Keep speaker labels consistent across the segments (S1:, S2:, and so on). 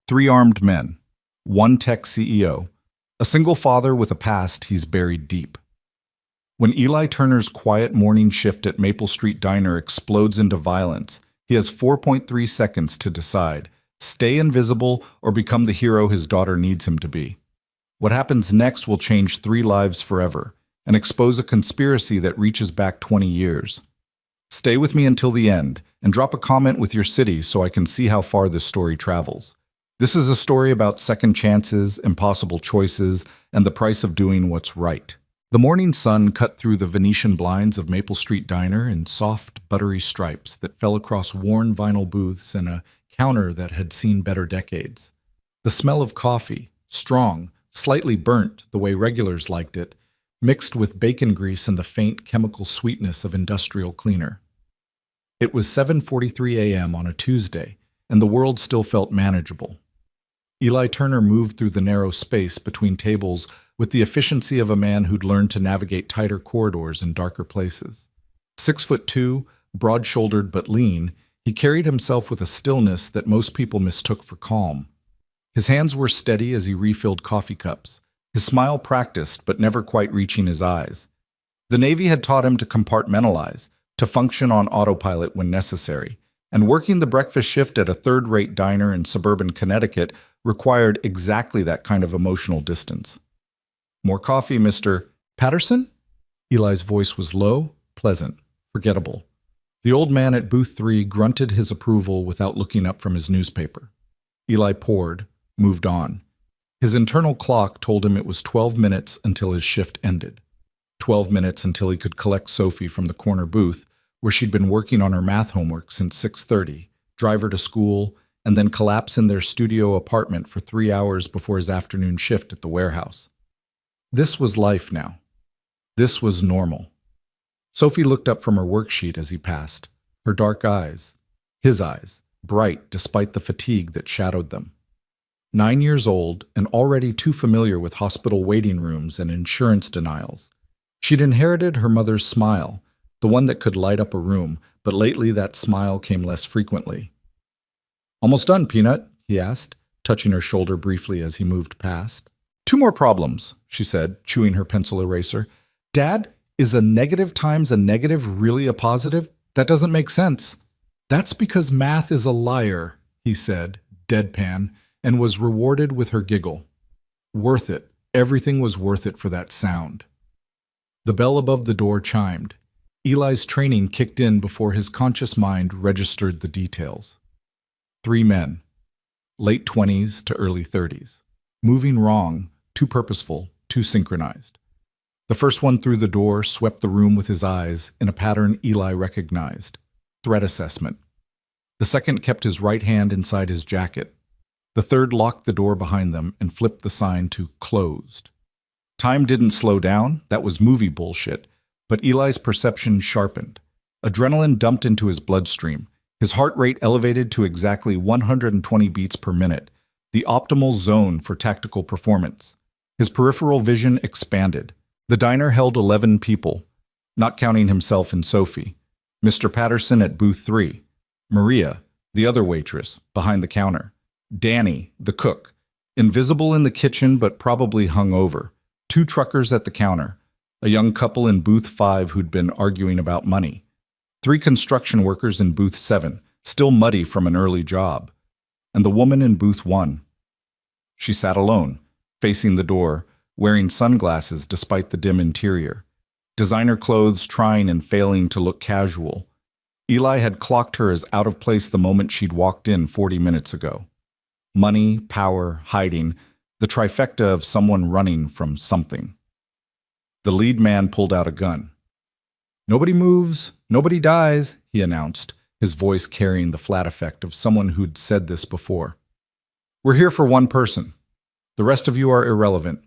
S1: Three armed men, one tech CEO, a single father with a past he's buried deep. When Eli Turner's quiet morning shift at Maple Street Diner explodes into violence, he has 4.3 seconds to decide: stay invisible or become the hero his daughter needs him to be. What happens next will change three lives forever and expose a conspiracy that reaches back 20 years. Stay with me until the end and drop a comment with your city so I can see how far this story travels. This is a story about second chances, impossible choices, and the price of doing what's right. The morning sun cut through the Venetian blinds of Maple Street Diner in soft, buttery stripes that fell across worn vinyl booths and a counter that had seen better decades. The smell of coffee, strong, slightly burnt the way regulars liked it, mixed with bacon grease and the faint chemical sweetness of industrial cleaner. It was 7:43 a.m. on a Tuesday, and the world still felt manageable. Eli Turner moved through the narrow space between tables with the efficiency of a man who'd learned to navigate tighter corridors in darker places. 6'2", broad-shouldered but lean, he carried himself with a stillness that most people mistook for calm. His hands were steady as he refilled coffee cups, his smile practiced but never quite reaching his eyes. The Navy had taught him to compartmentalize, to function on autopilot when necessary, and working the breakfast shift at a third-rate diner in suburban Connecticut required exactly that kind of emotional distance. "More coffee, Mr. Patterson?" Eli's voice was low, pleasant, forgettable. The old man at booth 3 grunted his approval without looking up from his newspaper. Eli poured, moved on. His internal clock told him it was 12 minutes until his shift ended. 12 minutes until he could collect Sophie from the corner booth, where she'd been working on her math homework since 6:30, drive her to school, and then collapse in their studio apartment for 3 hours before his afternoon shift at the warehouse. This was life now. This was normal. Sophie looked up from her worksheet as he passed, her dark eyes, his eyes, bright despite the fatigue that shadowed them. 9 years old and already too familiar with hospital waiting rooms and insurance denials. She'd inherited her mother's smile, the one that could light up a room, but lately that smile came less frequently. "Almost done, Peanut?" he asked, touching her shoulder briefly as he moved past. "Two more problems," she said, chewing her pencil eraser. "Dad, is a negative times a negative really a positive? That doesn't make sense." "That's because math is a liar," he said, deadpan, and was rewarded with her giggle. Worth it. Everything was worth it for that sound. The bell above the door chimed. Eli's training kicked in before his conscious mind registered the details. 3 men, late 20s to early 30s, moving wrong, too purposeful, too synchronized. The first one through the door swept the room with his eyes in a pattern Eli recognized: threat assessment. The second kept his right hand inside his jacket. The third locked the door behind them and flipped the sign to closed. Time didn't slow down, that was movie bullshit, but Eli's perception sharpened. Adrenaline dumped into his bloodstream. His heart rate elevated to exactly 120 beats per minute, the optimal zone for tactical performance. His peripheral vision expanded. The diner held 11 people, not counting himself and Sophie. Mr. Patterson at booth 3. Maria, the other waitress, behind the counter. Danny, the cook, invisible in the kitchen but probably hungover. 2 truckers at the counter. A young couple in booth 5 who'd been arguing about money. 3 construction workers in booth 7, still muddy from an early job. And the woman in booth 1. She sat alone, facing the door, wearing sunglasses despite the dim interior. Designer clothes trying and failing to look casual. Eli had clocked her as out of place the moment she'd walked in 40 minutes ago. Money, power, hiding, the trifecta of someone running from something. The lead man pulled out a gun. "Nobody moves, nobody dies," he announced, his voice carrying the flat effect of someone who'd said this before. "We're here for one person. The rest of you are irrelevant."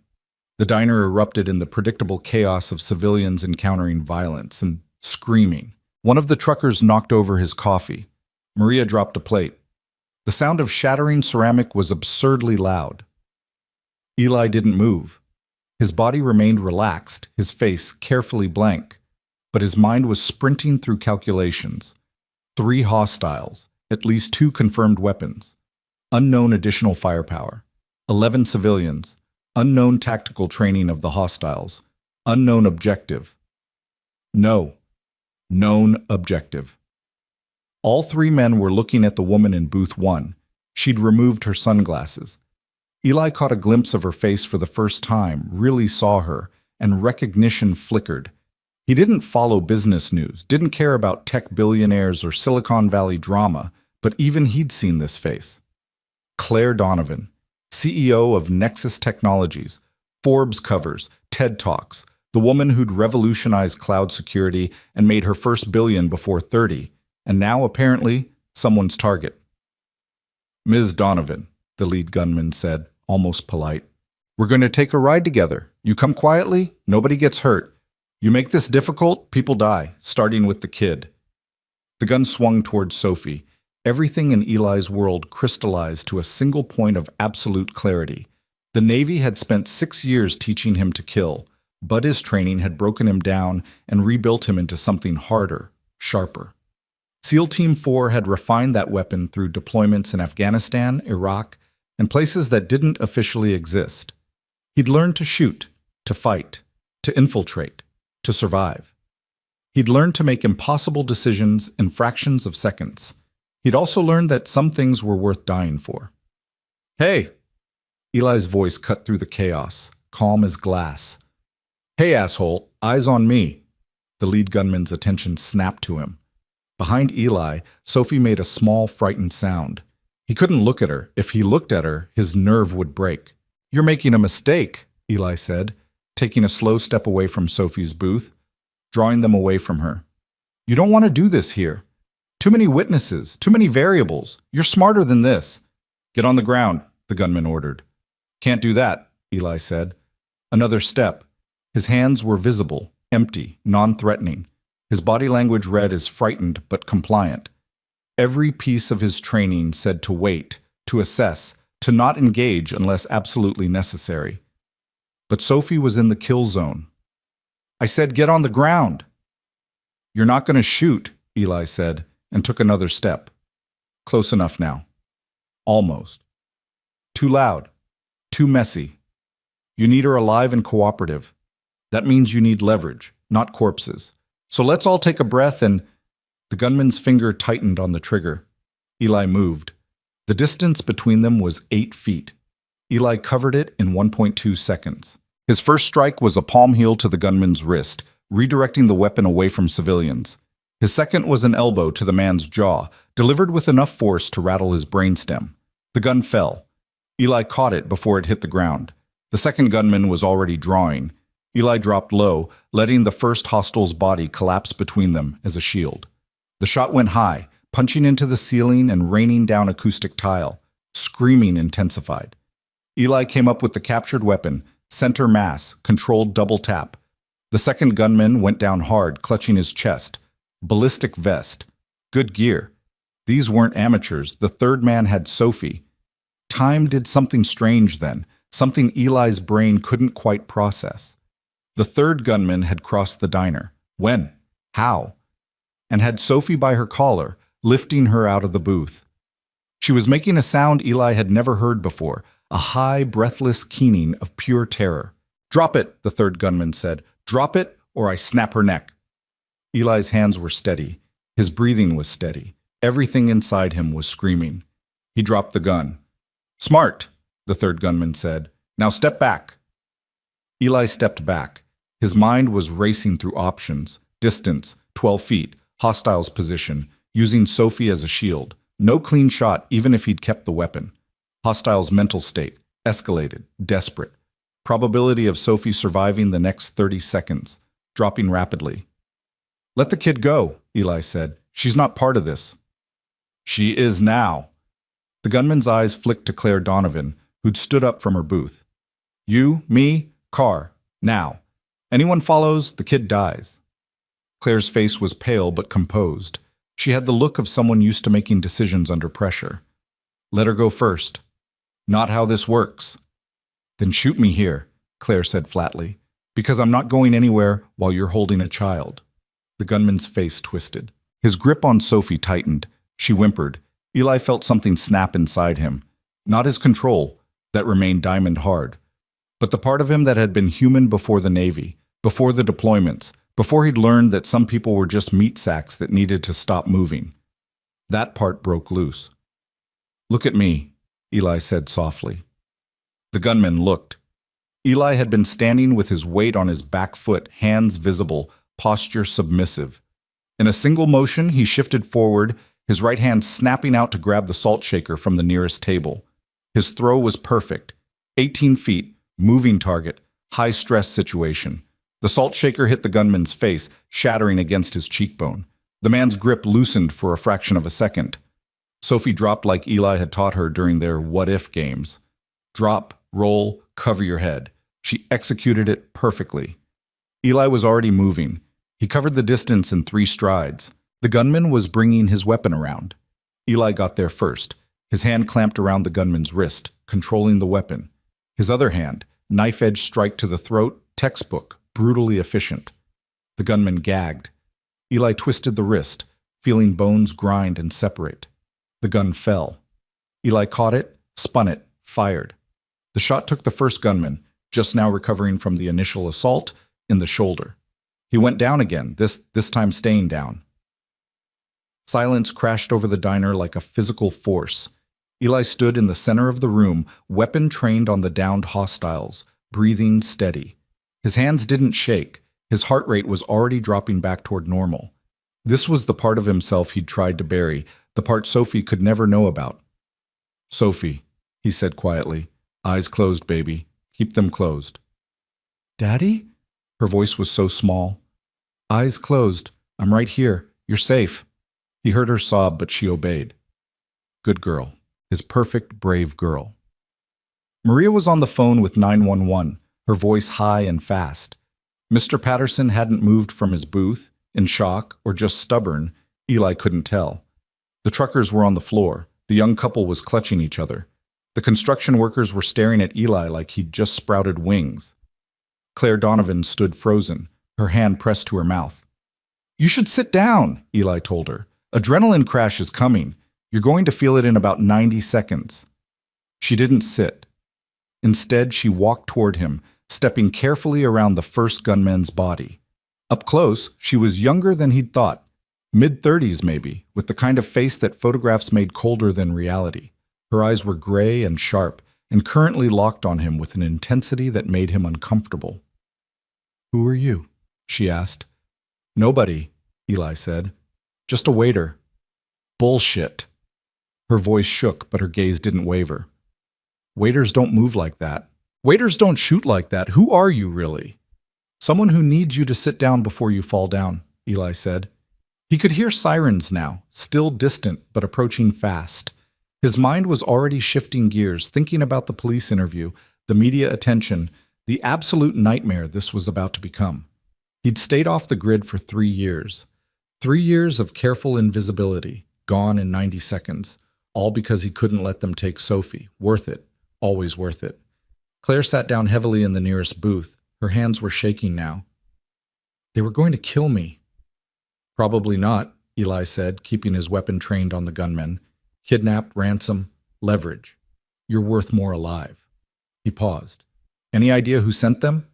S1: The diner erupted in the predictable chaos of civilians encountering violence and screaming. One of the truckers knocked over his coffee. Maria dropped a plate. The sound of shattering ceramic was absurdly loud. Eli didn't move. His body remained relaxed, his face carefully blank, but his mind was sprinting through calculations. 3 hostiles, at least 2 confirmed weapons. Unknown additional firepower. 11 civilians. Unknown tactical training of the hostiles. Unknown objective. No. Known objective. All three men were looking at the woman in booth 1. She'd removed her sunglasses. Eli caught a glimpse of her face for the first time, really saw her, and recognition flickered. He didn't follow business news, didn't care about tech billionaires or Silicon Valley drama, but even he'd seen this face. Claire Donovan, CEO of Nexus Technologies, Forbes covers, TED Talks, the woman who'd revolutionized cloud security and made her first billion before 30, and now apparently someone's target. Ms. Donovan, the lead gunman said, almost polite. We're going to take a ride together. You come quietly, nobody gets hurt. You make this difficult, people die, starting with the kid. The gun swung towards Sophie. Everything in Eli's world crystallized to a single point of absolute clarity. The Navy had spent 6 years teaching him to kill, but his training had broken him down and rebuilt him into something harder, sharper. SEAL Team 4 had refined that weapon through deployments in Afghanistan, Iraq, and places that didn't officially exist. He'd learned to shoot, to fight, to infiltrate, to survive. He'd learned to make impossible decisions in fractions of seconds. He'd also learned that some things were worth dying for. Hey! Eli's voice cut through the chaos, calm as glass. Hey, asshole, eyes on me. The lead gunman's attention snapped to him. Behind Eli, Sophie made a small, frightened sound. He couldn't look at her. If he looked at her, his nerve would break. You're making a mistake, Eli said, taking a slow step away from Sophie's booth, drawing them away from her. You don't want to do this here. Too many witnesses, too many variables. You're smarter than this. Get on the ground, the gunman ordered. Can't do that, Eli said. Another step. His hands were visible, empty, non-threatening. His body language read as frightened but compliant. Every piece of his training said to wait, to assess, to not engage unless absolutely necessary. But Sophie was in the kill zone. I said, get on the ground. You're not going to shoot, Eli said, and took another step. Close enough now. Almost. Too loud. Too messy. You need her alive and cooperative. That means you need leverage, not corpses. So let's all take a breath and... The gunman's finger tightened on the trigger. Eli moved. The distance between them was 8 feet. Eli covered it in 1.2 seconds. His first strike was a palm heel to the gunman's wrist, redirecting the weapon away from civilians. His second was an elbow to the man's jaw, delivered with enough force to rattle his brainstem. The gun fell. Eli caught it before it hit the ground. The second gunman was already drawing. Eli dropped low, letting the first hostile's body collapse between them as a shield. The shot went high, punching into the ceiling and raining down acoustic tile. Screaming intensified. Eli came up with the captured weapon, center mass, controlled double tap. The second gunman went down hard, clutching his chest. Ballistic vest. Good gear. These weren't amateurs. The third man had Sophie. Time did something strange then, something Eli's brain couldn't quite process. The third gunman had crossed the diner. When? How? And had Sophie by her collar, lifting her out of the booth. She was making a sound Eli had never heard before, a high, breathless keening of pure terror. Drop it, the third gunman said. Drop it, or I snap her neck. Eli's hands were steady. His breathing was steady. Everything inside him was screaming. He dropped the gun. Smart, the third gunman said. Now step back. Eli stepped back. His mind was racing through options. Distance, 12 feet. Hostile's position, using Sophie as a shield. No clean shot, even if he'd kept the weapon. Hostile's mental state, escalated, desperate. Probability of Sophie surviving the next 30 seconds, dropping rapidly. Let the kid go, Eli said. She's not part of this. She is now. The gunman's eyes flicked to Claire Donovan, who'd stood up from her booth. You, me, car, now. Anyone follows, the kid dies. Claire's face was pale but composed. She had the look of someone used to making decisions under pressure. Let her go first. Not how this works. Then shoot me here, Claire said flatly, because I'm not going anywhere while you're holding a child. The gunman's face twisted. His grip on Sophie tightened. She whimpered. Eli felt something snap inside him. Not his control, that remained diamond hard, but the part of him that had been human before the Navy, before the deployments, before he'd learned that some people were just meat sacks that needed to stop moving. That part broke loose. "Look at me," Eli said softly. The gunman looked. Eli had been standing with his weight on his back foot, hands visible, posture submissive. In a single motion, he shifted forward, his right hand snapping out to grab the salt shaker from the nearest table. His throw was perfect. 18 feet, moving target, high-stress situation. The salt shaker hit the gunman's face, shattering against his cheekbone. The man's grip loosened for a fraction of a second. Sophie dropped like Eli had taught her during their what-if games. Drop, roll, cover your head. She executed it perfectly. Eli was already moving. He covered the distance in 3 strides. The gunman was bringing his weapon around. Eli got there first. His hand clamped around the gunman's wrist, controlling the weapon. His other hand, knife-edge strike to the throat, textbook, brutally efficient. The gunman gagged. Eli twisted the wrist, feeling bones grind and separate. The gun fell. Eli caught it, spun it, fired. The shot took the first gunman, just now recovering from the initial assault, in the shoulder. He went down again, this time staying down. Silence crashed over the diner like a physical force. Eli stood in the center of the room, weapon trained on the downed hostiles, breathing steady. His hands didn't shake. His heart rate was already dropping back toward normal. This was the part of himself he'd tried to bury, the part Sophie could never know about. "Sophie," he said quietly, "eyes closed, baby. Keep them closed." "Daddy?" Her voice was so small. "Eyes closed. I'm right here. You're safe." He heard her sob, but she obeyed. Good girl. His perfect, brave girl. Maria was on the phone with 911, her voice high and fast. Mr. Patterson hadn't moved from his booth, in shock or just stubborn. Eli couldn't tell. The truckers were on the floor. The young couple was clutching each other. The construction workers were staring at Eli like he'd just sprouted wings. Claire Donovan stood frozen, her hand pressed to her mouth. "You should sit down," Eli told her. "Adrenaline crash is coming. You're going to feel it in about 90 seconds. She didn't sit. Instead, she walked toward him, stepping carefully around the first gunman's body. Up close, she was younger than he'd thought. Mid-30s maybe, with the kind of face that photographs made colder than reality. Her eyes were gray and sharp, and currently locked on him with an intensity that made him uncomfortable. "Who are you?" she asked. "Nobody," Eli said. "Just a waiter." "Bullshit." Her voice shook, but her gaze didn't waver. "Waiters don't move like that. Waiters don't shoot like that. Who are you, really?" "Someone who needs you to sit down before you fall down," Eli said. He could hear sirens now, still distant but approaching fast. His mind was already shifting gears, thinking about the police interview, the media attention, the absolute nightmare this was about to become. He'd stayed off the grid for 3 years. 3 years of careful invisibility, gone in 90 seconds, all because he couldn't let them take Sophie. Worth it. Always worth it. Claire sat down heavily in the nearest booth. Her hands were shaking now. "They were going to kill me." "Probably not," Eli said, keeping his weapon trained on the gunmen. "Kidnap, ransom, leverage. You're worth more alive." He paused. "Any idea who sent them?"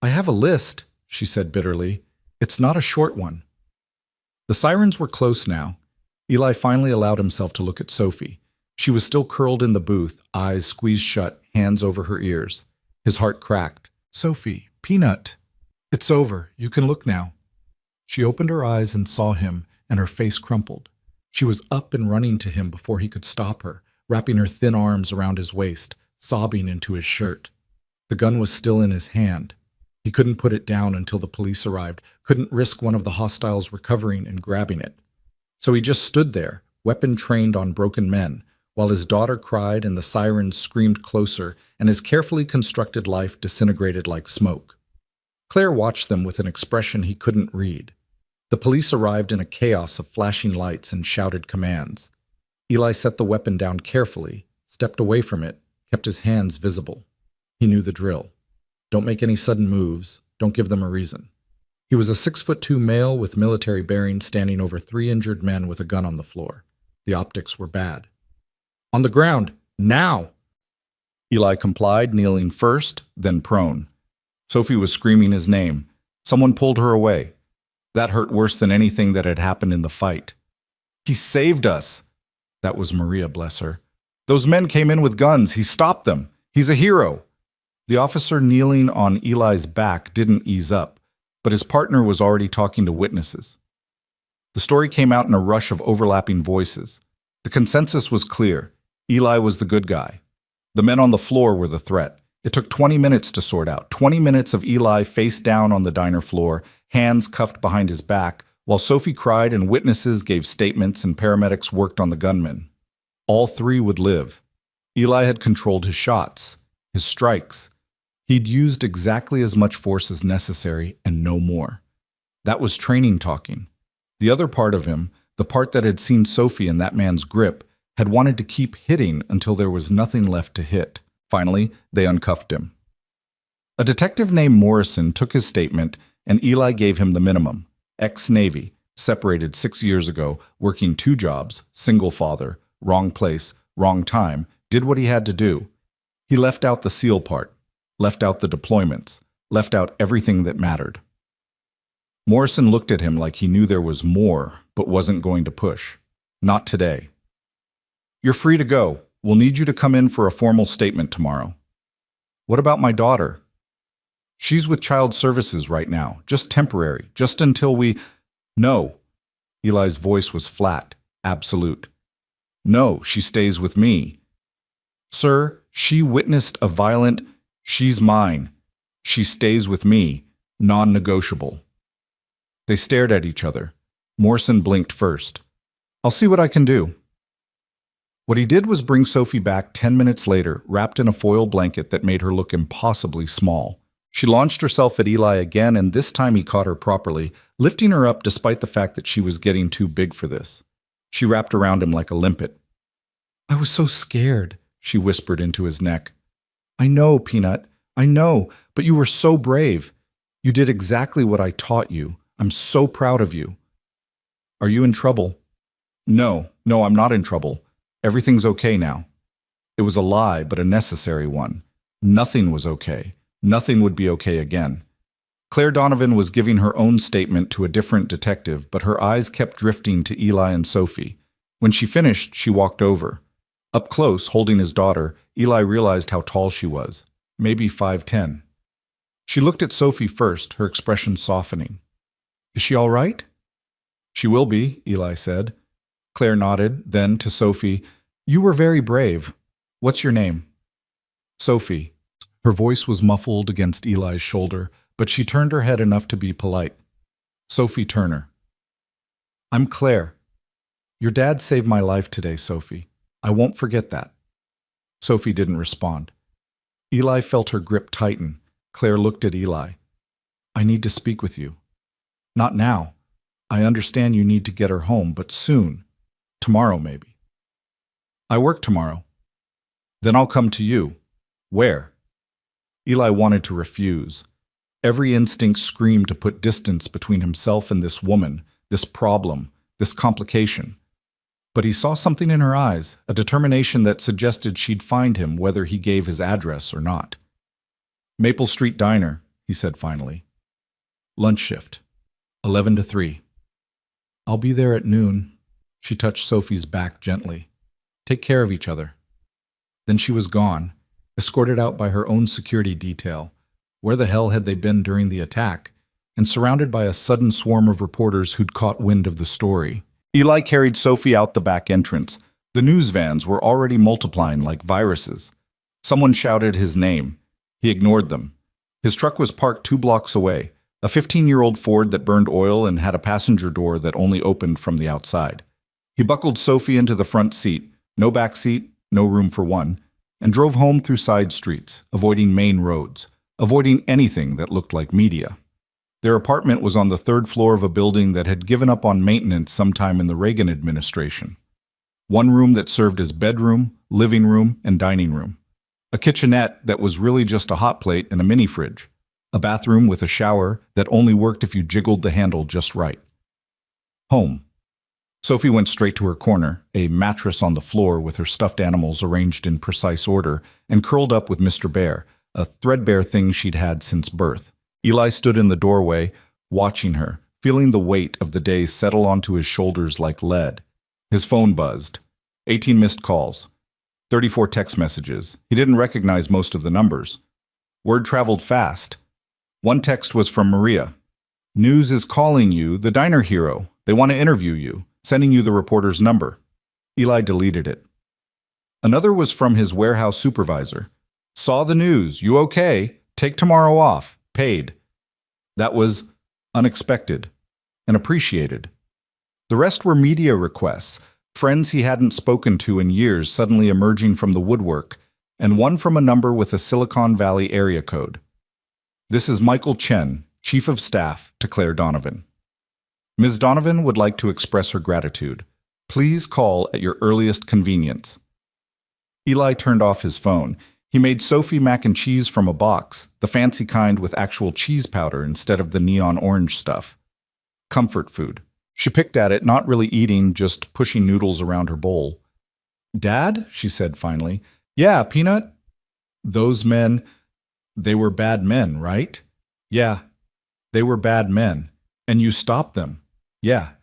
S1: "I have a list," she said bitterly. "It's not a short one." The sirens were close now. Eli finally allowed himself to look at Sophie. She was still curled in the booth, eyes squeezed shut, hands over her ears. His heart cracked. "Sophie, Peanut." "It's over. You can look now." She opened her eyes and saw him, and her face crumpled. She was up and running to him before he could stop her, wrapping her thin arms around his waist, sobbing into his shirt. The gun was still in his hand. He couldn't put it down until the police arrived, couldn't risk one of the hostiles recovering and grabbing it. So he just stood there, weapon trained on broken men, while his daughter cried and the sirens screamed closer and his carefully constructed life disintegrated like smoke. Claire watched them with an expression he couldn't read. The police arrived in a chaos of flashing lights and shouted commands. Eli set the weapon down carefully, stepped away from it, kept his hands visible. He knew the drill. Don't make any sudden moves. Don't give them a reason. He was a 6'2" male with military bearings standing over 3 injured men with a gun on the floor. The optics were bad. "On the ground," Now! Eli complied, kneeling first, then prone. Sophie was screaming his name. Someone pulled her away. That hurt worse than anything that had happened in the fight. He saved us! That was Maria, bless her. Those men came in with guns. He stopped them. He's a hero. The officer kneeling on Eli's back didn't ease up, but his partner was already talking to witnesses. The story came out in a rush of overlapping voices. The consensus was clear. Eli was the good guy. The men on the floor were the threat. It took 20 minutes to sort out. 20 minutes of Eli face down on the diner floor, hands cuffed behind his back, while Sophie cried and witnesses gave statements and paramedics worked on the gunmen. All three would live. Eli had controlled his shots, his strikes. He'd used exactly as much force as necessary and no more. That was training talking. The other part of him, the part that had seen Sophie in that man's grip, had wanted to keep hitting until there was nothing left to hit. Finally, they uncuffed him. A detective named Morrison took his statement, and Eli gave him the minimum. Ex-Navy, separated 6 years ago, working 2 jobs, single father, wrong place, wrong time, did what he had to do. He left out the SEAL part, left out the deployments, left out everything that mattered. Morrison looked at him like he knew there was more, but wasn't going to push. Not today. You're free to go. We'll need you to come in for a formal statement tomorrow. What about my daughter? She's with Child Services right now, just temporary, just until we... No. Eli's voice was flat, absolute. No, she stays with me. Sir, she witnessed a violent... She's mine. She stays with me. Non-negotiable. They stared at each other. Morrison blinked first. I'll see what I can do. What he did was bring Sophie back 10 minutes later, wrapped in a foil blanket that made her look impossibly small. She launched herself at Eli again, and this time he caught her properly, lifting her up despite the fact that she was getting too big for this. She wrapped around him like a limpet. I was so scared, she whispered into his neck. I know, Peanut, I know, but you were so brave. You did exactly what I taught you. I'm so proud of you. Are you in trouble? No, I'm not in trouble. Everything's okay now. It was a lie, but a necessary one. Nothing was okay. Nothing would be okay again. Claire Donovan was giving her own statement to a different detective, but her eyes kept drifting to Eli and Sophie. When she finished, she walked over. Up close, holding his daughter, Eli realized how tall she was, maybe 5'10". She looked at Sophie first, her expression softening. Is she all right? She will be, Eli said. Claire nodded, then to Sophie, You were very brave. What's your name? Sophie. Her voice was muffled against Eli's shoulder, but she turned her head enough to be polite. Sophie Turner. I'm Claire. Your dad saved my life today, Sophie. I won't forget that. Sophie didn't respond. Eli felt her grip tighten. Claire looked at Eli. I need to speak with you. Not now. I understand you need to get her home, but soon. Tomorrow, maybe. I work tomorrow. Then I'll come to you. Where? Eli wanted to refuse. Every instinct screamed to put distance between himself and this woman, this problem, this complication. But he saw something in her eyes, a determination that suggested she'd find him whether he gave his address or not. Maple Street Diner, he said finally. Lunch shift. 11 to 3. I'll be there at noon. She touched Sophie's back gently. Take care of each other. Then she was gone, escorted out by her own security detail. Where the hell had they been during the attack? And surrounded by a sudden swarm of reporters who'd caught wind of the story. Eli carried Sophie out the back entrance. The news vans were already multiplying like viruses. Someone shouted his name. He ignored them. His truck was parked 2 blocks away, a 15-year-old Ford that burned oil and had a passenger door that only opened from the outside. He buckled Sophie into the front seat, no back seat, no room for one, and drove home through side streets, avoiding main roads, avoiding anything that looked like media. Their apartment was on the 3rd floor of a building that had given up on maintenance sometime in the Reagan administration. One room that served as bedroom, living room, and dining room. A kitchenette that was really just a hot plate and a mini fridge. A bathroom with a shower that only worked if you jiggled the handle just right. Home. Sophie went straight to her corner, a mattress on the floor with her stuffed animals arranged in precise order, and curled up with Mr. Bear, a threadbare thing she'd had since birth. Eli stood in the doorway, watching her, feeling the weight of the day settle onto his shoulders like lead. His phone buzzed. 18 missed calls. 34 text messages. He didn't recognize most of the numbers. Word traveled fast. One text was from Maria. "News is calling you, the diner hero. They want to interview you. Sending you the reporter's number." Eli deleted it. Another was from his warehouse supervisor. "Saw the news. You okay? Take tomorrow off. Paid." That was unexpected and appreciated. The rest were media requests, friends he hadn't spoken to in years suddenly emerging from the woodwork, and one from a number with a Silicon Valley area code. "This is Michael Chen, Chief of Staff to Claire Donovan. Ms. Donovan would like to express her gratitude. Please call at your earliest convenience." Eli turned off his phone. He made Sophie mac and cheese from a box, the fancy kind with actual cheese powder instead of the neon orange stuff. Comfort food. She picked at it, not really eating, just pushing noodles around her bowl. "Dad?" she said finally. "Yeah, Peanut?" "Those men, they were bad men, right?" "Yeah, they were bad men. And you stopped them." "Yeah,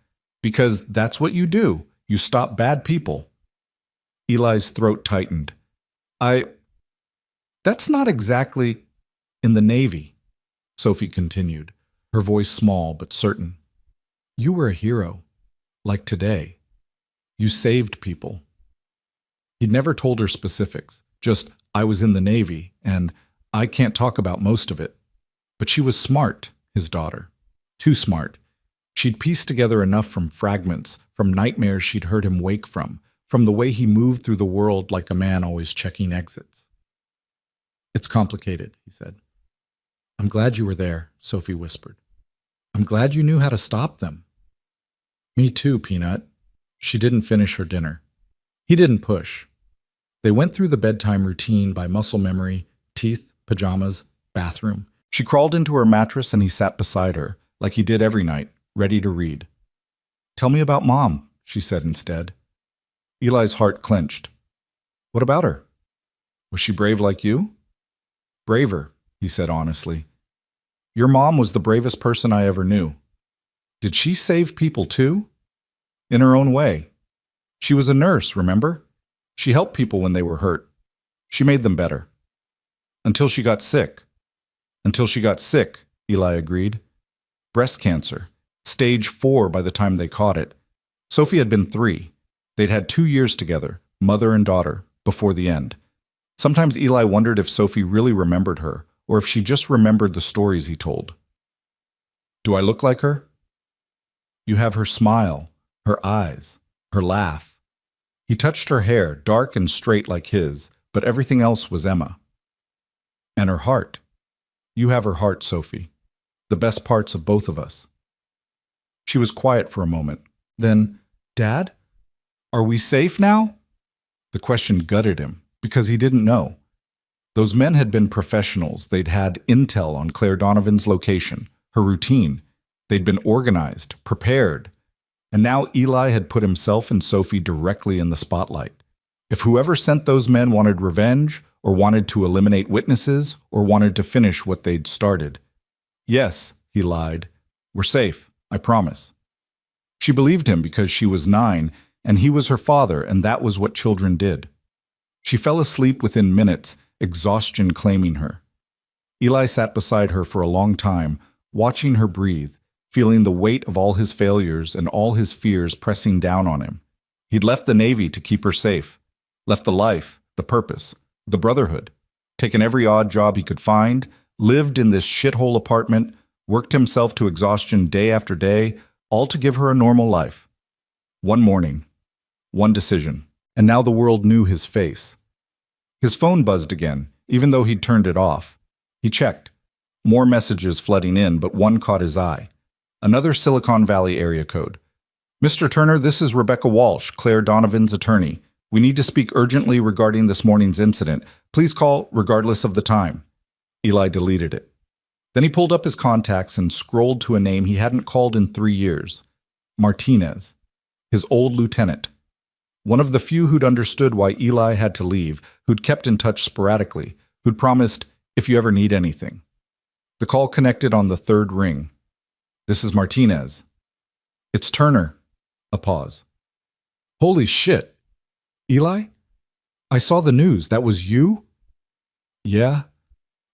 S1: because that's what you do. You stop bad people." Eli's throat tightened. That's not exactly in the Navy," Sophie continued, her voice small but certain. "You were a hero, like today. You saved people." He'd never told her specifics, just, "I was in the Navy, and I can't talk about most of it." But she was smart, his daughter. Too smart. She'd pieced together enough from fragments, from nightmares she'd heard him wake from the way he moved through the world like a man always checking exits. "It's complicated," he said. "I'm glad you were there," Sophie whispered. "I'm glad you knew how to stop them." "Me too, Peanut." She didn't finish her dinner. He didn't push. They went through the bedtime routine by muscle memory, teeth, pajamas, bathroom. She crawled into her mattress and he sat beside her, like he did every night, ready to read. "Tell me about Mom," she said instead. Eli's heart clenched. "What about her? Was she brave like you?" "Braver," he said honestly. "Your mom was the bravest person I ever knew. Did she save people too?" "In her own way. She was a nurse, remember? She helped people when they were hurt. She made them better. Until she got sick." "Until she got sick," Eli agreed. "Breast cancer. Stage 4 by the time they caught it. Sophie had been 3. They'd had 2 years together, mother and daughter, before the end. Sometimes Eli wondered if Sophie really remembered her, or if she just remembered the stories he told. "Do I look like her?" "You have her smile, her eyes, her laugh." He touched her hair, dark and straight like his, but everything else was Emma. "And her heart. You have her heart, Sophie. The best parts of both of us." She was quiet for a moment. Then, "Dad, are we safe now?" The question gutted him, because he didn't know. Those men had been professionals. They'd had intel on Claire Donovan's location, her routine. They'd been organized, prepared. And now Eli had put himself and Sophie directly in the spotlight. If whoever sent those men wanted revenge, or wanted to eliminate witnesses, or wanted to finish what they'd started. "Yes," he lied. "We're safe, I promise." She believed him because she was 9, and he was her father, and that was what children did. She fell asleep within minutes, exhaustion claiming her. Eli sat beside her for a long time, watching her breathe, feeling the weight of all his failures and all his fears pressing down on him. He'd left the Navy to keep her safe, left the life, the purpose, the brotherhood, taken every odd job he could find, lived in this shithole apartment, worked himself to exhaustion day after day, all to give her a normal life. One morning, one decision, and now the world knew his face. His phone buzzed again, even though he'd turned it off. He checked. More messages flooding in, but one caught his eye. Another Silicon Valley area code. "Mr. Turner, this is Rebecca Walsh, Claire Donovan's attorney. We need to speak urgently regarding this morning's incident. Please call regardless of the time." Eli deleted it. Then he pulled up his contacts and scrolled to a name he hadn't called in 3 years. Martinez. his old lieutenant. One of the few who'd understood why Eli had to leave, who'd kept in touch sporadically, who'd promised, if you ever need anything. The call connected on the third ring. This is Martinez. It's Turner. A pause. Holy shit. Eli? I saw the news. That was you? Yeah.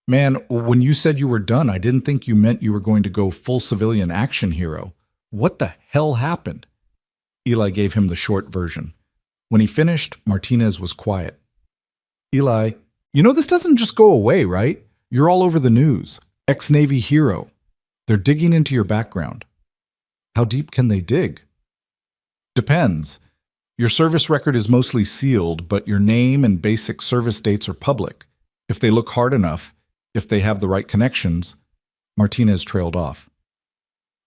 S1: Man, when you said you were done, I didn't think you meant you were going to go full civilian action hero. What the hell happened? Eli gave him the short version. When he finished, Martinez was quiet. Eli, you know this doesn't just go away, right? You're all over the news. Ex-Navy hero. They're digging into your background. How deep can they dig? Depends. Your service record is mostly sealed, but your name and basic service dates are public. If they look hard enough, if they have the right connections, Martinez trailed off.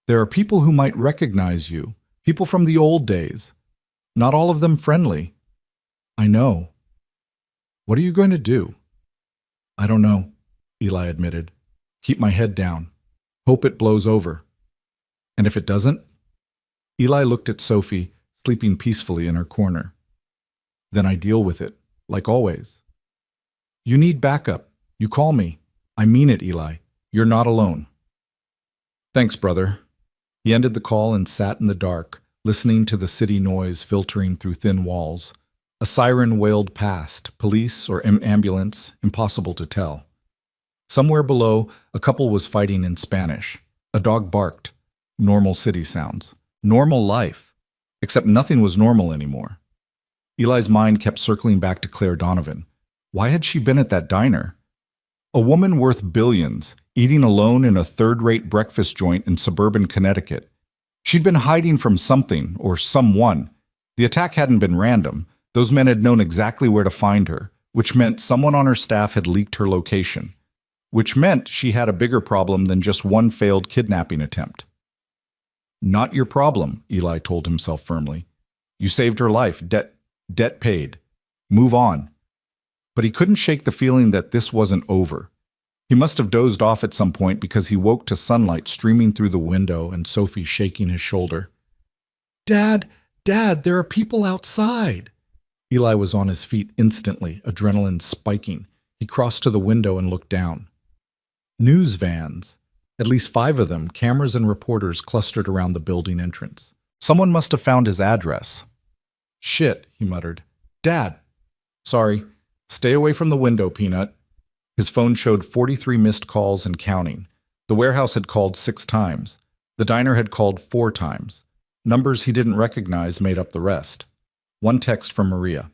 S1: There are people who might recognize you, people from the old days. Not all of them friendly. I know. What are you going to do? I don't know, Eli admitted. Keep my head down. Hope it blows over. And if it doesn't? Eli looked at Sophie, sleeping peacefully in her corner. Then I deal with it, like always. You need backup. You call me. I mean it, Eli. You're not alone. Thanks, brother. He ended the call and sat in the dark, listening to the city noise filtering through thin walls. A siren wailed past, police or ambulance, impossible to tell. Somewhere below, a couple was fighting in Spanish. A dog barked. Normal city sounds. Normal life. Except nothing was normal anymore. Eli's mind kept circling back to Claire Donovan. Why had she been at that diner? A woman worth billions, eating alone in a third-rate breakfast joint in suburban Connecticut. She'd been hiding from something or someone. The attack hadn't been random. Those men had known exactly where to find her, which meant someone on her staff had leaked her location, which meant she had a bigger problem than just one failed kidnapping attempt. Not your problem, Eli told himself firmly. You saved her life, debt paid. Move on. But he couldn't shake the feeling that this wasn't over. He must have dozed off at some point because he woke to sunlight streaming through the window and Sophie shaking his shoulder. Dad, there are people outside. Eli was on his feet instantly, adrenaline spiking. He crossed to the window and looked down. News vans. At least 5 of them, cameras and reporters clustered around the building entrance. Someone must have found his address. Shit, he muttered. Dad. Sorry. Stay away from the window, Peanut. His phone showed 43 missed calls and counting. The warehouse had called 6 times. The diner had called 4 times. Numbers he didn't recognize made up the rest. One text from Maria.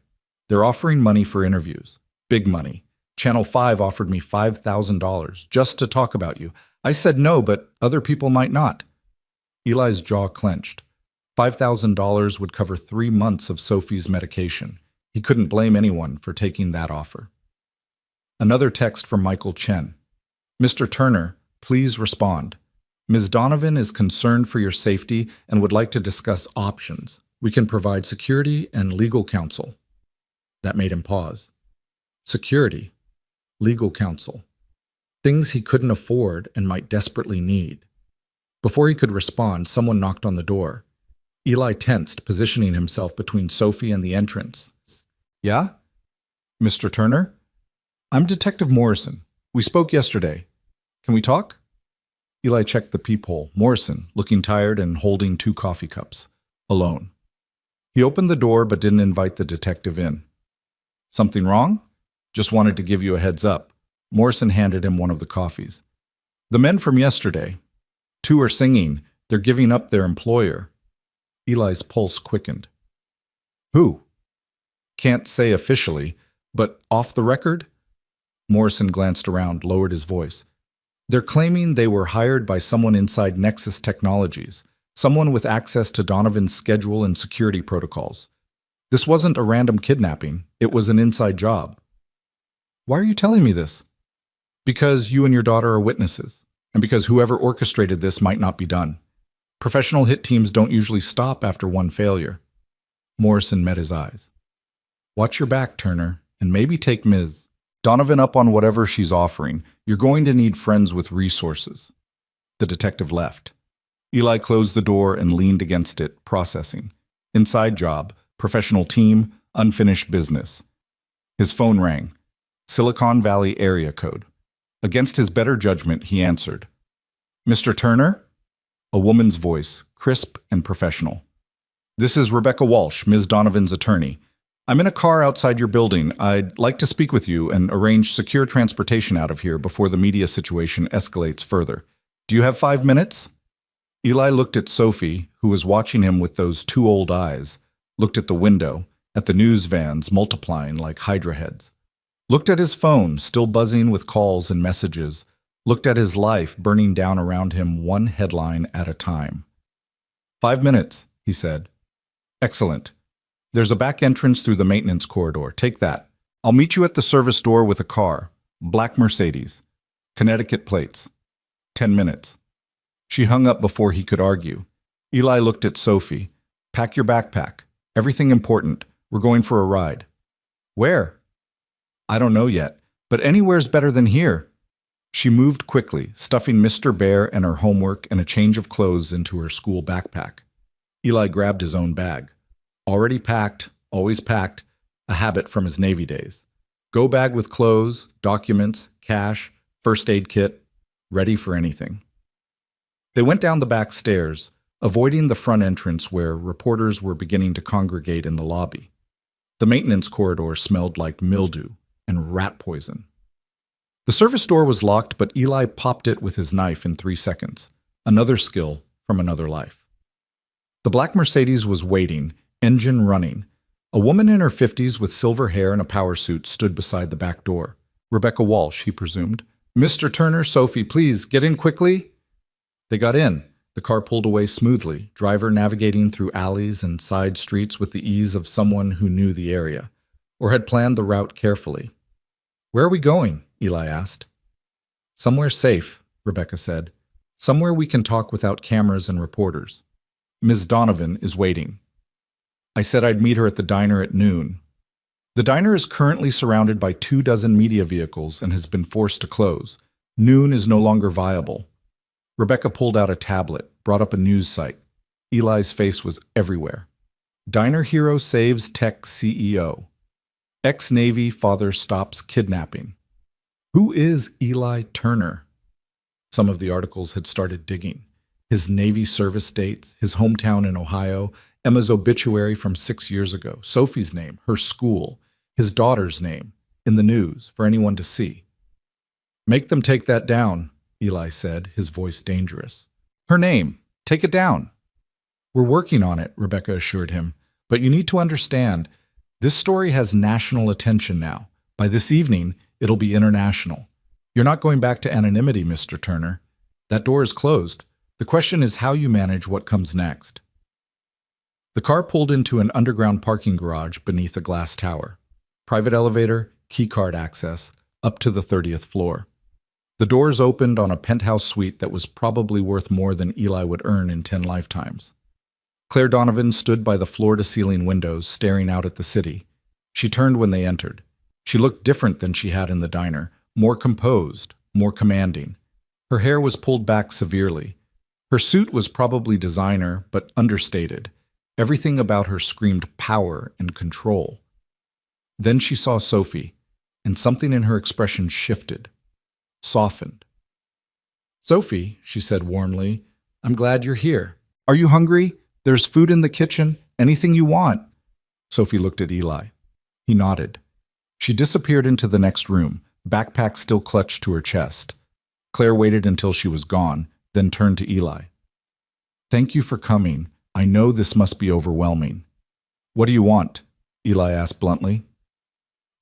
S1: They're offering money for interviews. Big money. Channel 5 offered me $5,000 just to talk about you. I said no, but other people might not. Eli's jaw clenched. $5,000 would cover 3 months of Sophie's medication. He couldn't blame anyone for taking that offer. Another text from Michael Chen. Mr. Turner, please respond. Ms. Donovan is concerned for your safety and would like to discuss options. We can provide security and legal counsel. That made him pause. Security, legal counsel. Things he couldn't afford and might desperately need. Before he could respond, someone knocked on the door. Eli tensed, positioning himself between Sophie and the entrance. Yeah? Mr. Turner? I'm Detective Morrison. We spoke yesterday. Can we talk? Eli checked the peephole. Morrison, looking tired and holding 2 coffee cups. Alone. He opened the door but didn't invite the detective in. Something wrong? Just wanted to give you a heads up. Morrison handed him one of the coffees. The men from yesterday. 2 are singing. They're giving up their employer. Eli's pulse quickened. Who? Can't say officially, but off the record? Morrison glanced around, lowered his voice. They're claiming they were hired by someone inside Nexus Technologies, someone with access to Donovan's schedule and security protocols. This wasn't a random kidnapping. It was an inside job. Why are you telling me this? Because you and your daughter are witnesses, and because whoever orchestrated this might not be done. Professional hit teams don't usually stop after one failure. Morrison met his eyes. Watch your back, Turner, and maybe take Ms. Donovan up on whatever she's offering. You're going to need friends with resources. The detective left. Eli closed the door and leaned against it, processing. Inside job, professional team, unfinished business. His phone rang. Silicon Valley area code. Against his better judgment, he answered. Mr. Turner? A woman's voice, crisp and professional. This is Rebecca Walsh, Ms. Donovan's attorney. I'm in a car outside your building. I'd like to speak with you and arrange secure transportation out of here before the media situation escalates further. Do you have 5 minutes? Eli looked at Sophie, who was watching him with those two old eyes, looked at the window, at the news vans multiplying like hydra heads, looked at his phone, still buzzing with calls and messages, looked at his life burning down around him one headline at a time. 5 minutes, he said. Excellent. There's a back entrance through the maintenance corridor. Take that. I'll meet you at the service door with a car. Black Mercedes. Connecticut plates. 10 minutes. She hung up before he could argue. Eli looked at Sophie. Pack your backpack. Everything important. We're going for a ride. Where? I don't know yet, but anywhere's better than here. She moved quickly, stuffing Mr. Bear and her homework and a change of clothes into her school backpack. Eli grabbed his own bag. Already packed, always packed, a habit from his Navy days. Go bag with clothes, documents, cash, first aid kit, ready for anything. They went down the back stairs, avoiding the front entrance where reporters were beginning to congregate in the lobby. The maintenance corridor smelled like mildew and rat poison. The service door was locked, but Eli popped it with his knife in 3 seconds, another skill from another life. The black Mercedes was waiting, engine running. A woman in her 50s with silver hair and a power suit stood beside the back door. Rebecca Walsh, he presumed. Mr. Turner, Sophie, please, get in quickly. They got in. The car pulled away smoothly, driver navigating through alleys and side streets with the ease of someone who knew the area, or had planned the route carefully. Where are we going? Eli asked. Somewhere safe, Rebecca said. Somewhere we can talk without cameras and reporters. Ms. Donovan is waiting. I said I'd meet her at the diner at noon. The diner is currently surrounded by 24 media vehicles and has been forced to close. Noon is no longer viable. Rebecca pulled out a tablet, brought up a news site. Eli's face was everywhere. Diner hero saves tech CEO. Ex-Navy father stops kidnapping. Who is Eli Turner? Some of the articles had started digging. His Navy service dates, his hometown in Ohio, Emma's obituary from 6 years ago, Sophie's name, her school, his daughter's name, in the news for anyone to see. Make them take that down, Eli said, his voice dangerous. Her name, take it down. We're working on it, Rebecca assured him, but you need to understand, this story has national attention now. By this evening, it'll be international. You're not going back to anonymity, Mr. Turner. That door is closed. The question is how you manage what comes next. The car pulled into an underground parking garage beneath a glass tower. Private elevator, keycard access, up to the 30th floor. The doors opened on a penthouse suite that was probably worth more than Eli would earn in 10 lifetimes. Claire Donovan stood by the floor-to-ceiling windows, staring out at the city. She turned when they entered. She looked different than she had in the diner, more composed, more commanding. Her hair was pulled back severely. Her suit was probably designer, but understated. Everything about her screamed power and control. Then she saw Sophie, and something in her expression shifted, softened. Sophie, she said warmly, I'm glad you're here. Are you hungry? There's food in the kitchen. Anything you want. Sophie looked at Eli. He nodded. She disappeared into the next room, backpack still clutched to her chest. Claire waited until she was gone, then turned to Eli. Thank you for coming. I know this must be overwhelming. What do you want? Eli asked bluntly.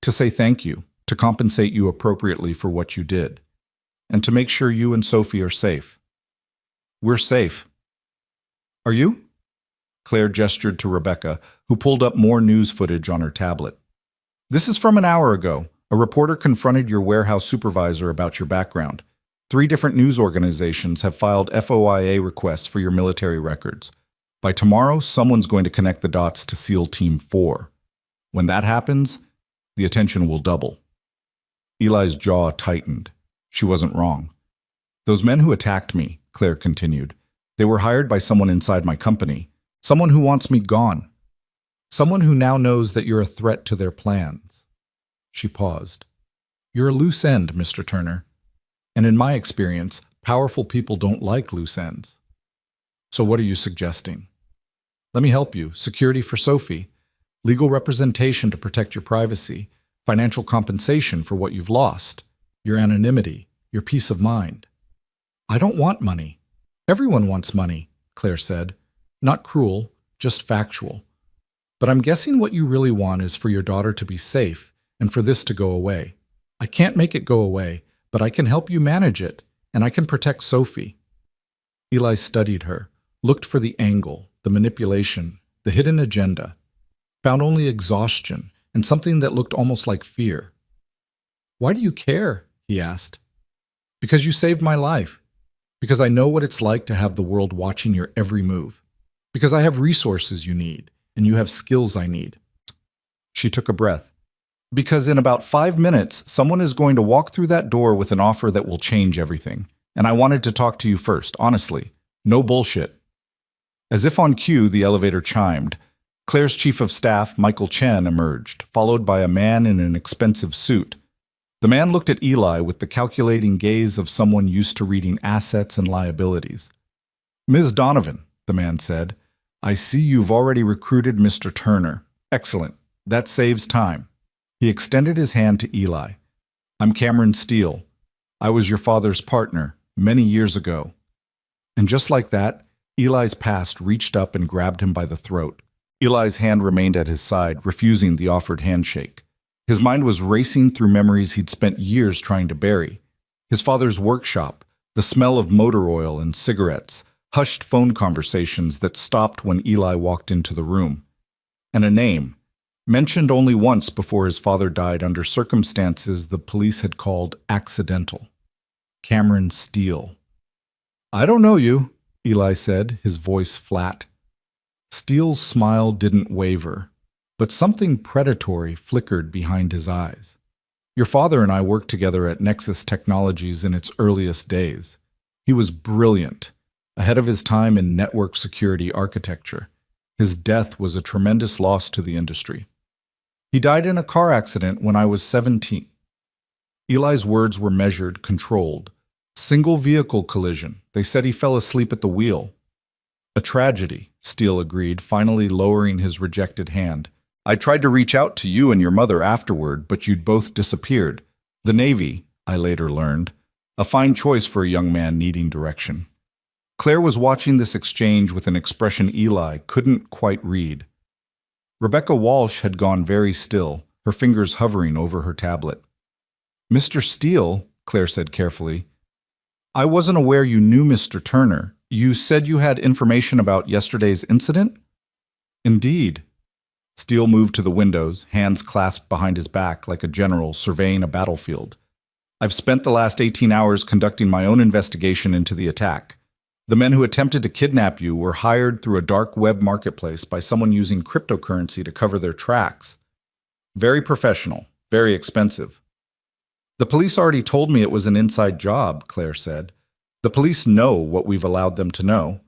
S1: To say thank you, to compensate you appropriately for what you did, and to make sure you and Sophie are safe. We're safe. Are you? Claire gestured to Rebecca, who pulled up more news footage on her tablet. This is from an hour ago. A reporter confronted your warehouse supervisor about your background. 3 different news organizations have filed FOIA requests for your military records. By tomorrow, someone's going to connect the dots to SEAL Team 4. When that happens, the attention will double. Eli's jaw tightened. She wasn't wrong. Those men who attacked me, Claire continued, they were hired by someone inside my company, someone who wants me gone. Someone who now knows that you're a threat to their plans. She paused. You're a loose end, Mr. Turner. And in my experience, powerful people don't like loose ends. So what are you suggesting? Let me help you. Security for Sophie, legal representation to protect your privacy, financial compensation for what you've lost, your anonymity, your peace of mind. I don't want money. Everyone wants money, Claire said. Not cruel, just factual. But I'm guessing what you really want is for your daughter to be safe and for this to go away. I can't make it go away, but I can help you manage it, and I can protect Sophie. Eli studied her, looked for the angle, the manipulation, the hidden agenda, found only exhaustion and something that looked almost like fear. Why do you care? He asked. Because you saved my life. Because I know what it's like to have the world watching your every move. Because I have resources you need, and you have skills I need. She took a breath. Because in about 5 minutes, someone is going to walk through that door with an offer that will change everything. And I wanted to talk to you first, honestly. No bullshit. As if on cue, the elevator chimed. Claire's chief of staff, Michael Chen, emerged, followed by a man in an expensive suit. The man looked at Eli with the calculating gaze of someone used to reading assets and liabilities. Ms. Donovan, the man said, I see you've already recruited Mr. Turner. Excellent. That saves time. He extended his hand to Eli. I'm Cameron Steele. I was your father's partner many years ago. And just like that, Eli's past reached up and grabbed him by the throat. Eli's hand remained at his side, refusing the offered handshake. His mind was racing through memories he'd spent years trying to bury. His father's workshop, the smell of motor oil and cigarettes, hushed phone conversations that stopped when Eli walked into the room. And a name, mentioned only once before his father died under circumstances the police had called accidental. Cameron Steele. I don't know you, Eli said, his voice flat. Steele's smile didn't waver, but something predatory flickered behind his eyes. Your father and I worked together at Nexus Technologies in its earliest days. He was brilliant, ahead of his time in network security architecture. His death was a tremendous loss to the industry. He died in a car accident when I was 17. Eli's words were measured, controlled. Single vehicle collision. They said he fell asleep at the wheel. A tragedy, Steele agreed, finally lowering his rejected hand. I tried to reach out to you and your mother afterward, but you'd both disappeared. The Navy, I later learned. A fine choice for a young man needing direction. Claire was watching this exchange with an expression Eli couldn't quite read. Rebecca Walsh had gone very still, her fingers hovering over her tablet. Mr. Steele, Claire said carefully, I wasn't aware you knew Mr. Turner. You said you had information about yesterday's incident? Indeed. Steele moved to the windows, hands clasped behind his back like a general surveying a battlefield. I've spent the last 18 hours conducting my own investigation into the attack. The men who attempted to kidnap you were hired through a dark web marketplace by someone using cryptocurrency to cover their tracks. Very professional, very expensive. The police already told me it was an inside job, Claire said. The police know what we've allowed them to know.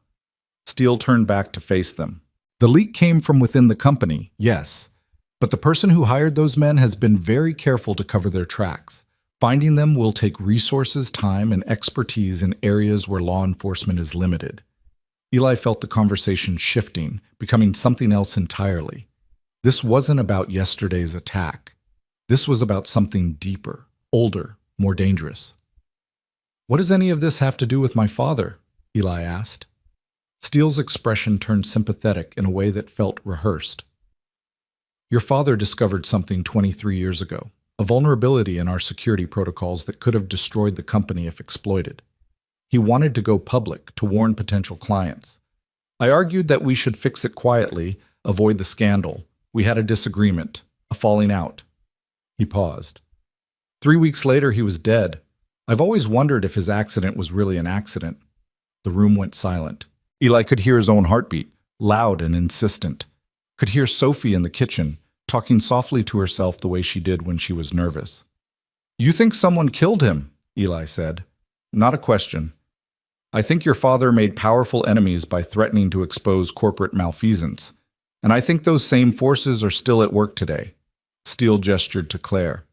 S1: Steele turned back to face them. The leak came from within the company, yes, but the person who hired those men has been very careful to cover their tracks. Finding them will take resources, time, and expertise in areas where law enforcement is limited. Eli felt the conversation shifting, becoming something else entirely. This wasn't about yesterday's attack. This was about something deeper, older, more dangerous. What does any of this have to do with my father? Eli asked. Steele's expression turned sympathetic in a way that felt rehearsed. Your father discovered something 23 years ago, a vulnerability in our security protocols that could have destroyed the company if exploited. He wanted to go public to warn potential clients. I argued that we should fix it quietly, avoid the scandal. We had a disagreement, a falling out. He paused. 3 weeks later, he was dead. I've always wondered if his accident was really an accident. The room went silent. Eli could hear his own heartbeat, loud and insistent. Could hear Sophie in the kitchen, talking softly to herself the way she did when she was nervous. You think someone killed him, Eli said. Not a question. I think your father made powerful enemies by threatening to expose corporate malfeasance. And I think those same forces are still at work today. Steele gestured to Claire.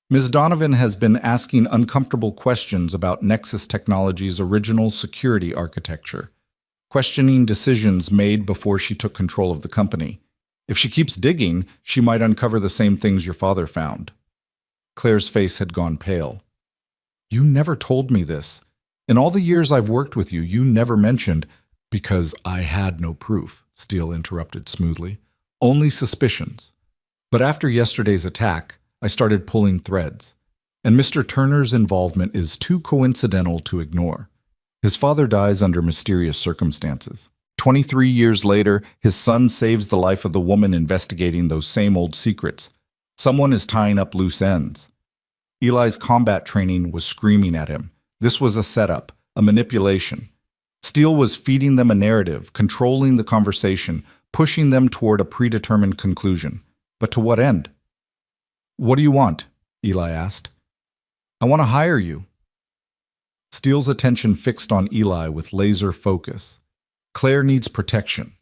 S1: Ms. Donovan has been asking uncomfortable questions about Nexus Technologies' original security architecture, questioning decisions made before she took control of the company. If she keeps digging, she might uncover the same things your father found. Claire's face had gone pale. You never told me this. In all the years I've worked with you, you never mentioned, because I had no proof, Steele interrupted smoothly. Only suspicions. But after yesterday's attack, I started pulling threads. And Mr. Turner's involvement is too coincidental to ignore. His father dies under mysterious circumstances. 23 years later, his son saves the life of the woman investigating those same old secrets. Someone is tying up loose ends. Eli's combat training was screaming at him. This was a setup, a manipulation. Steele was feeding them a narrative, controlling the conversation, pushing them toward a predetermined conclusion. But to what end? What do you want? Eli asked. I want to hire you. Steele's attention fixed on Eli with laser focus. Claire needs protection.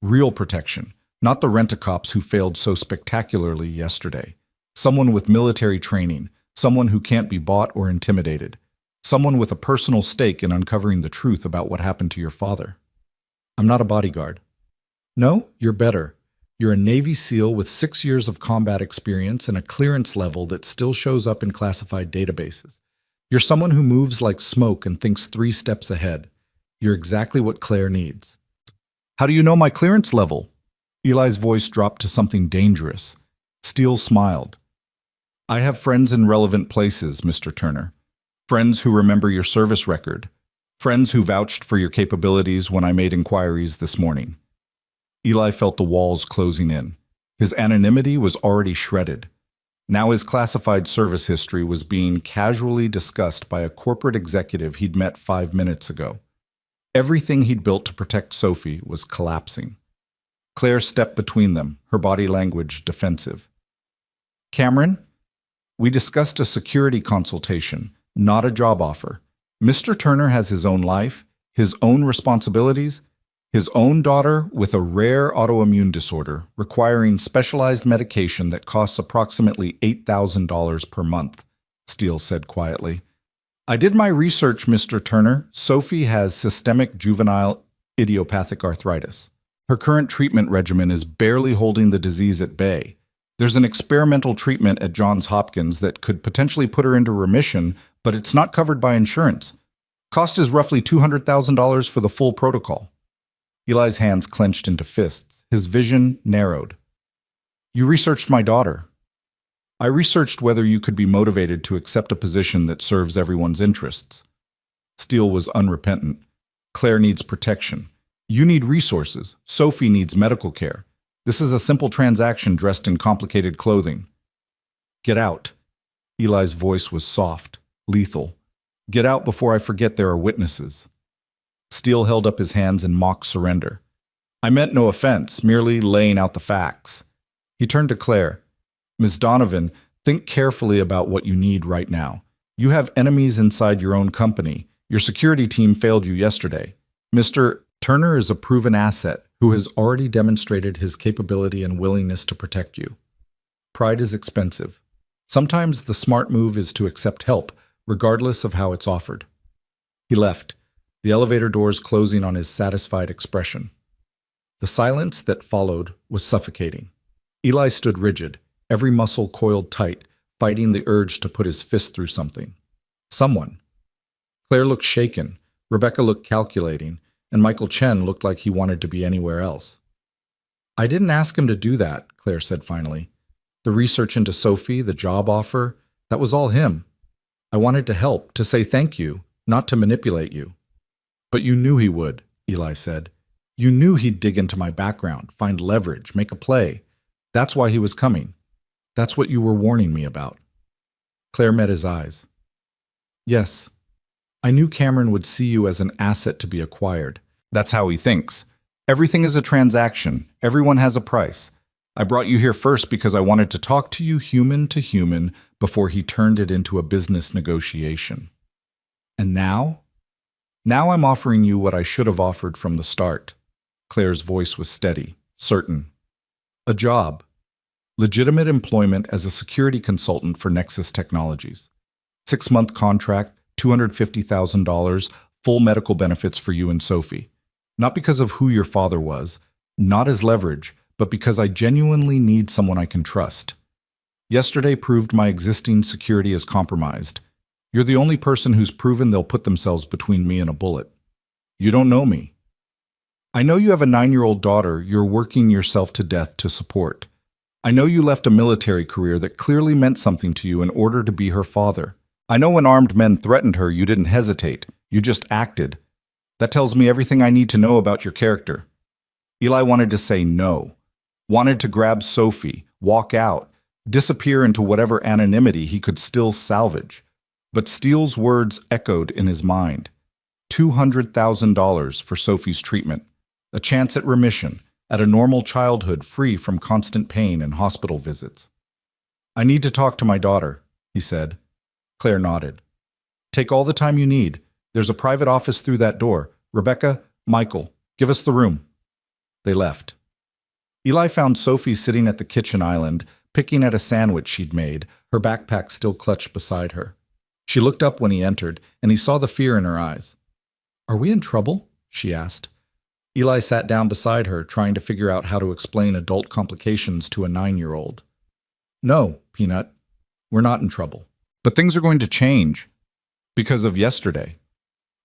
S1: Real protection. Not the rent-a-cops who failed so spectacularly yesterday. Someone with military training. Someone who can't be bought or intimidated. Someone with a personal stake in uncovering the truth about what happened to your father. I'm not a bodyguard. No, you're better. You're a Navy SEAL with 6 years of combat experience and a clearance level that still shows up in classified databases. You're someone who moves like smoke and thinks 3 steps ahead. You're exactly what Claire needs. How do you know my clearance level? Eli's voice dropped to something dangerous. Steele smiled. I have friends in relevant places, Mr. Turner. Friends who remember your service record. Friends who vouched for your capabilities when I made inquiries this morning. Eli felt the walls closing in. His anonymity was already shredded. Now his classified service history was being casually discussed by a corporate executive he'd met 5 minutes ago. Everything he'd built to protect Sophie was collapsing. Claire stepped between them, her body language defensive. Cameron, we discussed a security consultation, not a job offer. Mr. Turner has his own life, his own responsibilities, his own daughter with a rare autoimmune disorder requiring specialized medication that costs approximately $8,000 per month, Steele said quietly. I did my research, Mr. Turner. Sophie has systemic juvenile idiopathic arthritis. Her current treatment regimen is barely holding the disease at bay. There's an experimental treatment at Johns Hopkins that could potentially put her into remission, but it's not covered by insurance. Cost is roughly $200,000 for the full protocol. Eli's hands clenched into fists. His vision narrowed. You researched my daughter. I researched whether you could be motivated to accept a position that serves everyone's interests. Steele was unrepentant. Claire needs protection. You need resources. Sophie needs medical care. This is a simple transaction dressed in complicated clothing. Get out. Eli's voice was soft, lethal. Get out before I forget there are witnesses. Steele held up his hands in mock surrender. I meant no offense, merely laying out the facts. He turned to Claire. Ms. Donovan, think carefully about what you need right now. You have enemies inside your own company. Your security team failed you yesterday. Mr. Turner is a proven asset who has already demonstrated his capability and willingness to protect you. Pride is expensive. Sometimes the smart move is to accept help, regardless of how it's offered. He left, the elevator doors closing on his satisfied expression. The silence that followed was suffocating. Eli stood rigid, every muscle coiled tight, fighting the urge to put his fist through something. Someone. Claire looked shaken, Rebecca looked calculating, and Michael Chen looked like he wanted to be anywhere else. I didn't ask him to do that, Claire said finally. The research into Sophie, the job offer, that was all him. I wanted to help, to say thank you, not to manipulate you. But you knew he would, Eli said. You knew he'd dig into my background, find leverage, make a play. That's why he was coming. That's what you were warning me about. Claire met his eyes. Yes. I knew Cameron would see you as an asset to be acquired. That's how he thinks. Everything is a transaction. Everyone has a price. I brought you here first because I wanted to talk to you human to human before he turned it into a business negotiation. And now? Now I'm offering you what I should have offered from the start. Claire's voice was steady, certain. A job. Legitimate employment as a security consultant for Nexus Technologies. 6-month contract, $250,000, full medical benefits for you and Sophie. Not because of who your father was, not as leverage, but because I genuinely need someone I can trust. Yesterday proved my existing security is compromised. You're the only person who's proven they'll put themselves between me and a bullet. You don't know me. I know you have a 9-year-old daughter you're working yourself to death to support. I know you left a military career that clearly meant something to you in order to be her father. I know when armed men threatened her, you didn't hesitate. You just acted. That tells me everything I need to know about your character. Eli wanted to say no. Wanted to grab Sophie, walk out, disappear into whatever anonymity he could still salvage. But Steele's words echoed in his mind. $200,000 for Sophie's treatment. A chance at remission, at a normal childhood free from constant pain and hospital visits. I need to talk to my daughter, he said. Claire nodded. Take all the time you need. There's a private office through that door. Rebecca, Michael, give us the room. They left. Eli found Sophie sitting at the kitchen island, picking at a sandwich she'd made, her backpack still clutched beside her. She looked up when he entered, and he saw the fear in her eyes. Are we in trouble? She asked. Eli sat down beside her, trying to figure out how to explain adult complications to a 9-year-old. No, Peanut, we're not in trouble. But things are going to change. Because of yesterday.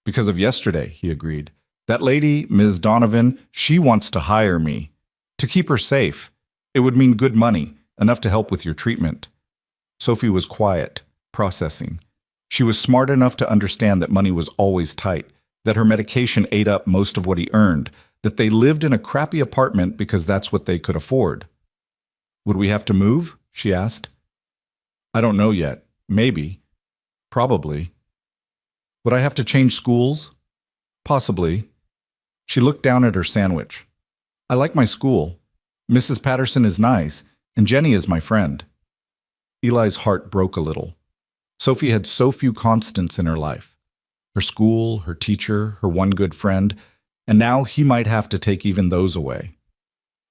S1: Because of yesterday, he agreed. That lady, Ms. Donovan, she wants to hire me. To keep her safe. It would mean good money, enough to help with your treatment. Sophie was quiet, processing. She was smart enough to understand that money was always tight, that her medication ate up most of what he earned, that they lived in a crappy apartment because that's what they could afford. Would we have to move? She asked. I don't know yet. Maybe. Probably. Would I have to change schools? Possibly. She looked down at her sandwich. I like my school. Mrs. Patterson is nice, and Jenny is my friend. Eli's heart broke a little. Sophie had so few constants in her life. Her school, her teacher, her one good friend, and now he might have to take even those away.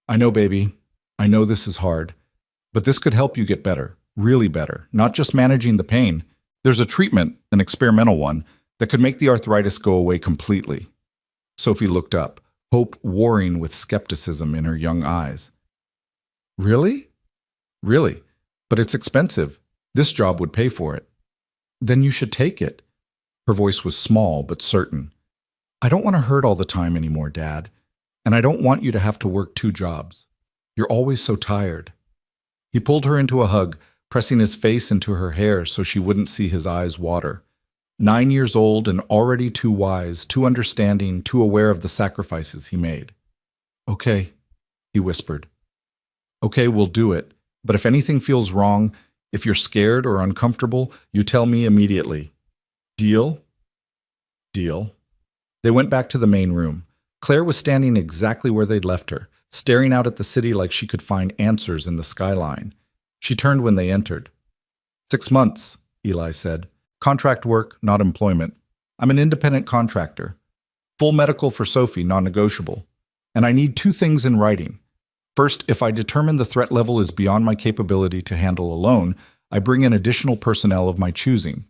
S1: I know, baby. I know this is hard, but this could help you get better, really better, not just managing the pain. There's a treatment, an experimental one, that could make the arthritis go away completely. Sophie looked up, hope warring with skepticism in her young eyes. Really? Really? But it's expensive. This job would pay for it. Then you should take it. Her voice was small but certain. I don't want to hurt all the time anymore, Dad, and I don't want you to have to work 2 jobs. You're always so tired. He pulled her into a hug, pressing his face into her hair so she wouldn't see his eyes water. 9 years old and already too wise, too understanding, too aware of the sacrifices he made. Okay, he whispered. Okay, we'll do it, but if anything feels wrong, if you're scared or uncomfortable, you tell me immediately. Deal? Deal. They went back to the main room. Claire was standing exactly where they'd left her, staring out at the city like she could find answers in the skyline. She turned when they entered. 6 months, Eli said. Contract work, not employment. I'm an independent contractor. Full medical for Sophie, non-negotiable. And I need 2 things in writing. First, if I determine the threat level is beyond my capability to handle alone, I bring in additional personnel of my choosing.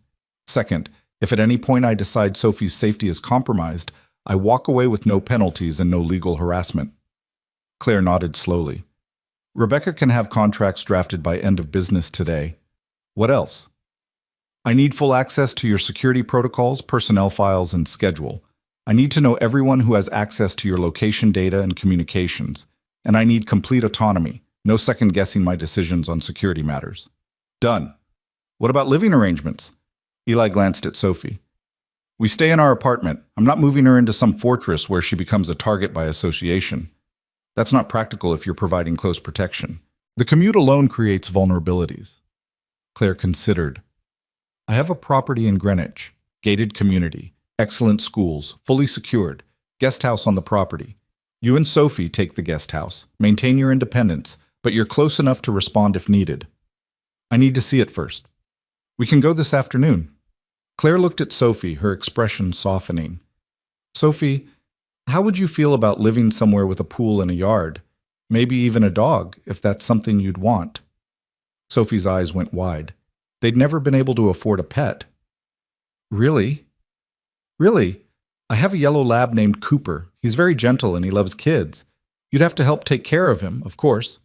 S1: Second, if at any point I decide Sophie's safety is compromised, I walk away with no penalties and no legal harassment. Claire nodded slowly. Rebecca can have contracts drafted by end of business today. What else? I need full access to your security protocols, personnel files, and schedule. I need to know everyone who has access to your location data and communications. And I need complete autonomy, no second-guessing my decisions on security matters. Done. What about living arrangements? Eli glanced at Sophie. We stay in our apartment. I'm not moving her into some fortress where she becomes a target by association. That's not practical if you're providing close protection. The commute alone creates vulnerabilities. Claire considered. I have a property in Greenwich, gated community, excellent schools, fully secured, guest house on the property. You and Sophie take the guest house, maintain your independence, but you're close enough to respond if needed. I need to see it first. We can go this afternoon. Claire looked at Sophie, her expression softening. Sophie, how would you feel about living somewhere with a pool and a yard? Maybe even a dog, if that's something you'd want. Sophie's eyes went wide. They'd never been able to afford a pet. Really? Really? I have a yellow lab named Cooper. He's very gentle and he loves kids. You'd have to help take care of him, of course.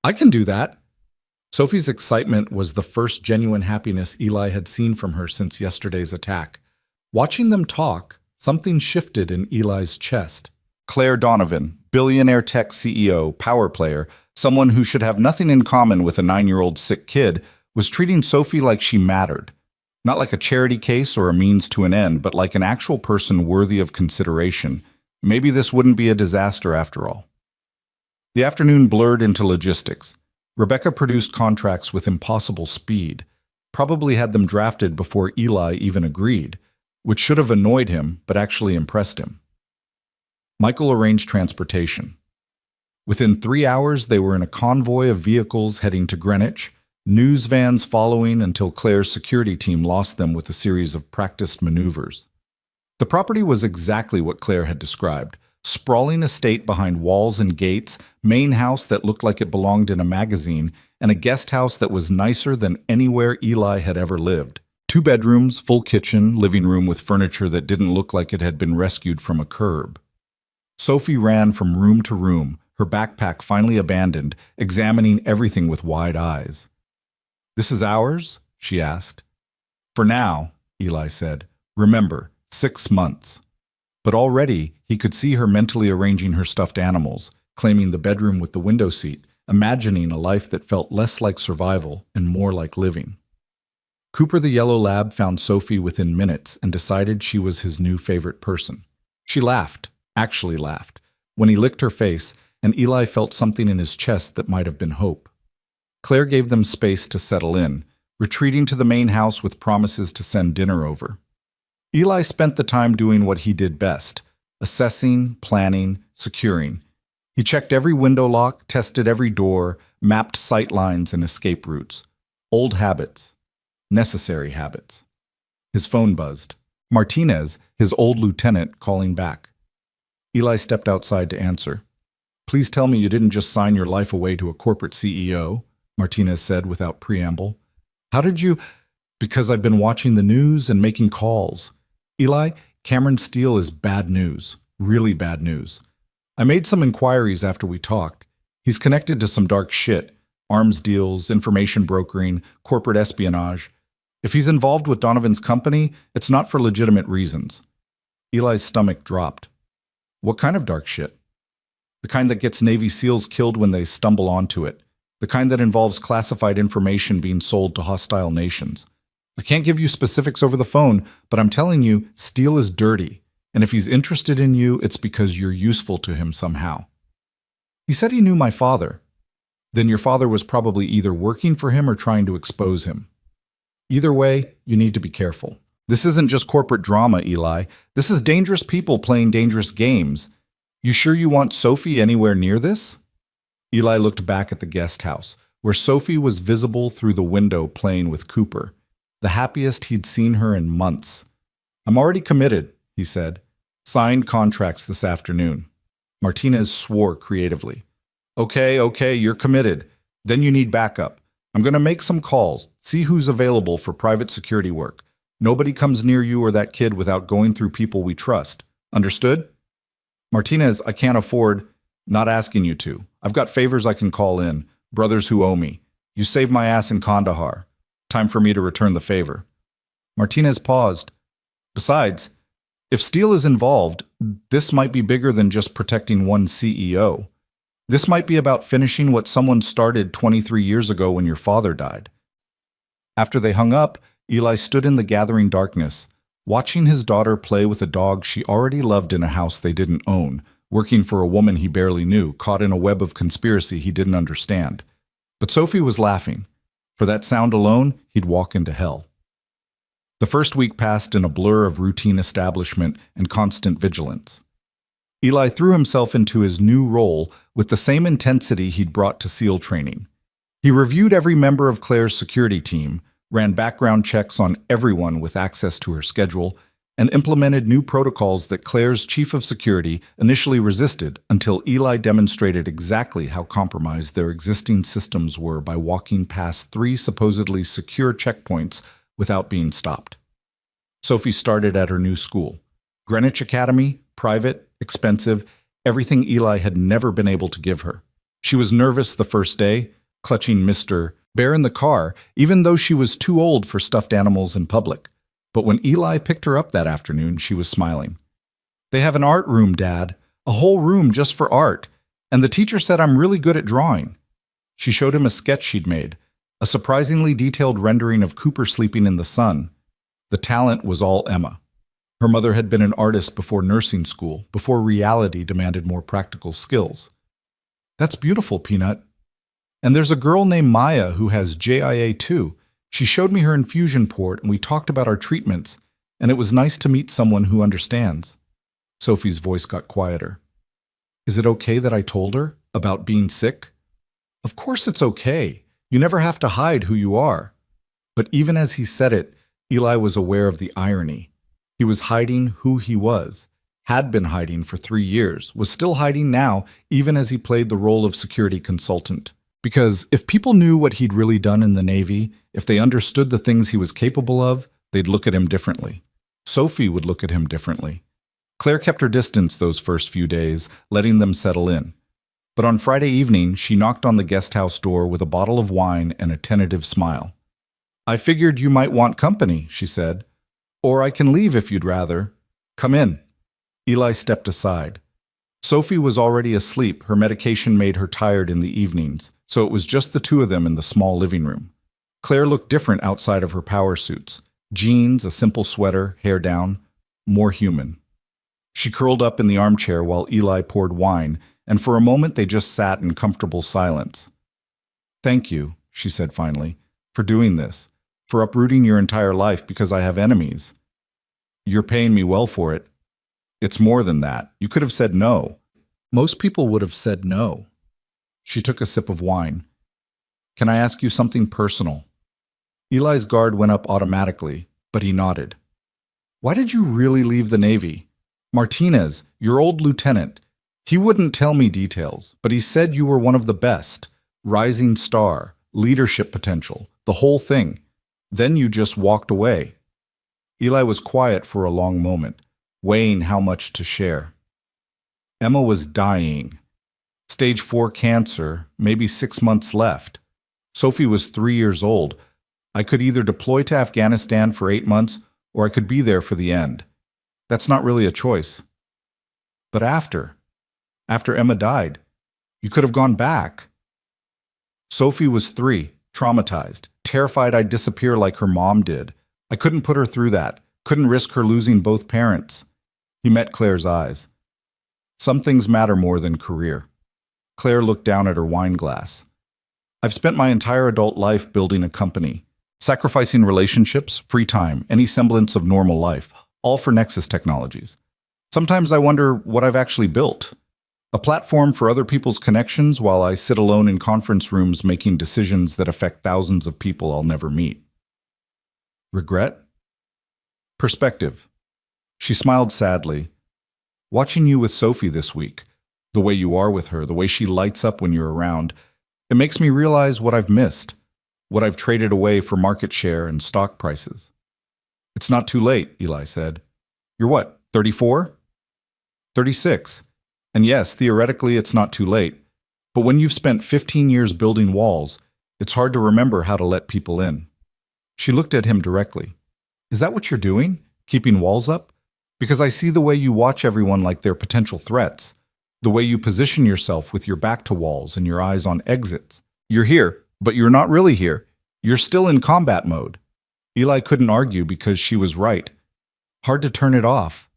S1: I can do that. Sophie's excitement was the first genuine happiness Eli had seen from her since yesterday's attack. Watching them talk, something shifted in Eli's chest. Claire Donovan, billionaire tech CEO, power player, someone who should have nothing in common with a 9-year-old sick kid, was treating Sophie like she mattered. Not like a charity case or a means to an end, but like an actual person worthy of consideration. Maybe this wouldn't be a disaster after all. The afternoon blurred into logistics. Rebecca produced contracts with impossible speed, probably had them drafted before Eli even agreed, which should have annoyed him, but actually impressed him. Michael arranged transportation. Within 3 hours, they were in a convoy of vehicles heading to Greenwich, news vans following until Claire's security team lost them with a series of practiced maneuvers. The property was exactly what Claire had described. Sprawling estate behind walls and gates, main house that looked like it belonged in a magazine, and a guest house that was nicer than anywhere Eli had ever lived. 2 bedrooms, full kitchen, living room with furniture that didn't look like it had been rescued from a curb. Sophie ran from room to room, her backpack finally abandoned, examining everything with wide eyes. "This is ours?" she asked. "For now," Eli said. "Remember, 6 months." But already, he could see her mentally arranging her stuffed animals, claiming the bedroom with the window seat, imagining a life that felt less like survival and more like living. Cooper the yellow lab found Sophie within minutes and decided she was his new favorite person. She laughed, actually laughed, when he licked her face, and Eli felt something in his chest that might have been hope. Claire gave them space to settle in, retreating to the main house with promises to send dinner over. Eli spent the time doing what he did best, assessing, planning, securing. He checked every window lock, tested every door, mapped sight lines and escape routes. Old habits. Necessary habits. His phone buzzed. Martinez, his old lieutenant, calling back. Eli stepped outside to answer. "Please tell me you didn't just sign your life away to a corporate CEO," Martinez said without preamble. "How did you—" "Because I've been watching the news and making calls. Eli, Cameron Steele is bad news. Really bad news. I made some inquiries after we talked. He's connected to some dark shit. Arms deals, information brokering, corporate espionage. If he's involved with Donovan's company, it's not for legitimate reasons." Eli's stomach dropped. "What kind of dark shit?" "The kind that gets Navy SEALs killed when they stumble onto it. The kind that involves classified information being sold to hostile nations. I can't give you specifics over the phone, but I'm telling you, Steele is dirty, and if he's interested in you, it's because you're useful to him somehow." "He said he knew my father." "Then your father was probably either working for him or trying to expose him. Either way, you need to be careful. This isn't just corporate drama, Eli. This is dangerous people playing dangerous games. You sure you want Sophie anywhere near this?" Eli looked back at the guest house, where Sophie was visible through the window playing with Cooper, the happiest he'd seen her in months. "I'm already committed," he said. "Signed contracts this afternoon." Martinez swore creatively. Okay, you're committed. Then you need backup. I'm going to make some calls, see who's available for private security work. Nobody comes near you or that kid without going through people we trust. Understood?" "Martinez, I can't afford—" "Not asking you to. I've got favors I can call in, brothers who owe me. You saved my ass in Kandahar. Time for me to return the favor." Martinez paused. "Besides, if Steele is involved, this might be bigger than just protecting one CEO. This might be about finishing what someone started 23 years ago when your father died." After they hung up, Eli stood in the gathering darkness, watching his daughter play with a dog she already loved in a house they didn't own, working for a woman he barely knew, caught in a web of conspiracy he didn't understand. But Sophie was laughing. For that sound alone, he'd walk into hell. The first week passed in a blur of routine establishment and constant vigilance. Eli threw himself into his new role with the same intensity he'd brought to SEAL training. He reviewed every member of Claire's security team, ran background checks on everyone with access to her schedule, and implemented new protocols that Claire's chief of security initially resisted until Eli demonstrated exactly how compromised their existing systems were by walking past 3 supposedly secure checkpoints without being stopped. Sophie started at her new school. Greenwich Academy, private, expensive, everything Eli had never been able to give her. She was nervous the first day, clutching Mr. Bear in the car, even though she was too old for stuffed animals in public. But when Eli picked her up that afternoon, she was smiling. "They have an art room, Dad, a whole room just for art, and the teacher said I'm really good at drawing." She showed him a sketch she'd made, a surprisingly detailed rendering of Cooper sleeping in the sun. The talent was all Emma. Her mother had been an artist before nursing school, before reality demanded more practical skills. "That's beautiful, Peanut. And there's a girl named Maya who has JIA too. She showed me her infusion port and we talked about our treatments, and it was nice to meet someone who understands." Sophie's voice got quieter. "Is it okay that I told her about being sick?" "Of course it's okay. You never have to hide who you are." But even as he said it, Eli was aware of the irony. He was hiding who he was, had been hiding for 3 years, was still hiding now, even as he played the role of security consultant. Because if people knew what he'd really done in the Navy, if they understood the things he was capable of, they'd look at him differently. Sophie would look at him differently. Claire kept her distance those first few days, letting them settle in. But on Friday evening, she knocked on the guest house door with a bottle of wine and a tentative smile. "I figured you might want company," she said. "Or I can leave if you'd rather. Come in." Eli stepped aside. Sophie was already asleep. Her medication made her tired in the evenings, so it was just the two of them in the small living room. Claire looked different outside of her power suits. Jeans, a simple sweater, hair down, more human. She curled up in the armchair while Eli poured wine, and for a moment they just sat in comfortable silence. "Thank you," she said finally, "for doing this, for uprooting your entire life because I have enemies. You're paying me well for it. It's more than that. You could have said no. Most people would have said no." She took a sip of wine. "Can I ask you something personal?" Eli's guard went up automatically, but he nodded. "Why did you really leave the Navy? Martinez, your old lieutenant, he wouldn't tell me details, but he said you were one of the best, rising star, leadership potential, the whole thing. Then you just walked away." Eli was quiet for a long moment, weighing how much to share. Emma was dying. Stage 4 cancer, maybe 6 months left. Sophie was 3 years old. I could either deploy to Afghanistan for 8 months, or I could be there for the end. That's not really a choice. But after Emma died, you could have gone back. Sophie was 3, traumatized, terrified I'd disappear like her mom did. I couldn't put her through that, couldn't risk her losing both parents. He met Claire's eyes. "Some things matter more than career." Claire looked down at her wine glass. "I've spent my entire adult life building a company, sacrificing relationships, free time, any semblance of normal life, all for Nexus Technologies. Sometimes I wonder what I've actually built. A platform for other people's connections while I sit alone in conference rooms making decisions that affect thousands of people I'll never meet." Regret? Perspective. She smiled sadly. "Watching you with Sophie this week, the way you are with her, the way she lights up when you're around, it makes me realize what I've missed, what I've traded away for market share and stock prices." "It's not too late," Eli said. "You're what, 34? 36. And yes, theoretically it's not too late. But when you've spent 15 years building walls, it's hard to remember how to let people in." She looked at him directly. "Is that what you're doing? Keeping walls up? Because I see the way you watch everyone like they're potential threats. The way you position yourself with your back to walls and your eyes on exits. You're here, but you're not really here. You're still in combat mode." Eli couldn't argue because she was right. Hard to turn it off.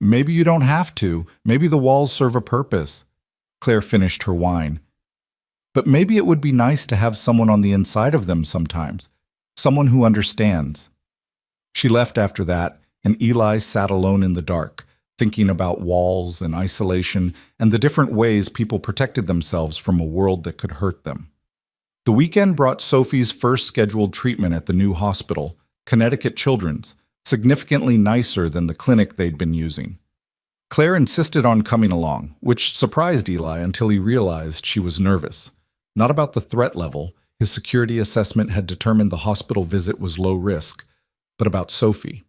S1: "Maybe you don't have to. Maybe the walls serve a purpose." Claire finished her wine. "But maybe it would be nice to have someone on the inside of them sometimes. Someone who understands." She left after that, and Eli sat alone in the dark, thinking about walls and isolation and the different ways people protected themselves from a world that could hurt them. The weekend brought Sophie's first scheduled treatment at the new hospital, Connecticut Children's, significantly nicer than the clinic they'd been using. Claire insisted on coming along, which surprised Eli until he realized she was nervous. Not about the threat level, his security assessment had determined the hospital visit was low risk, but about Sophie.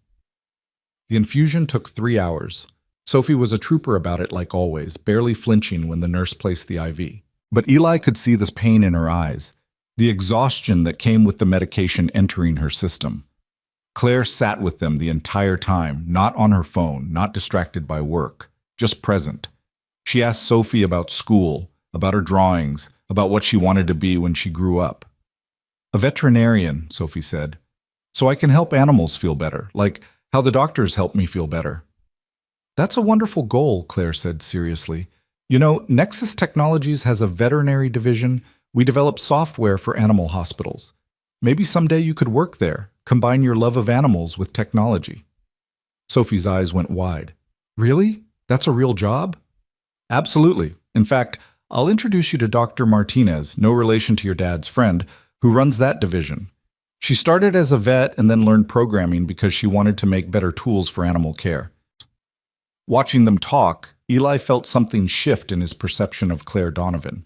S1: The infusion took 3 hours. Sophie was a trooper about it like always, barely flinching when the nurse placed the IV. But Eli could see this pain in her eyes, the exhaustion that came with the medication entering her system. Claire sat with them the entire time, not on her phone, not distracted by work, just present. She asked Sophie about school, about her drawings, about what she wanted to be when she grew up. "A veterinarian," Sophie said, "so I can help animals feel better, like how the doctors help me feel better." "That's a wonderful goal," Claire said seriously. "You know, Nexus Technologies has a veterinary division. We develop software for animal hospitals. Maybe someday you could work there, combine your love of animals with technology." Sophie's eyes went wide. "Really? That's a real job?" "Absolutely. In fact, I'll introduce you to Dr. Martinez, no relation to your dad's friend, who runs that division. She started as a vet and then learned programming because she wanted to make better tools for animal care." Watching them talk, Eli felt something shift in his perception of Claire Donovan.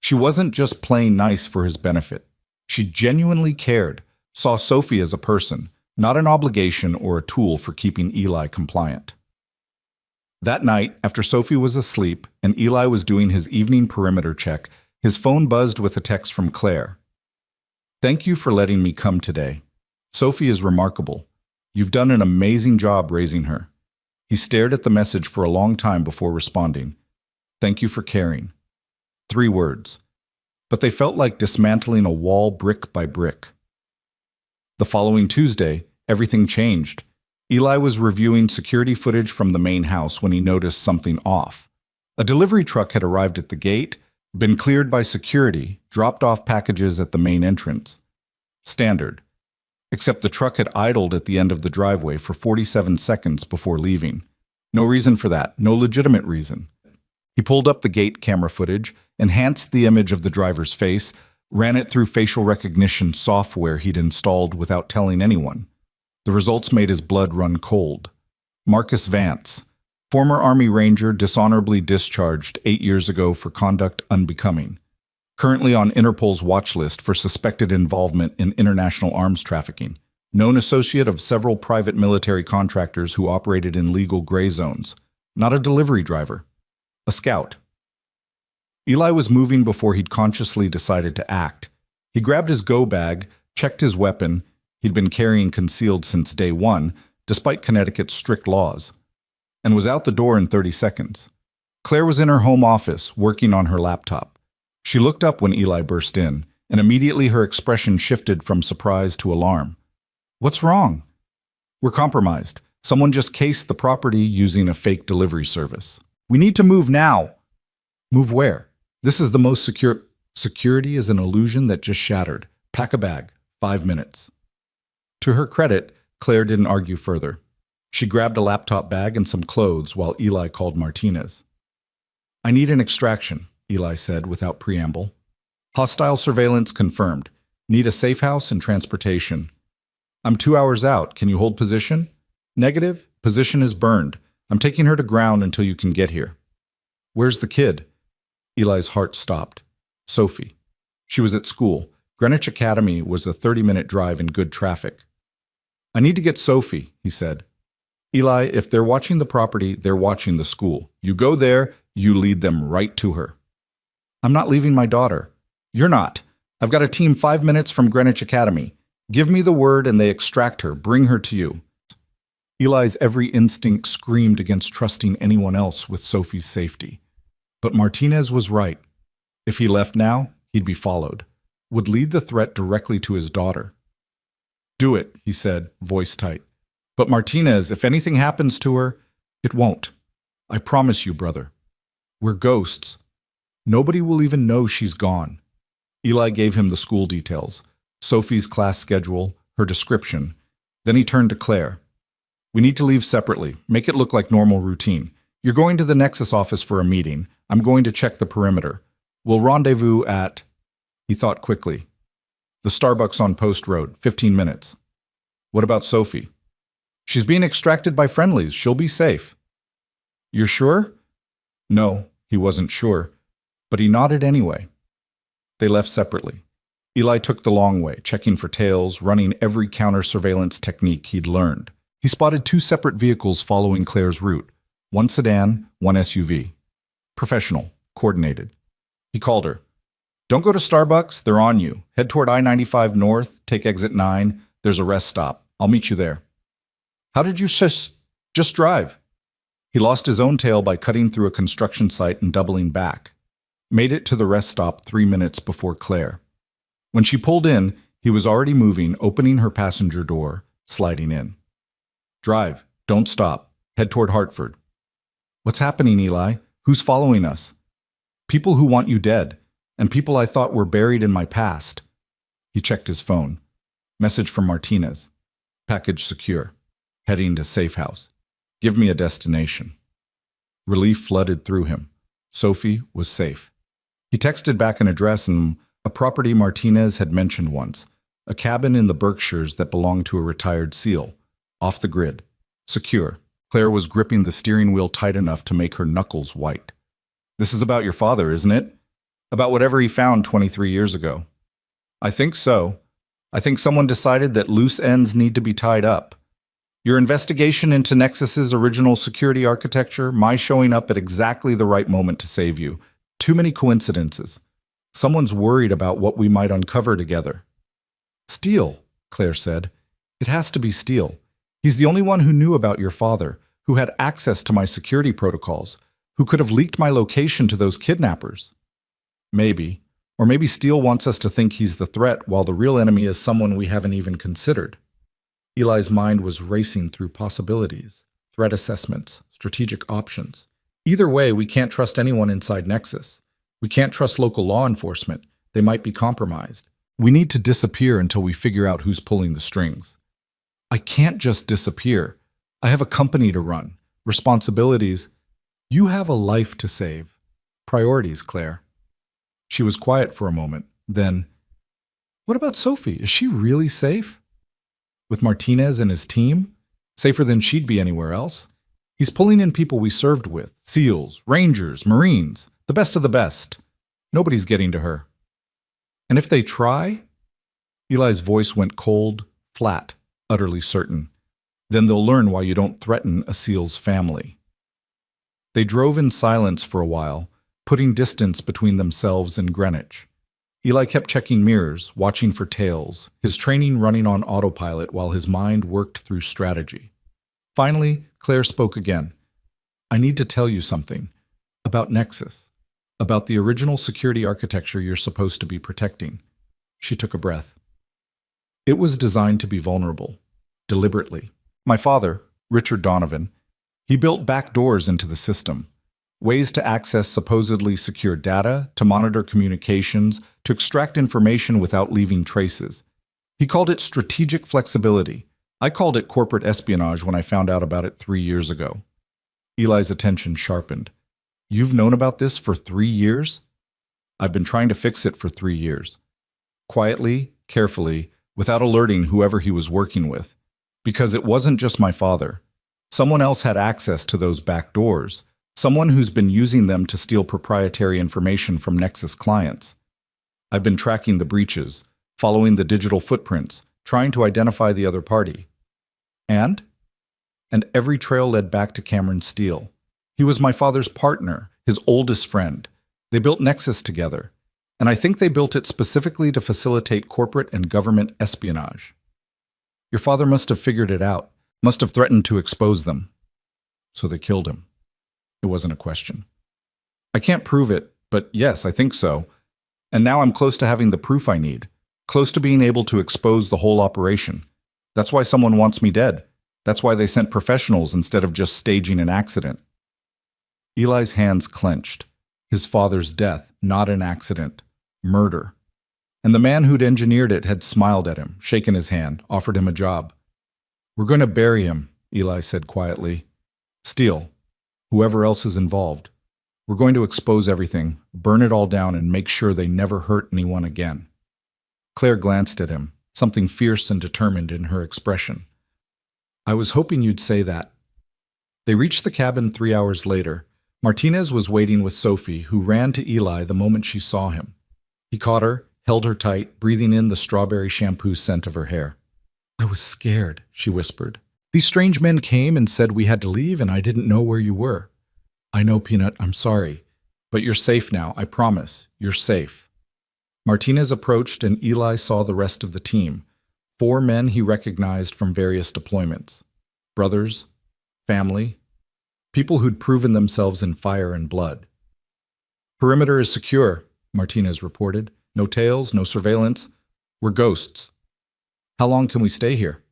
S1: She wasn't just playing nice for his benefit. She genuinely cared, saw Sophie as a person, not an obligation or a tool for keeping Eli compliant. That night, after Sophie was asleep and Eli was doing his evening perimeter check, his phone buzzed with a text from Claire. "Thank you for letting me come today. Sophie is remarkable. You've done an amazing job raising her." He stared at the message for a long time before responding. "Thank you for caring." 3 words. But they felt like dismantling a wall brick by brick. The following Tuesday, everything changed. Eli was reviewing security footage from the main house when he noticed something off. A delivery truck had arrived at the gate, been cleared by security, dropped off packages at the main entrance. Standard. Except the truck had idled at the end of the driveway for 47 seconds before leaving. No reason for that, no legitimate reason. He pulled up the gate camera footage, enhanced the image of the driver's face, ran it through facial recognition software he'd installed without telling anyone. The results made his blood run cold. Marcus Vance, former Army Ranger dishonorably discharged 8 years ago for conduct unbecoming. Currently on Interpol's watch list for suspected involvement in international arms trafficking. Known associate of several private military contractors who operated in legal gray zones. Not a delivery driver. A scout. Eli was moving before he'd consciously decided to act. He grabbed his go bag, checked his weapon. He'd been carrying concealed since day one, despite Connecticut's strict laws, and was out the door in 30 seconds. Claire was in her home office, working on her laptop. She looked up when Eli burst in, and immediately her expression shifted from surprise to alarm. "What's wrong?" "We're compromised. Someone just cased the property using a fake delivery service. We need to move now." "Move where? This is the most secure." "Security is an illusion that just shattered. Pack a bag. 5 minutes." To her credit, Claire didn't argue further. She grabbed a laptop bag and some clothes while Eli called Martinez. "I need an extraction," Eli said without preamble. "Hostile surveillance confirmed. Need a safe house and transportation." "I'm 2 hours out. Can you hold position?" "Negative. Position is burned. I'm taking her to ground until you can get here." "Where's the kid?" Eli's heart stopped. "Sophie. She was at school. Greenwich Academy was a 30-minute drive in good traffic." "I need to get Sophie," he said. "Eli, if they're watching the property, they're watching the school. You go there, you lead them right to her." "I'm not leaving my daughter." "You're not. I've got a team 5 minutes from Greenwich Academy. Give me the word and they extract her, bring her to you." Eli's every instinct screamed against trusting anyone else with Sophie's safety. But Martinez was right. If he left now, he'd be followed. Would lead the threat directly to his daughter. "Do it," he said, voice tight. "But Martinez, if anything happens to her, it won't. I promise you, brother. We're ghosts. Nobody will even know she's gone." Eli gave him the school details, Sophie's class schedule, her description. Then he turned to Claire. "We need to leave separately. Make it look like normal routine. You're going to the Nexus office for a meeting. I'm going to check the perimeter. We'll rendezvous at..." He thought quickly. "The Starbucks on Post Road, 15 minutes. "What about Sophie?" She's being extracted by friendlies. She'll be safe. You're sure? No, he wasn't sure, but he nodded anyway. They left separately. Eli took the long way, checking for tails, running every counter-surveillance technique he'd learned. He spotted 2 separate vehicles following Claire's route, one sedan, one SUV. Professional, coordinated. He called her. Don't go to Starbucks, they're on you. Head toward I-95 North, take exit 9, there's a rest stop. I'll meet you there. How did you just drive? He lost his own tail by cutting through a construction site and doubling back. Made it to the rest stop 3 minutes before Claire. When she pulled in, he was already moving, opening her passenger door, sliding in. Drive, don't stop, head toward Hartford. What's happening, Eli? Who's following us? People who want you dead, and people I thought were buried in my past. He checked his phone. Message from Martinez. Package secure. Heading to safe house. Give me a destination. Relief flooded through him. Sophie was safe. He texted back an address and a property Martinez had mentioned once, a cabin in the Berkshires that belonged to a retired SEAL, off the grid, secure. Claire was gripping the steering wheel tight enough to make her knuckles white. This is about your father, isn't it? About whatever he found 23 years ago. I think so. I think someone decided that loose ends need to be tied up. Your investigation into Nexus's original security architecture, my showing up at exactly the right moment to save you. Too many coincidences. Someone's worried about what we might uncover together. Steele, Claire said. It has to be Steele. He's the only one who knew about your father, who had access to my security protocols, who could have leaked my location to those kidnappers. Maybe. Or maybe Steele wants us to think he's the threat while the real enemy is someone we haven't even considered. Eli's mind was racing through possibilities, threat assessments, strategic options. Either way, we can't trust anyone inside Nexus. We can't trust local law enforcement. They might be compromised. We need to disappear until we figure out who's pulling the strings. I can't just disappear. I have a company to run, responsibilities. You have a life to save. Priorities, Claire. She was quiet for a moment. Then, what about Sophie? Is she really safe? With Martinez and his team? Safer than she'd be anywhere else. He's pulling in people we served with. SEALs, Rangers, Marines. The best of the best. Nobody's getting to her. And if they try? Eli's voice went cold, flat, utterly certain. Then they'll learn why you don't threaten a SEAL's family. They drove in silence for a while, putting distance between themselves and Greenwich. Eli kept checking mirrors, watching for tails, his training running on autopilot while his mind worked through strategy. Finally, Claire spoke again. I need to tell you something. About Nexus. About the original security architecture you're supposed to be protecting. She took a breath. It was designed to be vulnerable. Deliberately. My father, Richard Donovan, he built back doors into the system. Ways to access supposedly secure data, to monitor communications, to extract information without leaving traces. He called it strategic flexibility. I called it corporate espionage when I found out about it 3 years ago. Eli's attention sharpened. You've known about this for 3 years? I've been trying to fix it for 3 years. Quietly, carefully, without alerting whoever he was working with. Because it wasn't just my father. Someone else had access to those back doors. Someone who's been using them to steal proprietary information from Nexus clients. I've been tracking the breaches, following the digital footprints, trying to identify the other party. And every trail led back to Cameron Steele. He was my father's partner, his oldest friend. They built Nexus together, and I think they built it specifically to facilitate corporate and government espionage. Your father must have figured it out, must have threatened to expose them. So they killed him. It wasn't a question. I can't prove it, but yes, I think so. And now I'm close to having the proof I need, close to being able to expose the whole operation. That's why someone wants me dead. That's why they sent professionals instead of just staging an accident. Eli's hands clenched. His father's death, not an accident. Murder. And the man who'd engineered it had smiled at him, shaken his hand, offered him a job. We're going to bury him, Eli said quietly. Steele. Whoever else is involved. We're going to expose everything, burn it all down, and make sure they never hurt anyone again. Claire glanced at him, something fierce and determined in her expression. I was hoping you'd say that. They reached the cabin 3 hours later. Martinez was waiting with Sophie, who ran to Eli the moment she saw him. He caught her, held her tight, breathing in the strawberry shampoo scent of her hair. I was scared, she whispered. These strange men came and said we had to leave, and I didn't know where you were. I know, Peanut, I'm sorry. But you're safe now, I promise. You're safe. Martinez approached, and Eli saw the rest of the team. 4 men he recognized from various deployments. Brothers, family, people who'd proven themselves in fire and blood. Perimeter is secure, Martinez reported. No tails, no surveillance. We're ghosts. How long can we stay here?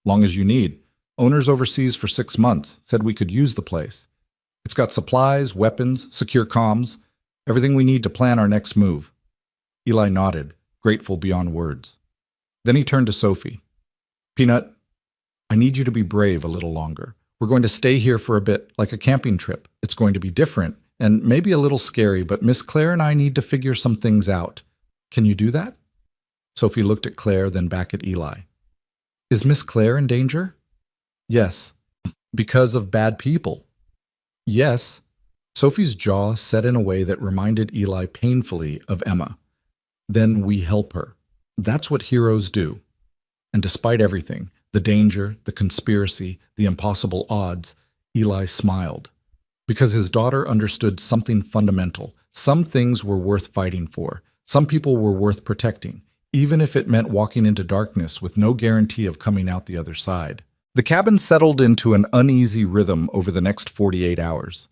S1: Long as you need. Owners overseas for 6 months said we could use the place. It's got supplies, weapons, secure comms, everything we need to plan our next move. Eli nodded, grateful beyond words. Then he turned to Sophie. Peanut, I need you to be brave a little longer. We're going to stay here for a bit, like a camping trip. It's going to be different, and maybe a little scary, but Miss Claire and I need to figure some things out. Can you do that? Sophie looked at Claire, then back at Eli. Is Miss Claire in danger? Yes. Because of bad people? Yes. Sophie's jaw set in a way that reminded Eli painfully of Emma. Then we help her. That's what heroes do. And despite everything, the danger, the conspiracy, the impossible odds, Eli smiled. Because his daughter understood something fundamental. Some things were worth fighting for. Some people were worth protecting, even if it meant walking into darkness with no guarantee of coming out the other side. The cabin settled into an uneasy rhythm over the next 48 hours.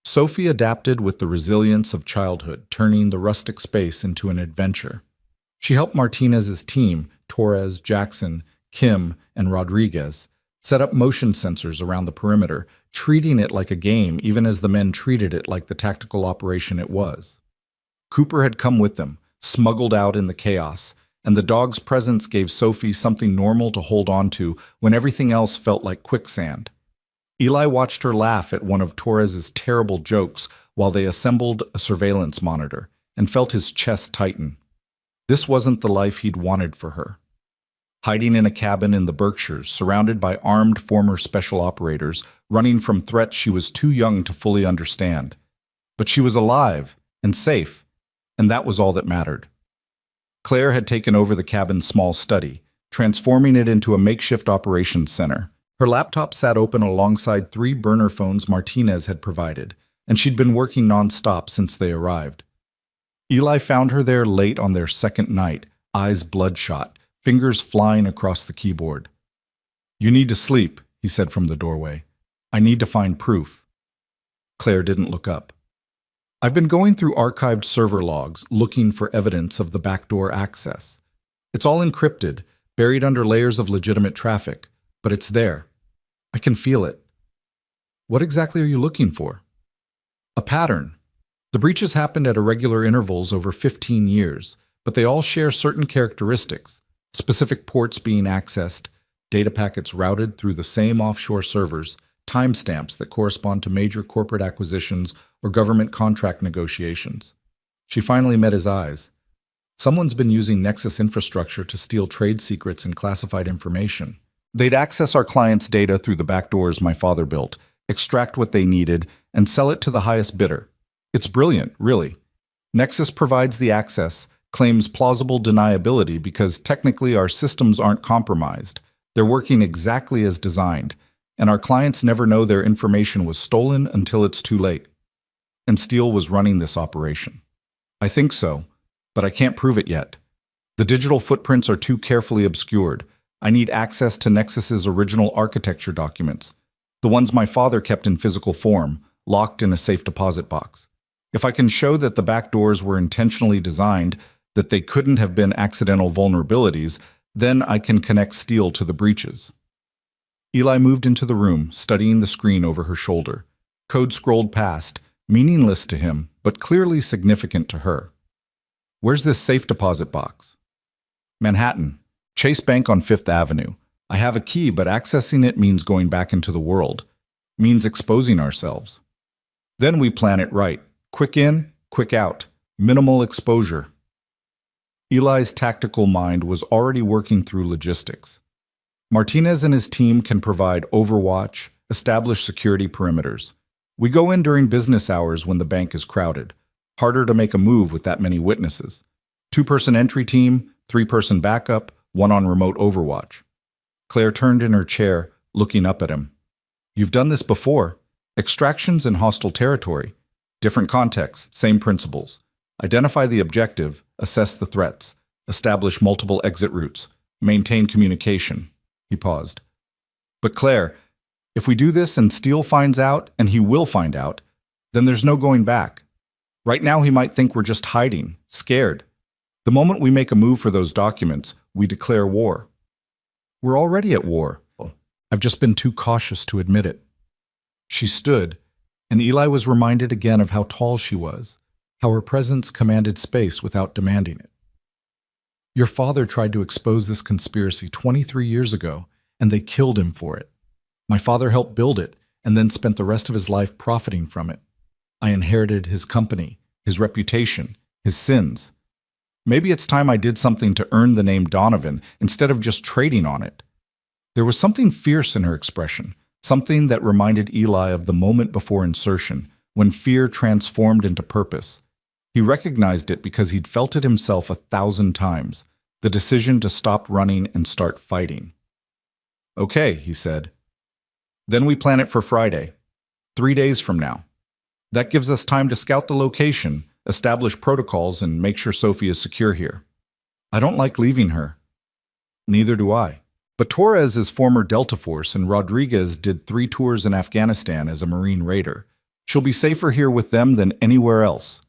S1: Sophie adapted with the resilience of childhood, turning the rustic space into an adventure. She helped Martinez's team, Torres, Jackson, Kim, and Rodriguez, set up motion sensors around the perimeter, treating it like a game even as the men treated it like the tactical operation it was. Cooper had come with them, smuggled out in the chaos, and the dog's presence gave Sophie something normal to hold on to when everything else felt like quicksand. Eli watched her laugh at one of Torres's terrible jokes while they assembled a surveillance monitor, and felt his chest tighten. This wasn't the life he'd wanted for her. Hiding in a cabin in the Berkshires, surrounded by armed former special operators, running from threats she was too young to fully understand. But she was alive and safe, and that was all that mattered. Claire had taken over the cabin's small study, transforming it into a makeshift operations center. Her laptop sat open alongside 3 burner phones Martinez had provided, and she'd been working nonstop since they arrived. Eli found her there late on their second night, eyes bloodshot, fingers flying across the keyboard. You need to sleep, he said from the doorway. I need to find proof. Claire didn't look up. I've been going through archived server logs, looking for evidence of the backdoor access. It's all encrypted, buried under layers of legitimate traffic, but it's there. I can feel it. What exactly are you looking for? A pattern. The breaches happened at irregular intervals over 15 years, but they all share certain characteristics. Specific ports being accessed, data packets routed through the same offshore servers, timestamps that correspond to major corporate acquisitions or government contract negotiations. She finally met his eyes. Someone's been using Nexus infrastructure to steal trade secrets and classified information. They'd access our clients' data through the back doors my father built, extract what they needed, and sell it to the highest bidder. It's brilliant, really. Nexus provides the access, claims plausible deniability because technically our systems aren't compromised. They're working exactly as designed, and our clients never know their information was stolen until it's too late. And Steele was running this operation. I think so, but I can't prove it yet. The digital footprints are too carefully obscured. I need access to Nexus's original architecture documents, the ones my father kept in physical form, locked in a safe deposit box. If I can show that the back doors were intentionally designed, that they couldn't have been accidental vulnerabilities, then I can connect Steele to the breaches. Eli moved into the room, studying the screen over her shoulder. Code scrolled past, meaningless to him, but clearly significant to her. Where's this safe deposit box? Manhattan. Chase Bank on 5th Avenue. I have a key, but accessing it means going back into the world. Means exposing ourselves. Then we plan it right. Quick in, quick out. Minimal exposure. Eli's tactical mind was already working through logistics. Martinez and his team can provide overwatch, establish security perimeters. We go in during business hours when the bank is crowded. Harder to make a move with that many witnesses. Two-person entry team, three-person backup, one on remote overwatch. Claire turned in her chair, looking up at him. You've done this before. Extractions in hostile territory. Different context, same principles. Identify the objective, assess the threats, establish multiple exit routes, maintain communication. He paused. But Claire, if we do this and Steele finds out, and he will find out, then there's no going back. Right now he might think we're just hiding, scared. The moment we make a move for those documents, we declare war. We're already at war. I've just been too cautious to admit it. She stood, and Eli was reminded again of how tall she was, how her presence commanded space without demanding it. Your father tried to expose this conspiracy 23 years ago, and they killed him for it. My father helped build it, and then spent the rest of his life profiting from it. I inherited his company, his reputation, his sins. Maybe it's time I did something to earn the name Donovan instead of just trading on it. There was something fierce in her expression, something that reminded Eli of the moment before insertion, when fear transformed into purpose. He recognized it because he'd felt it himself 1,000 times, the decision to stop running and start fighting. Okay, he said. Then we plan it for Friday, 3 days from now. That gives us time to scout the location, establish protocols, and make sure Sophie is secure here. I don't like leaving her. Neither do I. But Torres is former Delta Force, and Rodriguez did 3 tours in Afghanistan as a Marine raider. She'll be safer here with them than anywhere else.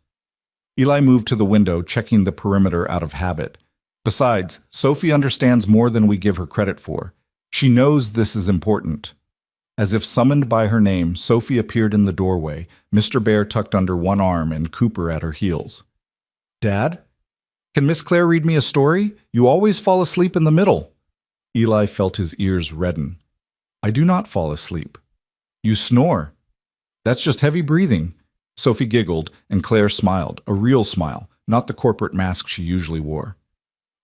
S1: Eli moved to the window, checking the perimeter out of habit. Besides, Sophie understands more than we give her credit for. She knows this is important. As if summoned by her name, Sophie appeared in the doorway, Mr. Bear tucked under one arm and Cooper at her heels. Dad? Can Miss Claire read me a story? You always fall asleep in the middle. Eli felt his ears redden. I do not fall asleep. You snore. That's just heavy breathing. Sophie giggled, and Claire smiled, a real smile, not the corporate mask she usually wore.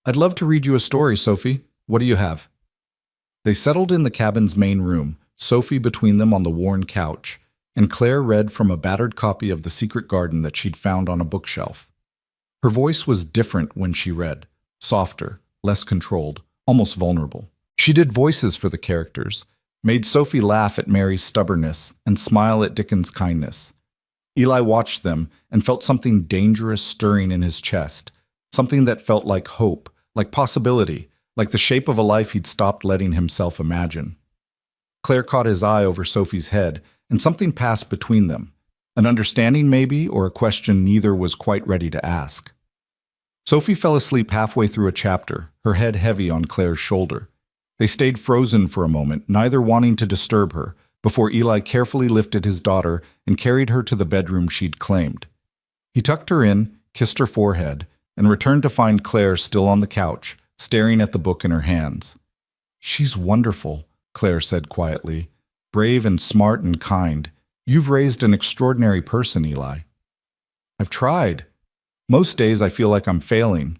S1: I'd love to read you a story, Sophie. What do you have? They settled in the cabin's main room, Sophie between them on the worn couch, and Claire read from a battered copy of The Secret Garden that she'd found on a bookshelf. Her voice was different when she read, softer, less controlled, almost vulnerable. She did voices for the characters, made Sophie laugh at Mary's stubbornness and smile at Dickens' kindness. Eli watched them and felt something dangerous stirring in his chest, something that felt like hope, like possibility, like the shape of a life he'd stopped letting himself imagine. Claire caught his eye over Sophie's head, and something passed between them, an understanding maybe, or a question neither was quite ready to ask. Sophie fell asleep halfway through a chapter, her head heavy on Claire's shoulder. They stayed frozen for a moment, neither wanting to disturb her, before Eli carefully lifted his daughter and carried her to the bedroom she'd claimed. He tucked her in, kissed her forehead, and returned to find Claire still on the couch, staring at the book in her hands. She's wonderful, Claire said quietly, brave and smart and kind. You've raised an extraordinary person, Eli. I've tried. Most days I feel like I'm failing.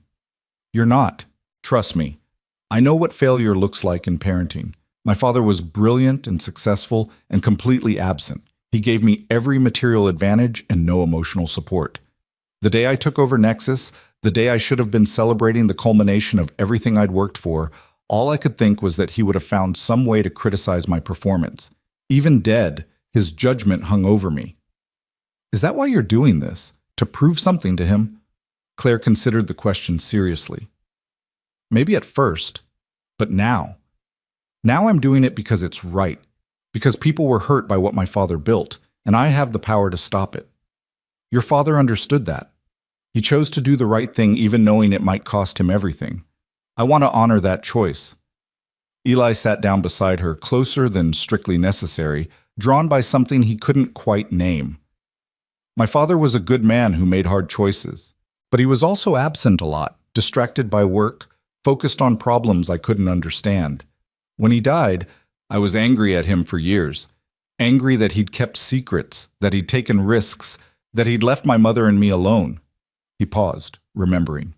S1: You're not. Trust me. I know what failure looks like in parenting. My father was brilliant and successful and completely absent. He gave me every material advantage and no emotional support. The day I took over Nexus, the day I should have been celebrating the culmination of everything I'd worked for, all I could think was that he would have found some way to criticize my performance. Even dead, his judgment hung over me. Is that why you're doing this? To prove something to him? Claire considered the question seriously. Maybe at first, but now. Now I'm doing it because it's right, because people were hurt by what my father built, and I have the power to stop it. Your father understood that. He chose to do the right thing even knowing it might cost him everything. I want to honor that choice. Eli sat down beside her, closer than strictly necessary, drawn by something he couldn't quite name. My father was a good man who made hard choices, but he was also absent a lot, distracted by work, focused on problems I couldn't understand. When he died, I was angry at him for years. Angry that he'd kept secrets, that he'd taken risks, that he'd left my mother and me alone. He paused, remembering.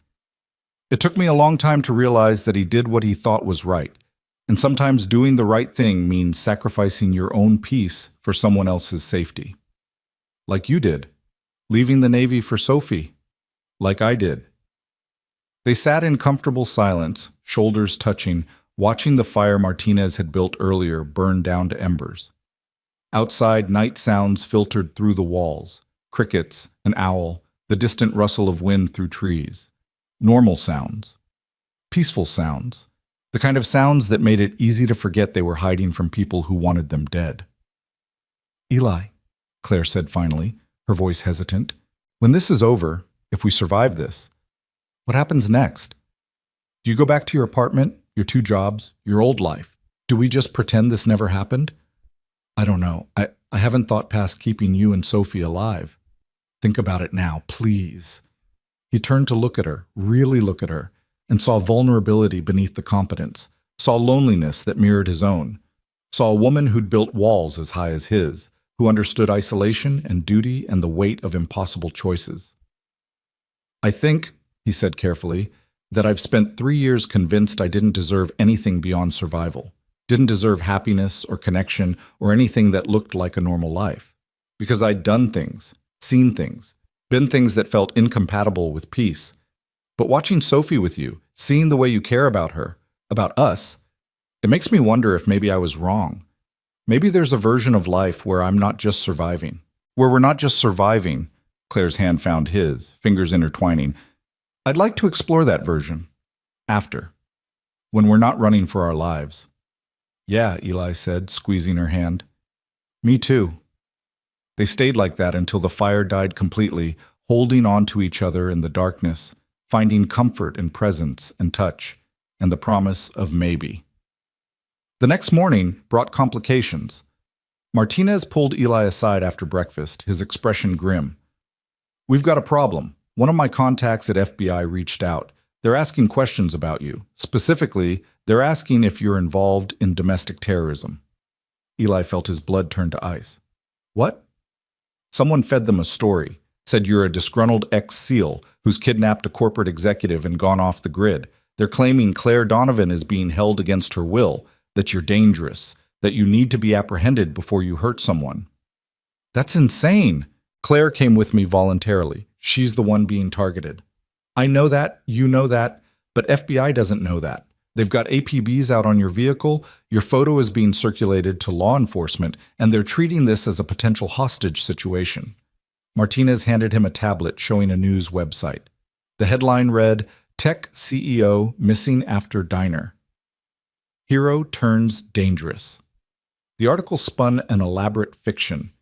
S1: It took me a long time to realize that he did what he thought was right. And sometimes doing the right thing means sacrificing your own peace for someone else's safety. Like you did, leaving the Navy for Sophie. Like I did. They sat in comfortable silence, shoulders touching, watching the fire Martinez had built earlier burn down to embers. Outside, night sounds filtered through the walls. Crickets, an owl, the distant rustle of wind through trees. Normal sounds. Peaceful sounds. The kind of sounds that made it easy to forget they were hiding from people who wanted them dead. "Eli," Claire said finally, her voice hesitant, "when this is over, if we survive this, what happens next? Do you go back to your apartment, your 2 jobs, your old life? Do we just pretend this never happened? I don't know. I haven't thought past keeping you and Sophie alive. Think about it now, please." He turned to look at her, really look at her, and saw vulnerability beneath the competence, saw loneliness that mirrored his own, saw a woman who'd built walls as high as his, who understood isolation and duty and the weight of impossible choices. "I think," he said carefully, "that I've spent 3 years convinced I didn't deserve anything beyond survival, didn't deserve happiness or connection or anything that looked like a normal life. Because I'd done things, seen things, been things that felt incompatible with peace. But watching Sophie with you, seeing the way you care about her, about us, it makes me wonder if maybe I was wrong. Maybe there's a version of life where I'm not just surviving. Where we're not just surviving." Claire's hand found his, fingers intertwining. "I'd like to explore that version. After. When we're not running for our lives." "Yeah," Eli said, squeezing her hand. "Me too." They stayed like that until the fire died completely, holding on to each other in the darkness, finding comfort in presence and touch, and the promise of maybe. The next morning brought complications. Martinez pulled Eli aside after breakfast, his expression grim. "We've got a problem. One of my contacts at FBI reached out. They're asking questions about you. Specifically, they're asking if you're involved in domestic terrorism." Eli felt his blood turn to ice. "What?" "Someone fed them a story. Said you're a disgruntled ex-SEAL who's kidnapped a corporate executive and gone off the grid. They're claiming Claire Donovan is being held against her will, that you're dangerous, that you need to be apprehended before you hurt someone." "That's insane." "Claire came with me voluntarily. She's the one being targeted." "I know that, you know that, but FBI doesn't know that. They've got APBs out on your vehicle, your photo is being circulated to law enforcement, and they're treating this as a potential hostage situation." Martinez handed him a tablet showing a news website. The headline read, "Tech CEO Missing After Diner. Hero Turns Dangerous." The article spun an elaborate fiction.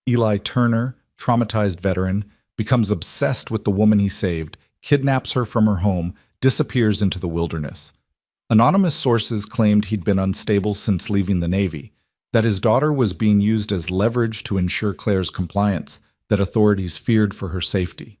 S1: Eli Turner, traumatized veteran, becomes obsessed with the woman he saved, kidnaps her from her home, disappears into the wilderness. Anonymous sources claimed he'd been unstable since leaving the Navy, that his daughter was being used as leverage to ensure Claire's compliance, that authorities feared for her safety.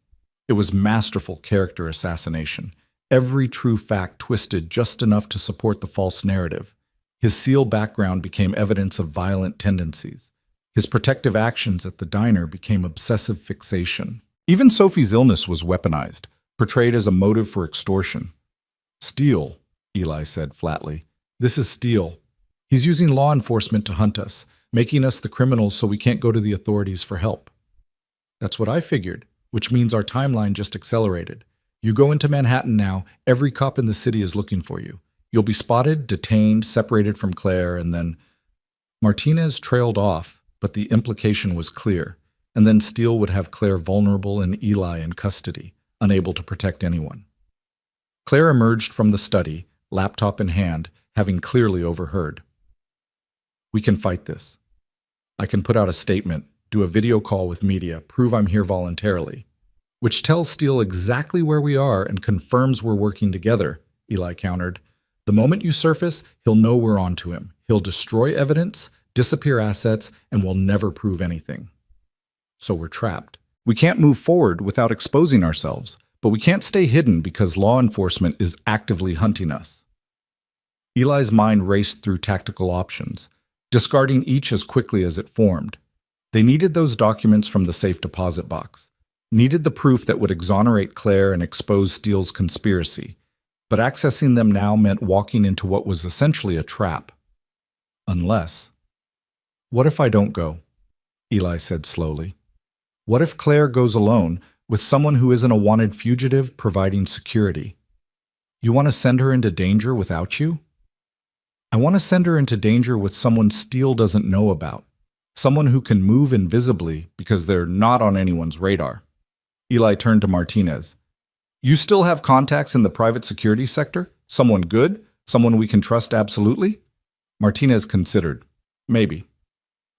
S1: It was masterful character assassination. Every true fact twisted just enough to support the false narrative. His SEAL background became evidence of violent tendencies. His protective actions at the diner became obsessive fixation. Even Sophie's illness was weaponized, portrayed as a motive for extortion. "Steele," Eli said flatly. "This is Steele. He's using law enforcement to hunt us, making us the criminals so we can't go to the authorities for help." "That's what I figured, which means our timeline just accelerated. You go into Manhattan now, every cop in the city is looking for you. You'll be spotted, detained, separated from Claire, and then—" Martinez trailed off, but the implication was clear, and then Steele would have Claire vulnerable and Eli in custody, unable to protect anyone. Claire emerged from the study, laptop in hand, having clearly overheard. "We can fight this. I can put out a statement, do a video call with media, prove I'm here voluntarily. Which tells Steele exactly where we are and confirms we're working together," Eli countered. "The moment you surface, he'll know we're onto him. He'll destroy evidence, disappear assets, and we'll never prove anything. So we're trapped. We can't move forward without exposing ourselves, but we can't stay hidden because law enforcement is actively hunting us." Eli's mind raced through tactical options, discarding each as quickly as it formed. They needed those documents from the safe deposit box. Needed the proof that would exonerate Claire and expose Steele's conspiracy. But accessing them now meant walking into what was essentially a trap. Unless. What if I don't go? Eli said slowly. What if Claire goes alone with someone who isn't a wanted fugitive providing security? You want to send her into danger without you? I want to send her into danger with someone Steele doesn't know about. Someone who can move invisibly because they're not on anyone's radar. Eli turned to Martinez. You still have contacts in the private security sector? Someone good? Someone we can trust absolutely? Martinez considered. Maybe.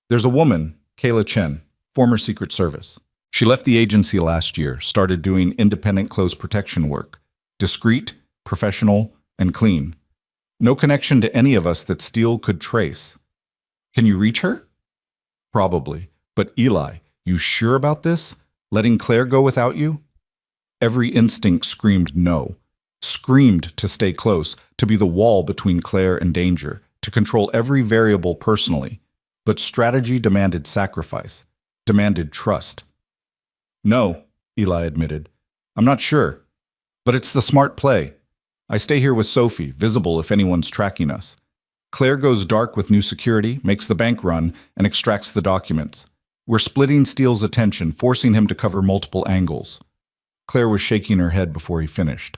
S1: There's a woman, Kayla Chen, former Secret Service. She left the agency last year, started doing independent close protection work. Discreet, professional, and clean. No connection to any of us that Steele could trace. Can you reach her? Probably. But Eli, you sure about this? Letting Claire go without you? Every instinct screamed no. Screamed to stay close, to be the wall between Claire and danger, to control every variable personally. But strategy demanded sacrifice, demanded trust. No, Eli admitted. I'm not sure. But it's the smart play. I stay here with Sophie, visible if anyone's tracking us. Claire goes dark with new security, makes the bank run, and extracts the documents. We're splitting Steele's attention, forcing him to cover multiple angles. Claire was shaking her head before he finished.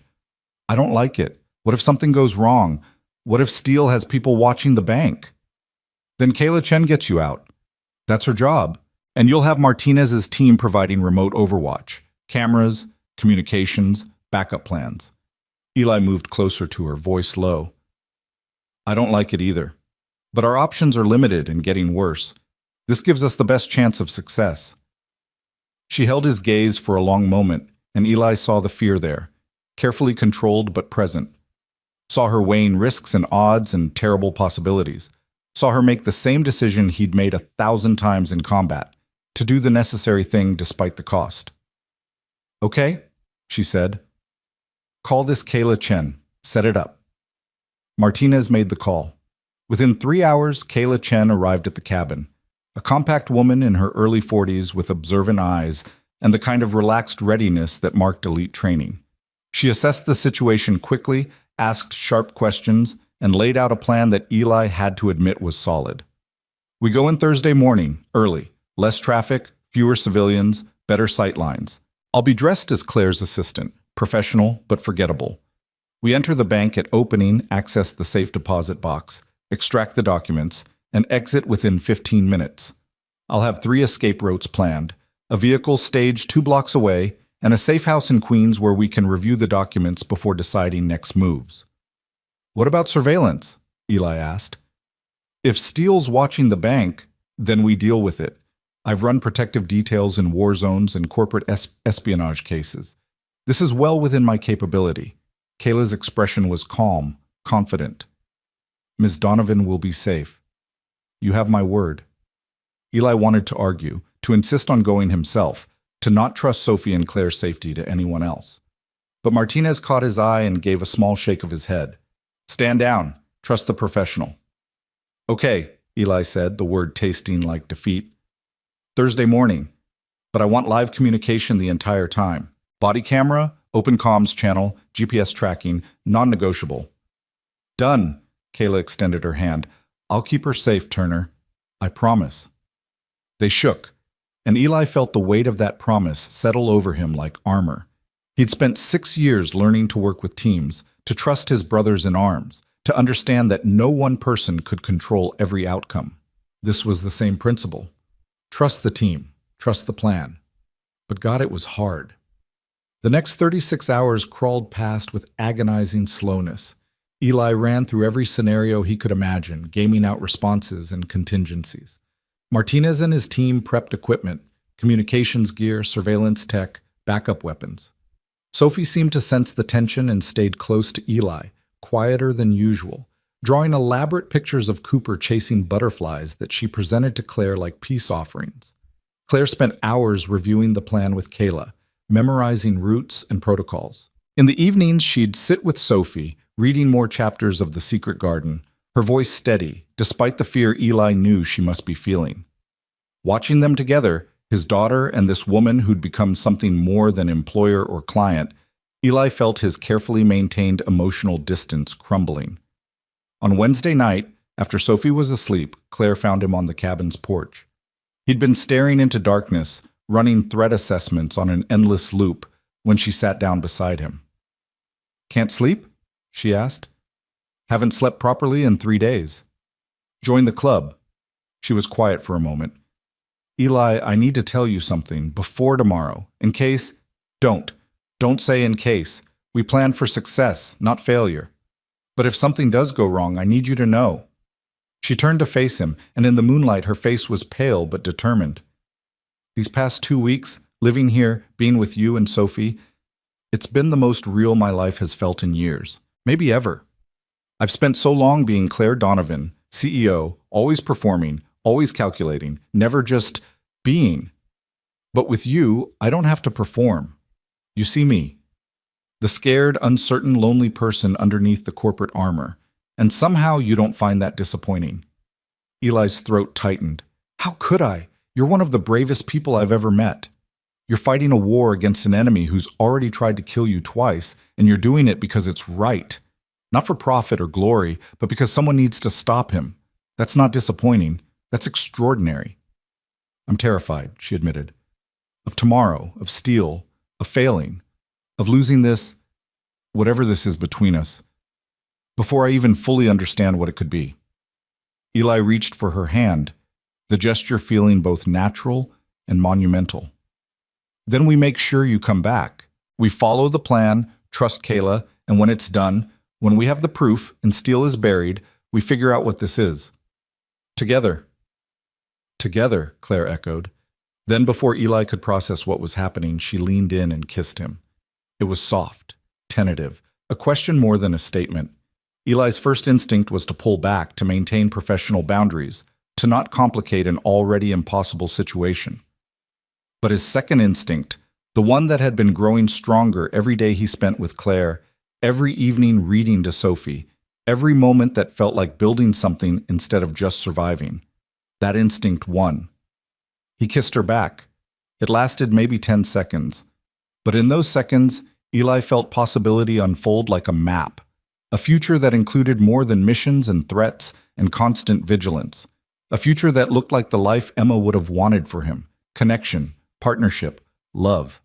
S1: I don't like it. What if something goes wrong? What if Steele has people watching the bank? Then Kayla Chen gets you out. That's her job. And you'll have Martinez's team providing remote overwatch, cameras, communications, backup plans. Eli moved closer to her, voice low. I don't like it either. But our options are limited and getting worse. This gives us the best chance of success. She held his gaze for a long moment, and Eli saw the fear there, carefully controlled but present. Saw her weighing risks and odds and terrible possibilities. Saw her make the same decision he'd made 1,000 times in combat, to do the necessary thing despite the cost. Okay, she said. Call this Kayla Chen. Set it up. Martinez made the call. Within 3 hours, Kayla Chen arrived at the cabin. A compact woman in her early 40s with observant eyes and the kind of relaxed readiness that marked elite training. She assessed the situation quickly, asked sharp questions, and laid out a plan that Eli had to admit was solid. We go in Thursday morning, early. Less traffic, fewer civilians, better sight lines. I'll be dressed as Claire's assistant, professional but forgettable. We enter the bank at opening, access the safe deposit box, extract the documents, and exit within 15 minutes. I'll have 3 escape routes planned, a vehicle staged 2 blocks away, and a safe house in Queens where we can review the documents before deciding next moves. What about surveillance? Eli asked. If Steele's watching the bank, then we deal with it. I've run protective details in war zones and corporate espionage cases. This is well within my capability. Kayla's expression was calm, confident. Ms. Donovan will be safe. You have my word. Eli wanted to argue, to insist on going himself, to not trust Sophie and Claire's safety to anyone else. But Martinez caught his eye and gave a small shake of his head. Stand down. Trust the professional. Okay, Eli said, the word tasting like defeat. Thursday morning. But I want live communication the entire time. Body camera, open comms channel, GPS tracking, non-negotiable. Done. Kayla extended her hand. I'll keep her safe, Turner. I promise. They shook, and Eli felt the weight of that promise settle over him like armor. He'd spent 6 years learning to work with teams, to trust his brothers in arms, to understand that no one person could control every outcome. This was the same principle. Trust the team, trust the plan. But God, it was hard. The next 36 hours crawled past with agonizing slowness. Eli ran through every scenario he could imagine, gaming out responses and contingencies. Martinez and his team prepped equipment, communications gear, surveillance tech, backup weapons. Sophie seemed to sense the tension and stayed close to Eli, quieter than usual, drawing elaborate pictures of Cooper chasing butterflies that she presented to Claire like peace offerings. Claire spent hours reviewing the plan with Kayla, memorizing routes and protocols. In the evenings, she'd sit with Sophie, reading more chapters of The Secret Garden, her voice steady, despite the fear Eli knew she must be feeling. Watching them together, his daughter and this woman who'd become something more than employer or client, Eli felt his carefully maintained emotional distance crumbling. On Wednesday night, after Sophie was asleep, Claire found him on the cabin's porch. He'd been staring into darkness, running threat assessments on an endless loop when she sat down beside him. "Can't sleep?" she asked. "Haven't slept properly in 3 days. Join the club." She was quiet for a moment. "Eli, I need to tell you something before tomorrow. In case..." Don't say in case. We plan for success, not failure. But if something does go wrong, I need you to know." She turned to face him, and in the moonlight her face was pale but determined. "These past 2 weeks, living here, being with you and Sophie, it's been the most real my life has felt in years, maybe ever. I've spent so long being Claire Donovan, CEO, always performing, always calculating, never just being. But with you, I don't have to perform. You see me, the scared, uncertain, lonely person underneath the corporate armor, and somehow you don't find that disappointing." Eli's throat tightened. "How could I? You're one of the bravest people I've ever met. You're fighting a war against an enemy who's already tried to kill you twice, and you're doing it because it's right. Not for profit or glory, but because someone needs to stop him. That's not disappointing. That's extraordinary." "I'm terrified," she admitted. "Of tomorrow, of steel, of failing, of losing this, whatever this is between us, before I even fully understand what it could be." Eli reached for her hand, the gesture feeling both natural and monumental. "Then we make sure you come back. We follow the plan, trust Kayla, and when it's done, when we have the proof and steel is buried, we figure out what this is. Together." "Together," Claire echoed. Then before Eli could process what was happening, she leaned in and kissed him. It was soft, tentative, a question more than a statement. Eli's first instinct was to pull back, to maintain professional boundaries, to not complicate an already impossible situation. But his second instinct, the one that had been growing stronger every day he spent with Claire, every evening reading to Sophie, every moment that felt like building something instead of just surviving, that instinct won. He kissed her back. It lasted maybe 10 seconds. But in those seconds, Eli felt possibility unfold like a map, a future that included more than missions and threats and constant vigilance, a future that looked like the life Emma would have wanted for him: connection, partnership, love.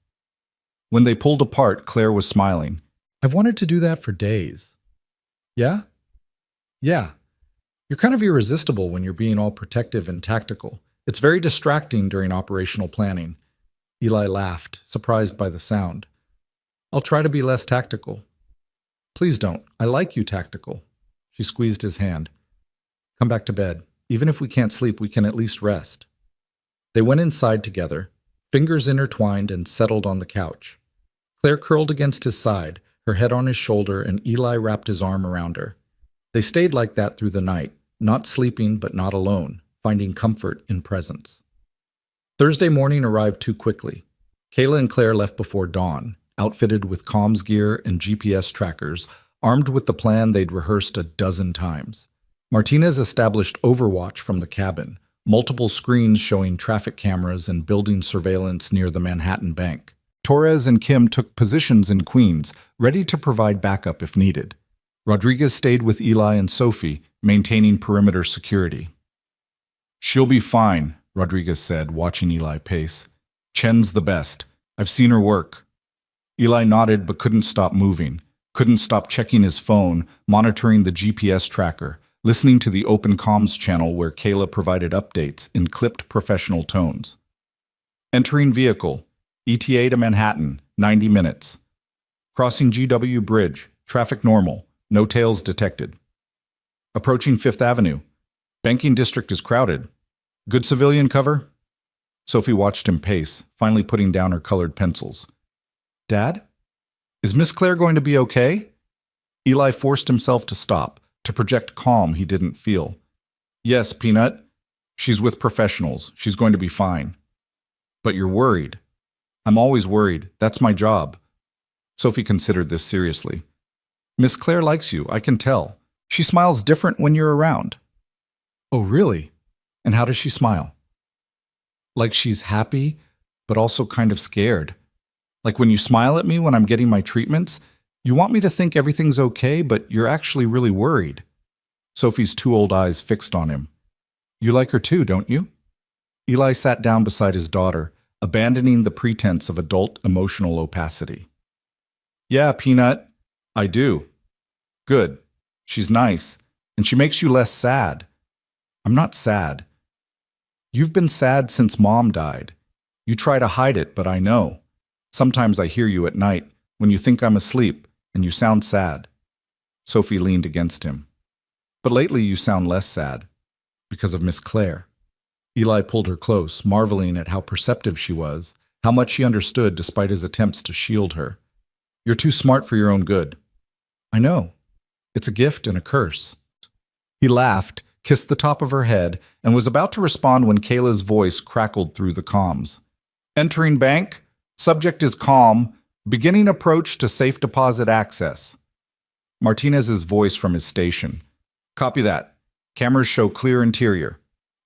S1: When they pulled apart, Claire was smiling. "I've wanted to do that for days." "Yeah?" "Yeah. You're kind of irresistible when you're being all protective and tactical. It's very distracting during operational planning." Eli laughed, surprised by the sound. "I'll try to be less tactical." "Please don't. I like you tactical." She squeezed his hand. "Come back to bed. Even if we can't sleep, we can at least rest." They went inside together, fingers intertwined, and settled on the couch. Claire curled against his side, her head on his shoulder, and Eli wrapped his arm around her. They stayed like that through the night, not sleeping but not alone, finding comfort in presence. Thursday morning arrived too quickly. Kayla and Claire left before dawn, outfitted with comms gear and GPS trackers, armed with the plan they'd rehearsed a dozen times. Martinez established overwatch from the cabin, multiple screens showing traffic cameras and building surveillance near the Manhattan Bank. Torres and Kim took positions in Queens, ready to provide backup if needed. Rodriguez stayed with Eli and Sophie, maintaining perimeter security. "She'll be fine," Rodriguez said, watching Eli pace. "Chen's the best. I've seen her work." Eli nodded but couldn't stop moving, couldn't stop checking his phone, monitoring the GPS tracker, listening to the open comms channel where Kayla provided updates in clipped professional tones. "Entering vehicle. ETA to Manhattan, 90 minutes. Crossing GW Bridge. Traffic normal. No tails detected. Approaching Fifth Avenue. Banking district is crowded. Good civilian cover?" Sophie watched him pace, finally putting down her colored pencils. "Dad? Is Miss Claire going to be okay?" Eli forced himself to stop, to project calm he didn't feel. "Yes, Peanut. She's with professionals. She's going to be fine." "But you're worried." "I'm always worried. That's my job." Sophie considered this seriously. "Miss Claire likes you, I can tell. She smiles different when you're around." "Oh, really? And how does she smile?" "Like she's happy, but also kind of scared. Like when you smile at me when I'm getting my treatments, you want me to think everything's okay, but you're actually really worried. Sophie's two old eyes fixed on him. You like her too, don't you? Eli sat down beside his daughter, abandoning the pretense of adult emotional opacity. Yeah, Peanut, I do. Good. She's nice, and she makes you less sad. I'm not sad. You've been sad since Mom died. You try to hide it, but I know. Sometimes I hear you at night when you think I'm asleep and you sound sad. Sophie leaned against him. But lately you sound less sad because of Miss Claire. Eli pulled her close, marveling at how perceptive she was, how much she understood despite his attempts to shield her. You're too smart for your own good. I know. It's a gift and a curse. He laughed, kissed the top of her head, and was about to respond when Kayla's voice crackled through the comms. Entering bank. Subject is calm. Beginning approach to safe deposit access. Martinez's voice from his station. Copy that. Cameras show clear interior.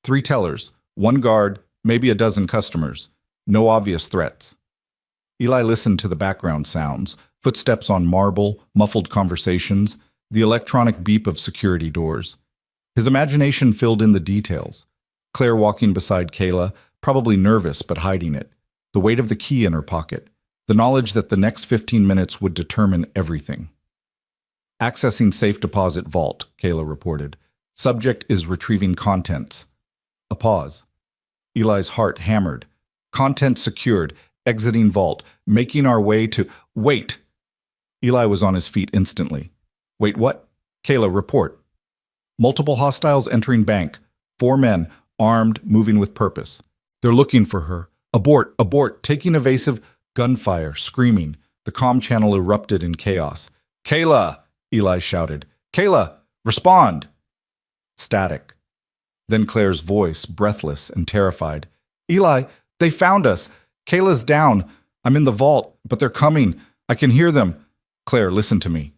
S1: 3 tellers, 1 guard, maybe a dozen customers. No obvious threats. Eli listened to the background sounds, footsteps on marble, muffled conversations, the electronic beep of security doors. His imagination filled in the details. Claire walking beside Kayla, probably nervous but hiding it. The weight of the key in her pocket. The knowledge that the next 15 minutes would determine everything. Accessing safe deposit vault, Kayla reported. Subject is retrieving contents. A pause. Eli's heart hammered. Content secured. Exiting vault. Making our way to... Wait! Eli was on his feet instantly. Wait, what? Kayla, report. Multiple hostiles entering bank. 4 men, armed, moving with purpose. They're looking for her. Abort, abort, taking evasive... Gunfire, screaming. The comm channel erupted in chaos. Kayla! Eli shouted. Kayla! Respond! Static. Then Claire's voice, breathless and terrified. Eli, they found us. Kayla's down. I'm in the vault, but they're coming. I can hear them. Claire, listen to me.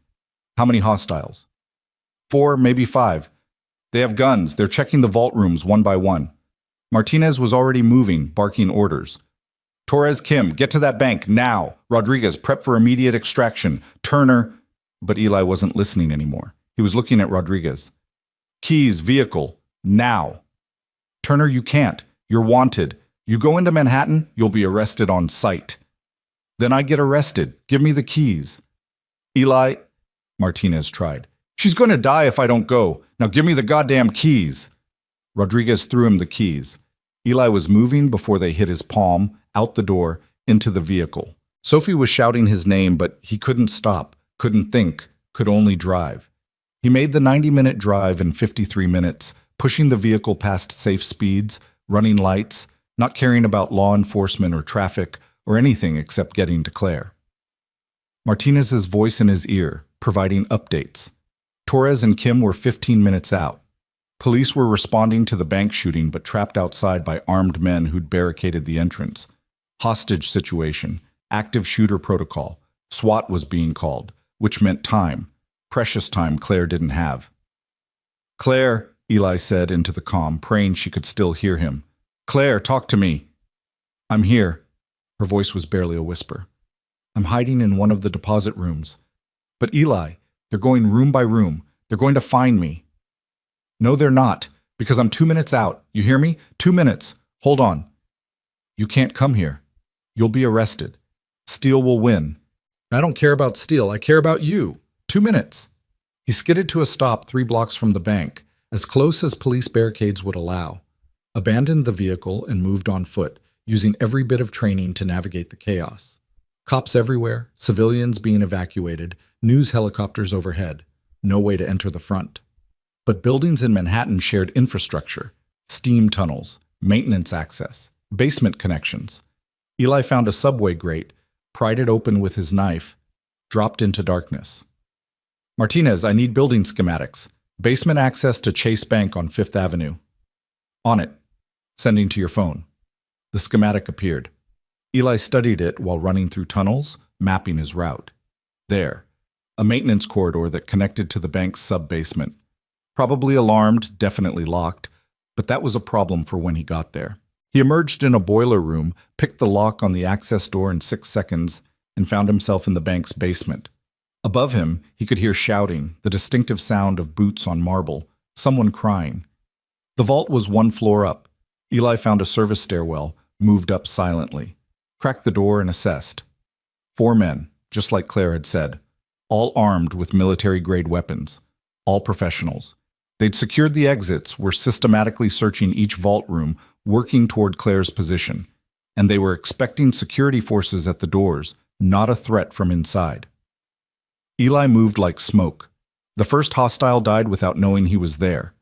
S1: How many hostiles? 4, maybe 5. They have guns. They're checking the vault rooms one by one. Martinez was already moving, barking orders. Torres, Kim, get to that bank, now. Rodriguez, prep for immediate extraction. Turner... But Eli wasn't listening anymore. He was looking at Rodriguez. Keys, vehicle, now. Turner, you can't. You're wanted. You go into Manhattan, you'll be arrested on sight. Then I get arrested. Give me the keys. Eli... Martinez tried. She's going to die if I don't go. Now give me the goddamn keys. Rodriguez threw him the keys. Eli was moving before they hit his palm, out the door, into the vehicle. Sophie was shouting his name, but he couldn't stop, couldn't think, could only drive. He made the 90-minute drive in 53 minutes, pushing the vehicle past safe speeds, running lights, not caring about law enforcement or traffic or anything except getting to Claire. Martinez's voice in his ear, providing updates. Torres and Kim were 15 minutes out. Police were responding to the bank shooting but trapped outside by armed men who'd barricaded the entrance. Hostage situation, active shooter protocol. SWAT was being called, which meant time. Precious time Claire didn't have. Claire, Eli said into the comm, praying she could still hear him. Claire, talk to me. I'm here. Her voice was barely a whisper. I'm hiding in one of the deposit rooms. But Eli, they're going room by room. They're going to find me. No, they're not, because I'm 2 minutes out. You hear me? 2 minutes. Hold on. You can't come here. You'll be arrested. Steele will win. I don't care about Steele. I care about you. 2 minutes. He skidded to a stop 3 blocks from the bank, as close as police barricades would allow, abandoned the vehicle and moved on foot, using every bit of training to navigate the chaos. Cops everywhere, civilians being evacuated, news helicopters overhead. No way to enter the front. But buildings in Manhattan shared infrastructure, steam tunnels, maintenance access, basement connections. Eli found a subway grate, pried it open with his knife, dropped into darkness. Martinez, I need building schematics. Basement access to Chase Bank on 5th Avenue. On it. Sending to your phone. The schematic appeared. Eli studied it while running through tunnels, mapping his route. There. A maintenance corridor that connected to the bank's sub-basement. Probably alarmed, definitely locked, but that was a problem for when he got there. He emerged in a boiler room, picked the lock on the access door in 6 seconds, and found himself in the bank's basement. Above him, he could hear shouting, the distinctive sound of boots on marble, someone crying. The vault was 1 floor up. Eli found a service stairwell, moved up silently, cracked the door and assessed. 4 men, just like Claire had said, all armed with military-grade weapons, all professionals. They'd secured the exits, were systematically searching each vault room, working toward Claire's position, and they were expecting security forces at the doors, not a threat from inside. Eli moved like smoke. The first hostile died without knowing he was there.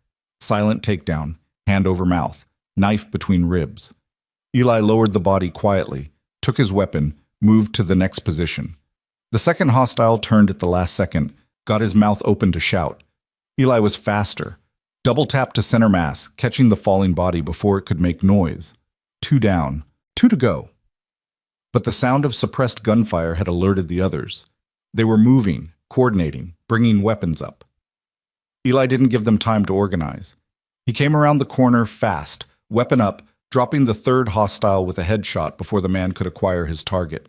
S1: Silent takedown, hand over mouth, knife between ribs. Eli lowered the body quietly, took his weapon, moved to the next position. The second hostile turned at the last second, got his mouth open to shout. Eli was faster. Double tap to center mass, catching the falling body before it could make noise. 2 down, 2 to go. But the sound of suppressed gunfire had alerted the others. They were moving, coordinating, bringing weapons up. Eli didn't give them time to organize. He came around the corner fast, weapon up, dropping the third hostile with a headshot before the man could acquire his target.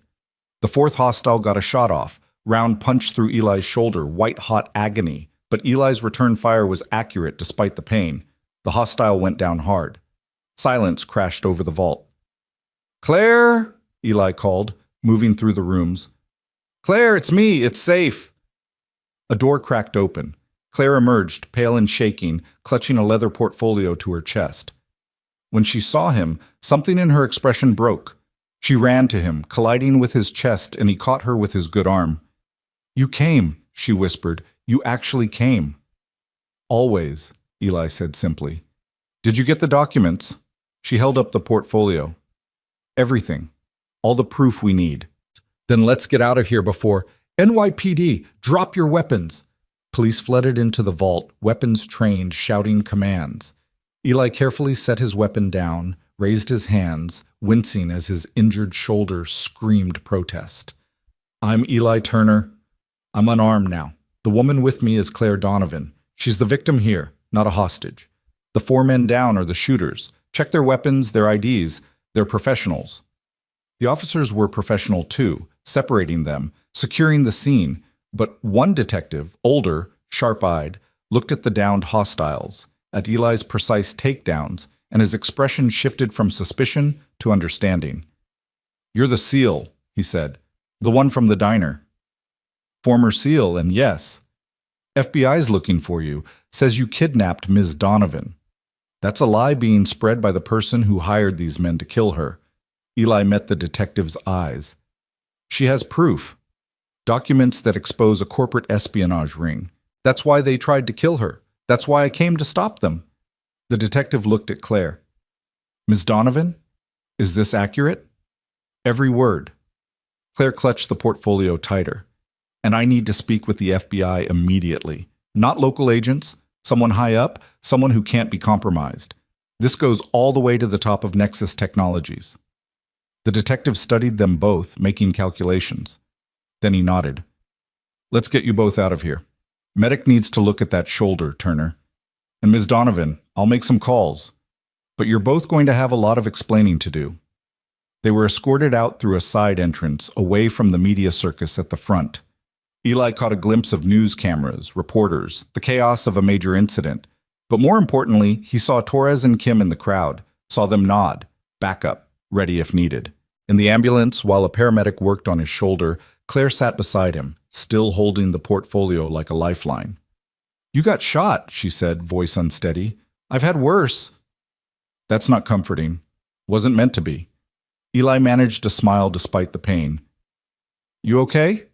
S1: The fourth hostile got a shot off, round punch through Eli's shoulder, white-hot agony, but Eli's return fire was accurate despite the pain. The hostile went down hard. Silence crashed over the vault. "Claire!" Eli called, moving through the rooms. "Claire, it's me, it's safe." A door cracked open. Claire emerged, pale and shaking, clutching a leather portfolio to her chest. When she saw him, something in her expression broke. She ran to him, colliding with his chest, and he caught her with his good arm. "You came," she whispered. "You actually came." "Always," Eli said simply. "Did you get the documents?" She held up the portfolio. "Everything. All the proof we need." "Then let's get out of here before— NYPD, drop your weapons!" Police flooded into the vault, weapons trained, shouting commands. Eli carefully set his weapon down, raised his hands, wincing as his injured shoulder screamed protest. "I'm Eli Turner. I'm unarmed now. The woman with me is Claire Donovan. She's the victim here, not a hostage. The 4 men down are the shooters. Check their weapons, their IDs. They're professionals." The officers were professional too, separating them, securing the scene, but one detective, older, sharp-eyed, looked at the downed hostiles, at Eli's precise takedowns, and his expression shifted from suspicion to understanding. "You're the SEAL," he said, "the one from the diner." "Former SEAL, and yes. FBI's looking for you, says you kidnapped Ms. Donovan." "That's a lie being spread by the person who hired these men to kill her." Eli met the detective's eyes. "She has proof. Documents that expose a corporate espionage ring. That's why they tried to kill her. That's why I came to stop them." The detective looked at Claire. "Ms. Donovan? Is this accurate?" "Every word." Claire clutched the portfolio tighter. "And I need to speak with the FBI immediately. Not local agents, someone high up, someone who can't be compromised. This goes all the way to the top of Nexus Technologies." The detective studied them both, making calculations. Then he nodded. "Let's get you both out of here. Medic needs to look at that shoulder, Turner. And Ms. Donovan, I'll make some calls. But you're both going to have a lot of explaining to do." They were escorted out through a side entrance, away from the media circus at the front. Eli caught a glimpse of news cameras, reporters, the chaos of a major incident. But more importantly, he saw Torres and Kim in the crowd, saw them nod, back up, ready if needed. In the ambulance, while a paramedic worked on his shoulder, Claire sat beside him, still holding the portfolio like a lifeline. "You got shot," she said, voice unsteady. "I've had worse." "That's not comforting. Wasn't meant to be." Eli managed to smile despite the pain. "You okay?"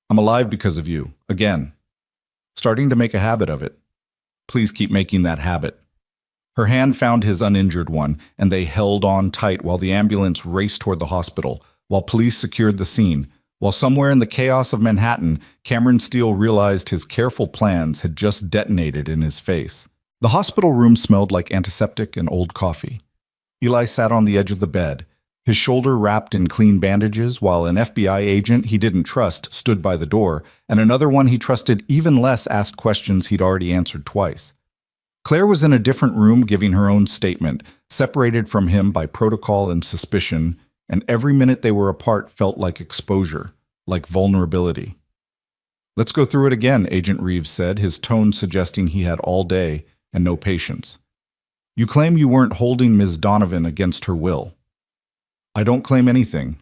S1: "I'm alive because of you, again. Starting to make a habit of it. Please keep making that habit." Her hand found his uninjured one, and they held on tight while the ambulance raced toward the hospital, while police secured the scene, while somewhere in the chaos of Manhattan, Cameron Steele realized his careful plans had just detonated in his face. The hospital room smelled like antiseptic and old coffee. Eli sat on the edge of the bed, his shoulder wrapped in clean bandages, while an FBI agent he didn't trust stood by the door, and another one he trusted even less asked questions he'd already answered twice. Claire was in a different room giving her own statement, separated from him by protocol and suspicion, and every minute they were apart felt like exposure, like vulnerability. "Let's go through it again," Agent Reeves said, his tone suggesting he had all day and no patience. "You claim you weren't holding Ms. Donovan against her will." "I don't claim anything.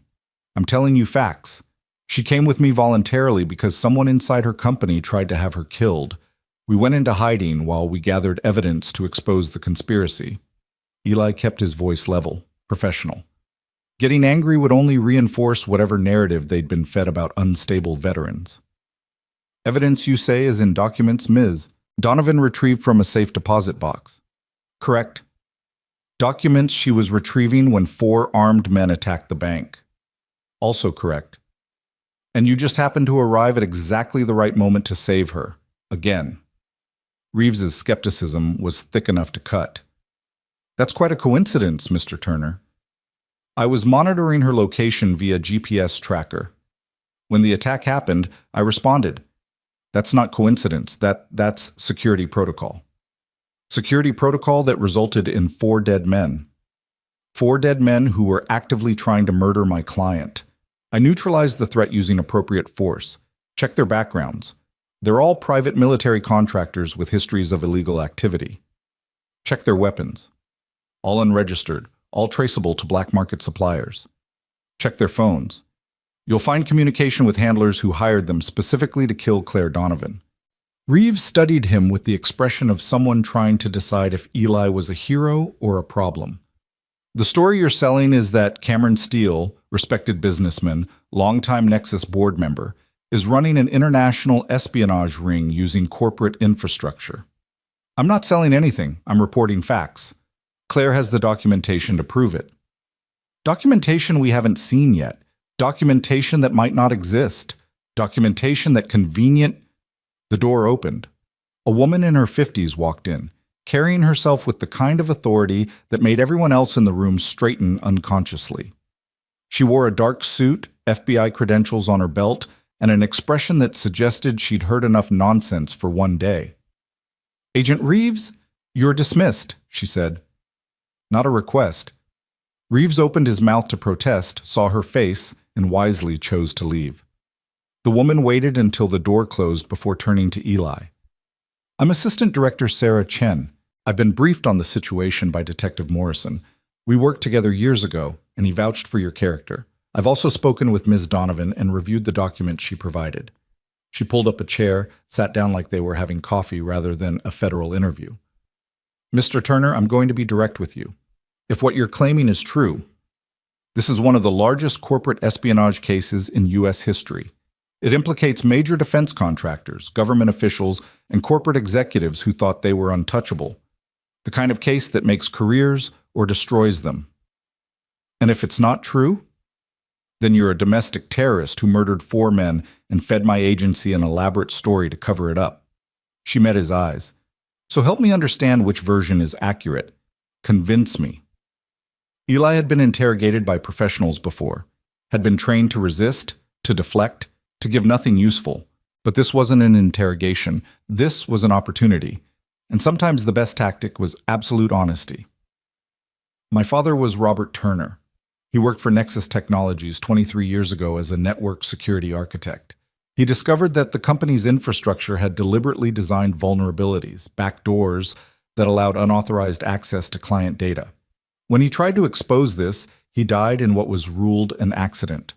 S1: I'm telling you facts. She came with me voluntarily because someone inside her company tried to have her killed. We went into hiding while we gathered evidence to expose the conspiracy." Eli kept his voice level, professional. Getting angry would only reinforce whatever narrative they'd been fed about unstable veterans. "Evidence, you say, is in documents Ms. Donovan retrieved from a safe deposit box." "Correct." "Documents she was retrieving when 4 armed men attacked the bank." "Also correct." "And you just happened to arrive at exactly the right moment to save her. Again." Reeves's skepticism was thick enough to cut. "That's quite a coincidence, Mr. Turner. I was monitoring her location via GPS tracker. When the attack happened, I responded. That's not coincidence. That's security protocol. Security protocol that resulted in 4 dead men. 4 dead men who were actively trying to murder my client. I neutralized the threat using appropriate force. Check their backgrounds. They're all private military contractors with histories of illegal activity. Check their weapons. All unregistered, all traceable to black market suppliers. Check their phones. You'll find communication with handlers who hired them specifically to kill Claire Donovan." Reeves studied him with the expression of someone trying to decide if Eli was a hero or a problem. "The story you're selling is that Cameron Steele, respected businessman, longtime Nexus board member, is running an international espionage ring using corporate infrastructure." "I'm not selling anything. I'm reporting facts. Claire has the documentation to prove it." "Documentation we haven't seen yet. Documentation that might not exist. Documentation that convenient—" The door opened. A woman in her 50s walked in, carrying herself with the kind of authority that made everyone else in the room straighten unconsciously. She wore a dark suit, FBI credentials on her belt, and an expression that suggested she'd heard enough nonsense for one day. "Agent Reeves, you're dismissed," she said. "Not a request." Reeves opened his mouth to protest, saw her face, and wisely chose to leave. The woman waited until the door closed before turning to Eli. "I'm Assistant Director Sarah Chen. I've been briefed on the situation by Detective Morrison. We worked together years ago, and he vouched for your character. I've also spoken with Ms. Donovan and reviewed the documents she provided." She pulled up a chair, sat down like they were having coffee rather than a federal interview. "Mr. Turner, I'm going to be direct with you. If what you're claiming is true, this is one of the largest corporate espionage cases in U.S. history. It implicates major defense contractors, government officials, and corporate executives who thought they were untouchable. The kind of case that makes careers or destroys them. And if it's not true, then you're a domestic terrorist who murdered 4 men and fed my agency an elaborate story to cover it up." She met his eyes. "So help me understand which version is accurate. Convince me." Eli had been interrogated by professionals before, had been trained to resist, to deflect, to give nothing useful. But this wasn't an interrogation. This was an opportunity. And sometimes the best tactic was absolute honesty. "My father was Robert Turner. He worked for Nexus Technologies 23 years ago as a network security architect. He discovered that the company's infrastructure had deliberately designed vulnerabilities, backdoors, that allowed unauthorized access to client data. When he tried to expose this, he died in what was ruled an accident.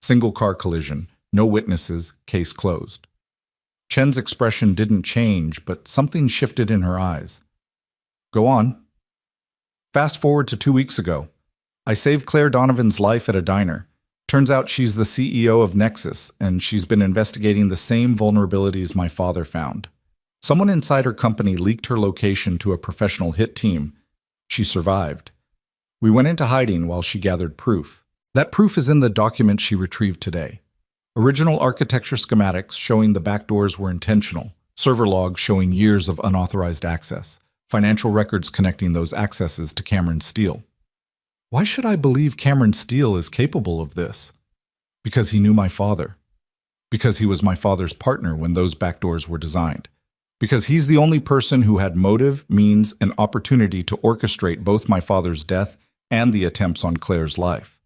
S1: Single car collision, no witnesses, case closed." Chen's expression didn't change, but something shifted in her eyes. "Go on." "Fast forward to 2 weeks ago. I saved Claire Donovan's life at a diner. Turns out she's the CEO of Nexus, and she's been investigating the same vulnerabilities my father found. Someone inside her company leaked her location to a professional hit team. She survived. We went into hiding while she gathered proof. That proof is in the document she retrieved today. Original architecture schematics showing the backdoors were intentional, server logs showing years of unauthorized access, financial records connecting those accesses to Cameron Steele. Why should I believe Cameron Steele is capable of this? Because he knew my father. Because he was my father's partner when those backdoors were designed. Because he's the only person who had motive, means, and opportunity to orchestrate both my father's death and the attempts on Claire's life.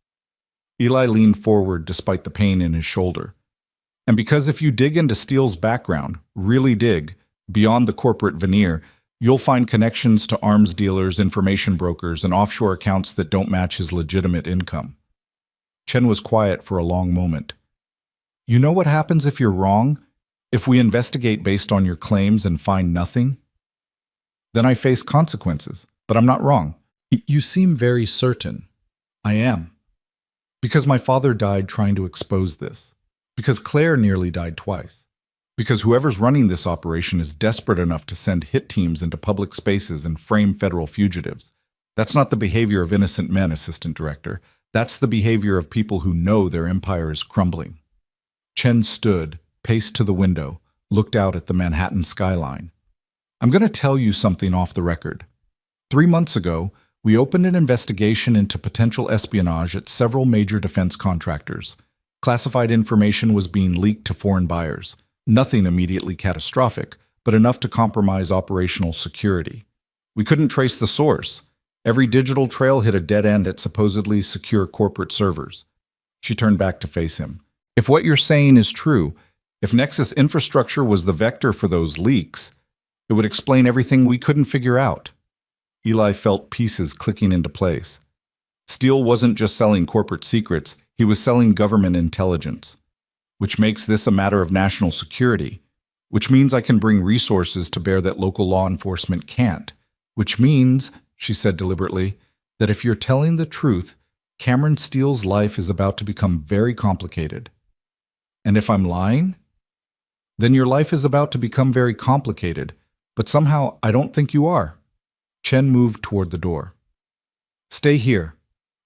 S1: Eli leaned forward despite the pain in his shoulder. And because if you dig into Steele's background, really dig, beyond the corporate veneer, you'll find connections to arms dealers, information brokers, and offshore accounts that don't match his legitimate income. Chen was quiet for a long moment. You know what happens if you're wrong? If we investigate based on your claims and find nothing? Then I face consequences, but I'm not wrong. You seem very certain. I am. Because my father died trying to expose this. Because Claire nearly died twice. Because whoever's running this operation is desperate enough to send hit teams into public spaces and frame federal fugitives. That's not the behavior of innocent men, Assistant Director. That's the behavior of people who know their empire is crumbling. Chen stood, paced to the window, looked out at the Manhattan skyline. I'm going to tell you something off the record. 3 months ago, we opened an investigation into potential espionage at several major defense contractors. Classified information was being leaked to foreign buyers. Nothing immediately catastrophic, but enough to compromise operational security. We couldn't trace the source. Every digital trail hit a dead end at supposedly secure corporate servers. She turned back to face him. If what you're saying is true, if Nexus infrastructure was the vector for those leaks, it would explain everything we couldn't figure out. Eli felt pieces clicking into place. Steele wasn't just selling corporate secrets, he was selling government intelligence. Which makes this a matter of national security. Which means I can bring resources to bear that local law enforcement can't. Which means, she said deliberately, that if you're telling the truth, Cameron Steele's life is about to become very complicated. And if I'm lying? Then your life is about to become very complicated, but somehow I don't think you are. Chen moved toward the door. Stay here.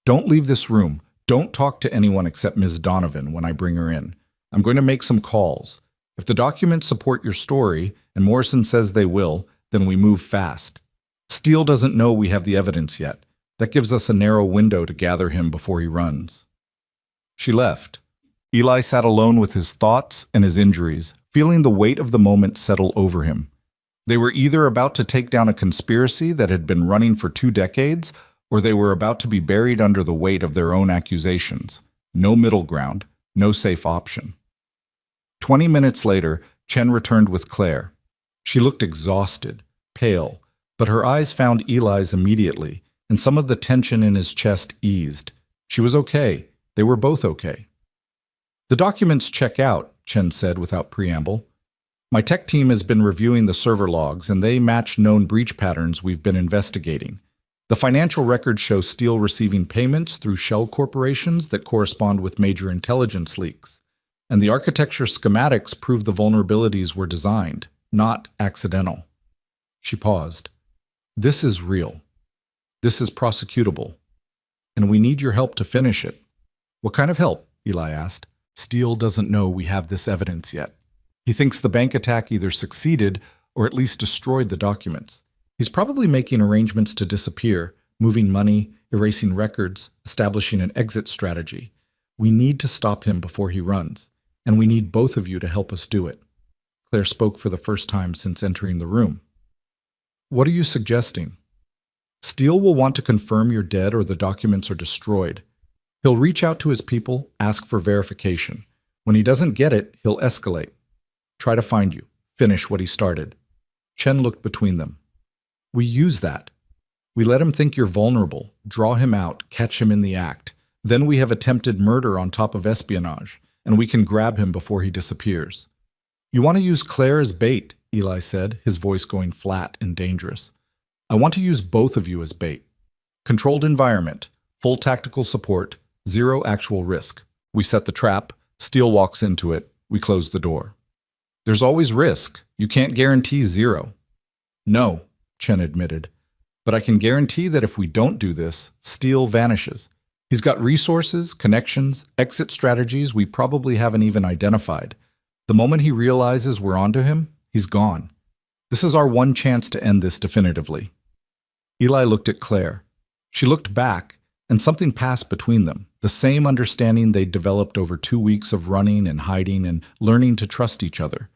S1: Don't leave this room. Don't talk to anyone except Ms. Donovan when I bring her in. I'm going to make some calls. If the documents support your story, and Morrison says they will, then we move fast. Steele doesn't know we have the evidence yet. That gives us a narrow window to gather him before he runs. She left. Eli sat alone with his thoughts and his injuries, feeling the weight of the moment settle over him. They were either about to take down a conspiracy that had been running for 2 decades, or they were about to be buried under the weight of their own accusations. No middle ground, no safe option. 20 minutes later, Chen returned with Claire. She looked exhausted, pale, but her eyes found Eli's immediately, and some of the tension in his chest eased. She was okay. They were both okay. The documents check out, Chen said without preamble. My tech team has been reviewing the server logs, and they match known breach patterns we've been investigating. The financial records show Steele receiving payments through shell corporations that correspond with major intelligence leaks. And the architecture schematics prove the vulnerabilities were designed, not accidental. She paused. This is real. This is prosecutable. And we need your help to finish it. What kind of help? Eli asked. Steele doesn't know we have this evidence yet. He thinks the bank attack either succeeded or at least destroyed the documents. He's probably making arrangements to disappear, moving money, erasing records, establishing an exit strategy. We need to stop him before he runs. And we need both of you to help us do it. Claire spoke for the first time since entering the room. What are you suggesting? Steele will want to confirm you're dead or the documents are destroyed. He'll reach out to his people, ask for verification. When he doesn't get it, he'll escalate. Try to find you. Finish what he started. Chen looked between them. We use that. We let him think you're vulnerable, draw him out, catch him in the act. Then we have attempted murder on top of espionage. And we can grab him before he disappears. You want to use Claire as bait, Eli said, his voice going flat and dangerous. I want to use both of you as bait. Controlled environment, full tactical support, 0 actual risk. We set the trap, Steele walks into it, we close the door. There's always risk. You can't guarantee 0. No, Chen admitted. But I can guarantee that if we don't do this, Steele vanishes. He's got resources, connections, exit strategies we probably haven't even identified. The moment he realizes we're onto him, he's gone. This is our one chance to end this definitively. Eli looked at Claire. She looked back, and something passed between them, the same understanding they'd developed over 2 weeks of running and hiding and learning to trust each other.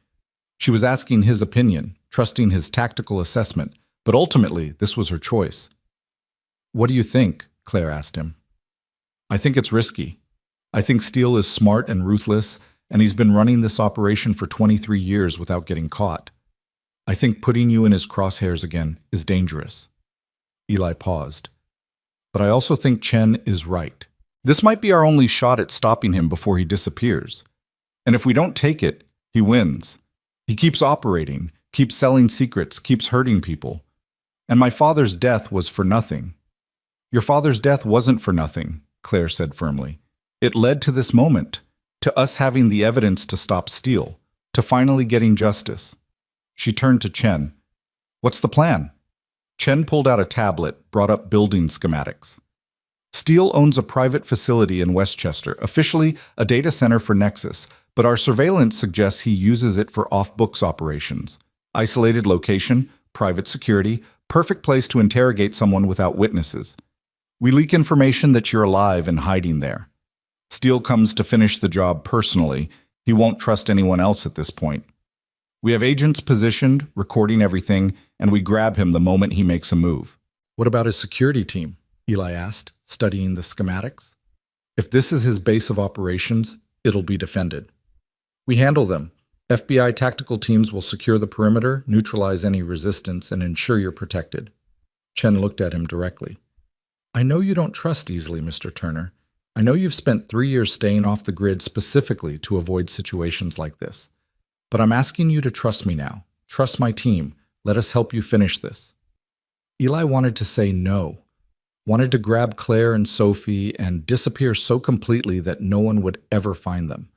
S1: She was asking his opinion, trusting his tactical assessment, but ultimately this was her choice. "What do you think?" Claire asked him. "I think it's risky. I think Steele is smart and ruthless, and he's been running this operation for 23 years without getting caught. I think putting you in his crosshairs again is dangerous." Eli paused. "But I also think Chen is right. This might be our only shot at stopping him before he disappears. And if we don't take it, he wins. He keeps operating, keeps selling secrets, keeps hurting people. And my father's death was for nothing." "Your father's death wasn't for nothing," Claire said firmly. "It led to this moment, to us having the evidence to stop Steele, to finally getting justice." She turned to Chen. "What's the plan?" Chen pulled out a tablet, brought up building schematics. "Steele owns a private facility in Westchester, officially a data center for Nexus, but our surveillance suggests he uses it for off-books operations. Isolated location, private security, perfect place to interrogate someone without witnesses. We leak information that you're alive and hiding there. Steele comes to finish the job personally. He won't trust anyone else at this point. We have agents positioned, recording everything, and we grab him the moment he makes a move." "What about his security team?" Eli asked, studying the schematics. "If this is his base of operations, it'll be defended. We handle them. FBI tactical teams will secure the perimeter, neutralize any resistance, and ensure you're protected." Chen looked at him directly. "I know you don't trust easily, Mr. Turner. I know you've spent 3 years staying off the grid specifically to avoid situations like this. But I'm asking you to trust me now. Trust my team. Let us help you finish this." Eli wanted to say no, wanted to grab Claire and Sophie and disappear so completely that no one would ever find them.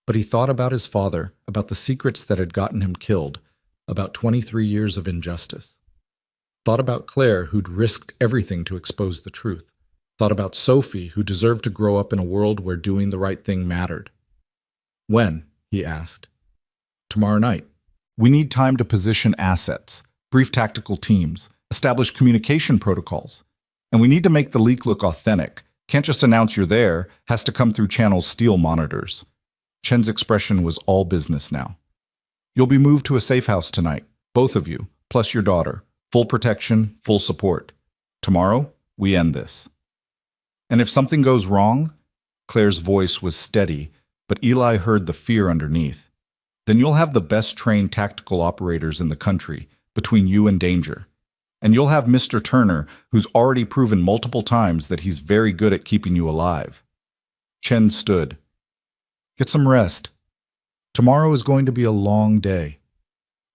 S1: But he thought about his father, about the secrets that had gotten him killed, about 23 years of injustice. Thought about Claire, who'd risked everything to expose the truth. Thought about Sophie, who deserved to grow up in a world where doing the right thing mattered. "When?" he asked. "Tomorrow night. We need time to position assets, brief tactical teams, establish communication protocols. And we need to make the leak look authentic. Can't just announce you're there, has to come through channel Steele monitors." Chen's expression was all business now. "You'll be moved to a safe house tonight, both of you, plus your daughter. Full protection, full support. Tomorrow, we end this. And if something goes wrong," Claire's voice was steady, but Eli heard the fear underneath, "then you'll have the best trained tactical operators in the country, between you and danger. And you'll have Mr. Turner, who's already proven multiple times that he's very good at keeping you alive." Chen stood. "Get some rest. Tomorrow is going to be a long day."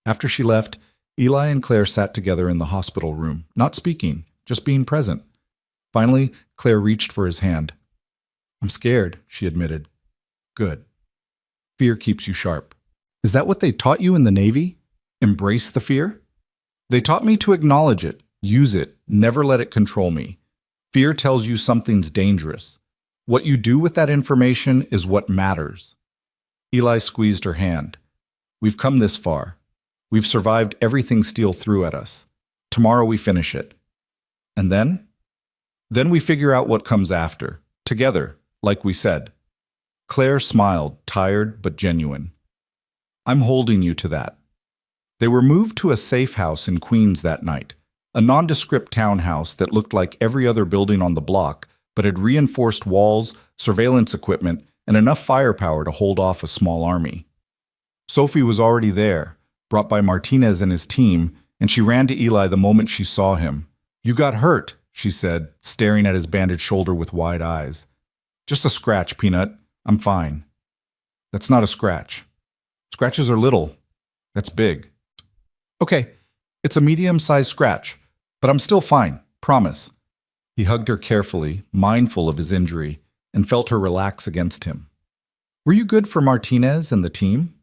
S1: After she left, Eli and Claire sat together in the hospital room, not speaking, just being present. Finally, Claire reached for his hand. "I'm scared," she admitted. "Good. Fear keeps you sharp. Is that what they taught you in the Navy? Embrace the fear?" "They taught me to acknowledge it, use it, never let it control me. Fear tells you something's dangerous. What you do with that information is what matters." Eli squeezed her hand. "We've come this far. We've survived everything Steele threw at us. Tomorrow we finish it. And then? Then we figure out what comes after. Together, like we said." Claire smiled, tired but genuine. "I'm holding you to that." They were moved to a safe house in Queens that night, a nondescript townhouse that looked like every other building on the block, but had reinforced walls, surveillance equipment, and enough firepower to hold off a small army. Sophie was already there, brought by Martinez and his team, and she ran to Eli the moment she saw him. "You got hurt," she said, staring at his bandaged shoulder with wide eyes. "Just a scratch, Peanut. I'm fine." "That's not a scratch. Scratches are little. That's big." "Okay, it's a medium-sized scratch, but I'm still fine, promise." He hugged her carefully, mindful of his injury, and felt her relax against him. "Were you good for Martinez and the team?"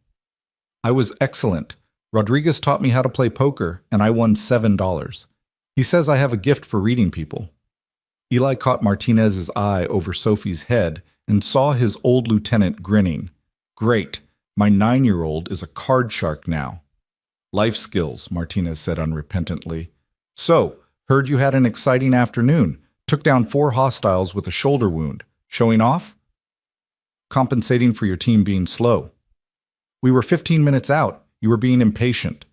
S1: "I was excellent. Rodriguez taught me how to play poker, and I won $7. He says I have a gift for reading people." Eli caught Martinez's eye over Sophie's head and saw his old lieutenant grinning. "Great. My 9-year-old is a card shark now." "Life skills," Martinez said unrepentantly. "So, heard you had an exciting afternoon. Took down 4 hostiles with a shoulder wound. Showing off?" "Compensating for your team being slow." "We were 15 minutes out. You were being impatient."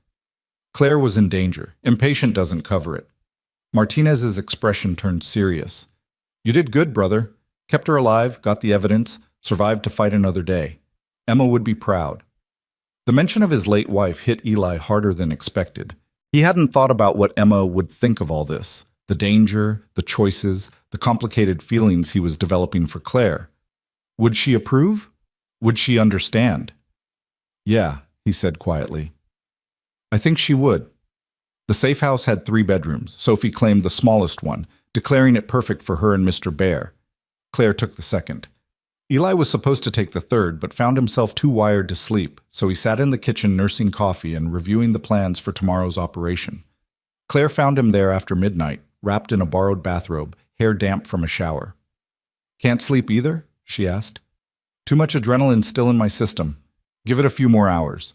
S1: Claire was in danger. Impatient doesn't cover it. Martinez's expression turned serious. You did good, brother. Kept her alive, got the evidence, survived to fight another day. Emma would be proud. The mention of his late wife hit Eli harder than expected. He hadn't thought about what Emma would think of all this, the danger, the choices, the complicated feelings he was developing for Claire. Would she approve? Would she understand? Yeah, he said quietly. I think she would. The safe house had 3 bedrooms. Sophie claimed the smallest one, declaring it perfect for her and Mr. Bear. Claire took the second. Eli was supposed to take the third, but found himself too wired to sleep, so he sat in the kitchen nursing coffee and reviewing the plans for tomorrow's operation. Claire found him there after midnight, wrapped in a borrowed bathrobe, hair damp from a shower. Can't sleep either? She asked. Too much adrenaline still in my system. Give it a few more hours.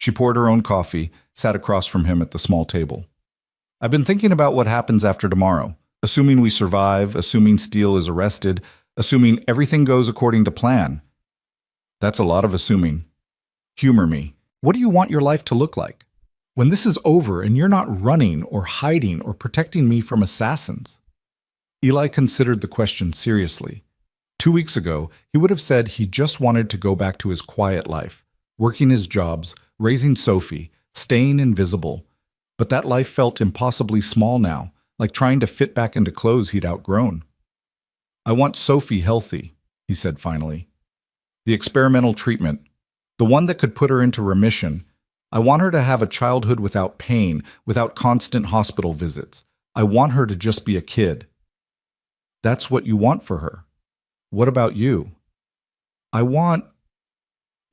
S1: She poured her own coffee, sat across from him at the small table. I've been thinking about what happens after tomorrow. Assuming we survive, assuming Steele is arrested, assuming everything goes according to plan. That's a lot of assuming. Humor me. What do you want your life to look like? When this is over and you're not running or hiding or protecting me from assassins? Eli considered the question seriously. 2 weeks ago, he would have said he just wanted to go back to his quiet life, working his jobs, raising Sophie, staying invisible. But that life felt impossibly small now, like trying to fit back into clothes he'd outgrown. I want Sophie healthy, he said finally. The experimental treatment, the one that could put her into remission. I want her to have a childhood without pain, without constant hospital visits. I want her to just be a kid. That's what you want for her. What about you? I want...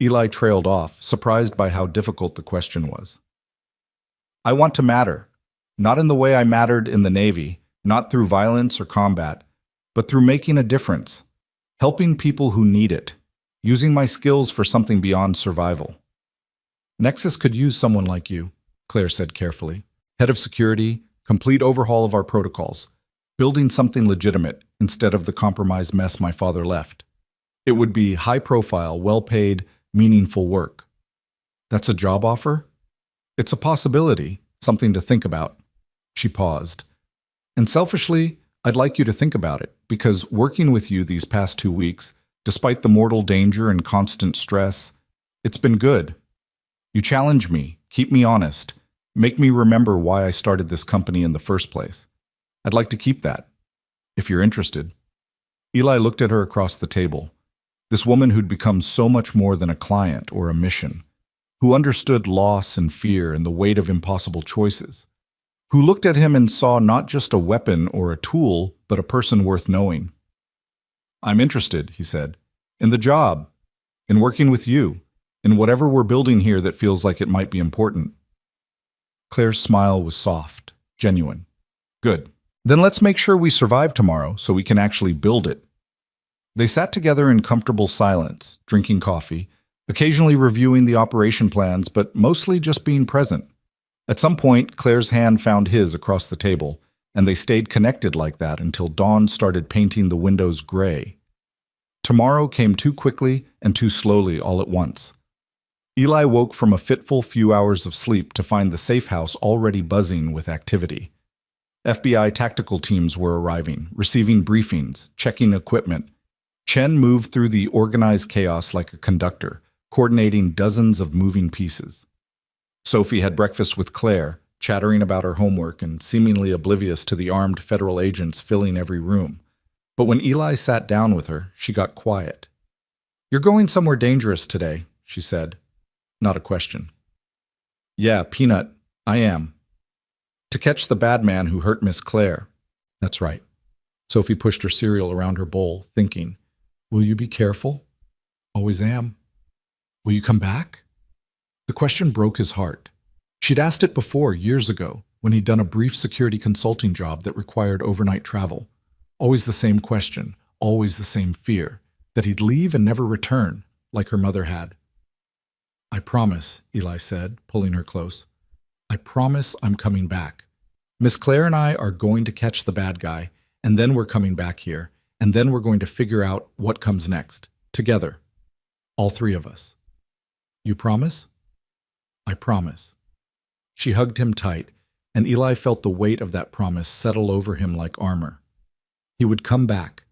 S1: Eli trailed off, surprised by how difficult the question was. I want to matter. Not in the way I mattered in the Navy, not through violence or combat, but through making a difference, helping people who need it, using my skills for something beyond survival. Nexus could use someone like you, Claire said carefully. Head of security, complete overhaul of our protocols, building something legitimate instead of the compromised mess my father left. It would be high-profile, well-paid, meaningful work. That's a job offer? It's a possibility, something to think about. She paused. And selfishly, I'd like you to think about it, because working with you these past 2 weeks, despite the mortal danger and constant stress, it's been good. You challenge me, keep me honest, make me remember why I started this company in the first place. I'd like to keep that, if you're interested. Eli looked at her across the table. This woman who'd become so much more than a client or a mission, who understood loss and fear and the weight of impossible choices, who looked at him and saw not just a weapon or a tool, but a person worth knowing. I'm interested, he said, in the job, in working with you, in whatever we're building here that feels like it might be important. Claire's smile was soft, genuine. Good. Then let's make sure we survive tomorrow so we can actually build it. They sat together in comfortable silence, drinking coffee, occasionally reviewing the operation plans, but mostly just being present. At some point, Claire's hand found his across the table, and they stayed connected like that until dawn started painting the windows gray. Tomorrow came too quickly and too slowly all at once. Eli woke from a fitful few hours of sleep to find the safe house already buzzing with activity. FBI tactical teams were arriving, receiving briefings, checking equipment. Chen moved through the organized chaos like a conductor, coordinating dozens of moving pieces. Sophie had breakfast with Claire, chattering about her homework and seemingly oblivious to the armed federal agents filling every room. But when Eli sat down with her, she got quiet. You're going somewhere dangerous today, she said. Not a question. Yeah, Peanut, I am. To catch the bad man who hurt Miss Claire. That's right. Sophie pushed her cereal around her bowl, thinking, will you be careful? Always am. Will you come back? The question broke his heart. She'd asked it before, years ago, when he'd done a brief security consulting job that required overnight travel. Always the same question, always the same fear, that he'd leave and never return, like her mother had. I promise, Eli said, pulling her close. I promise I'm coming back. Miss Claire and I are going to catch the bad guy, and then we're coming back here, and then we're going to figure out what comes next, together. All 3 of us. You promise? I promise. She hugged him tight, and Eli felt the weight of that promise settle over him like armor. He would come back.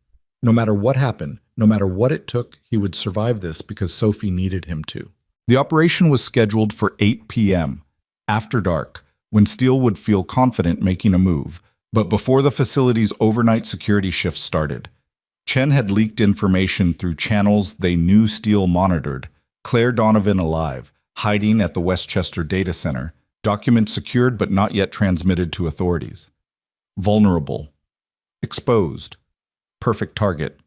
S1: No matter what happened, no matter what it took, he would survive this because Sophie needed him to. The operation was scheduled for 8 p.m., after dark, when Steele would feel confident making a move, but before the facility's overnight security shift started. Chen had leaked information through channels they knew Steele monitored. Claire Donovan alive, hiding at the Westchester data center, documents secured but not yet transmitted to authorities. Vulnerable. Exposed. Perfect target.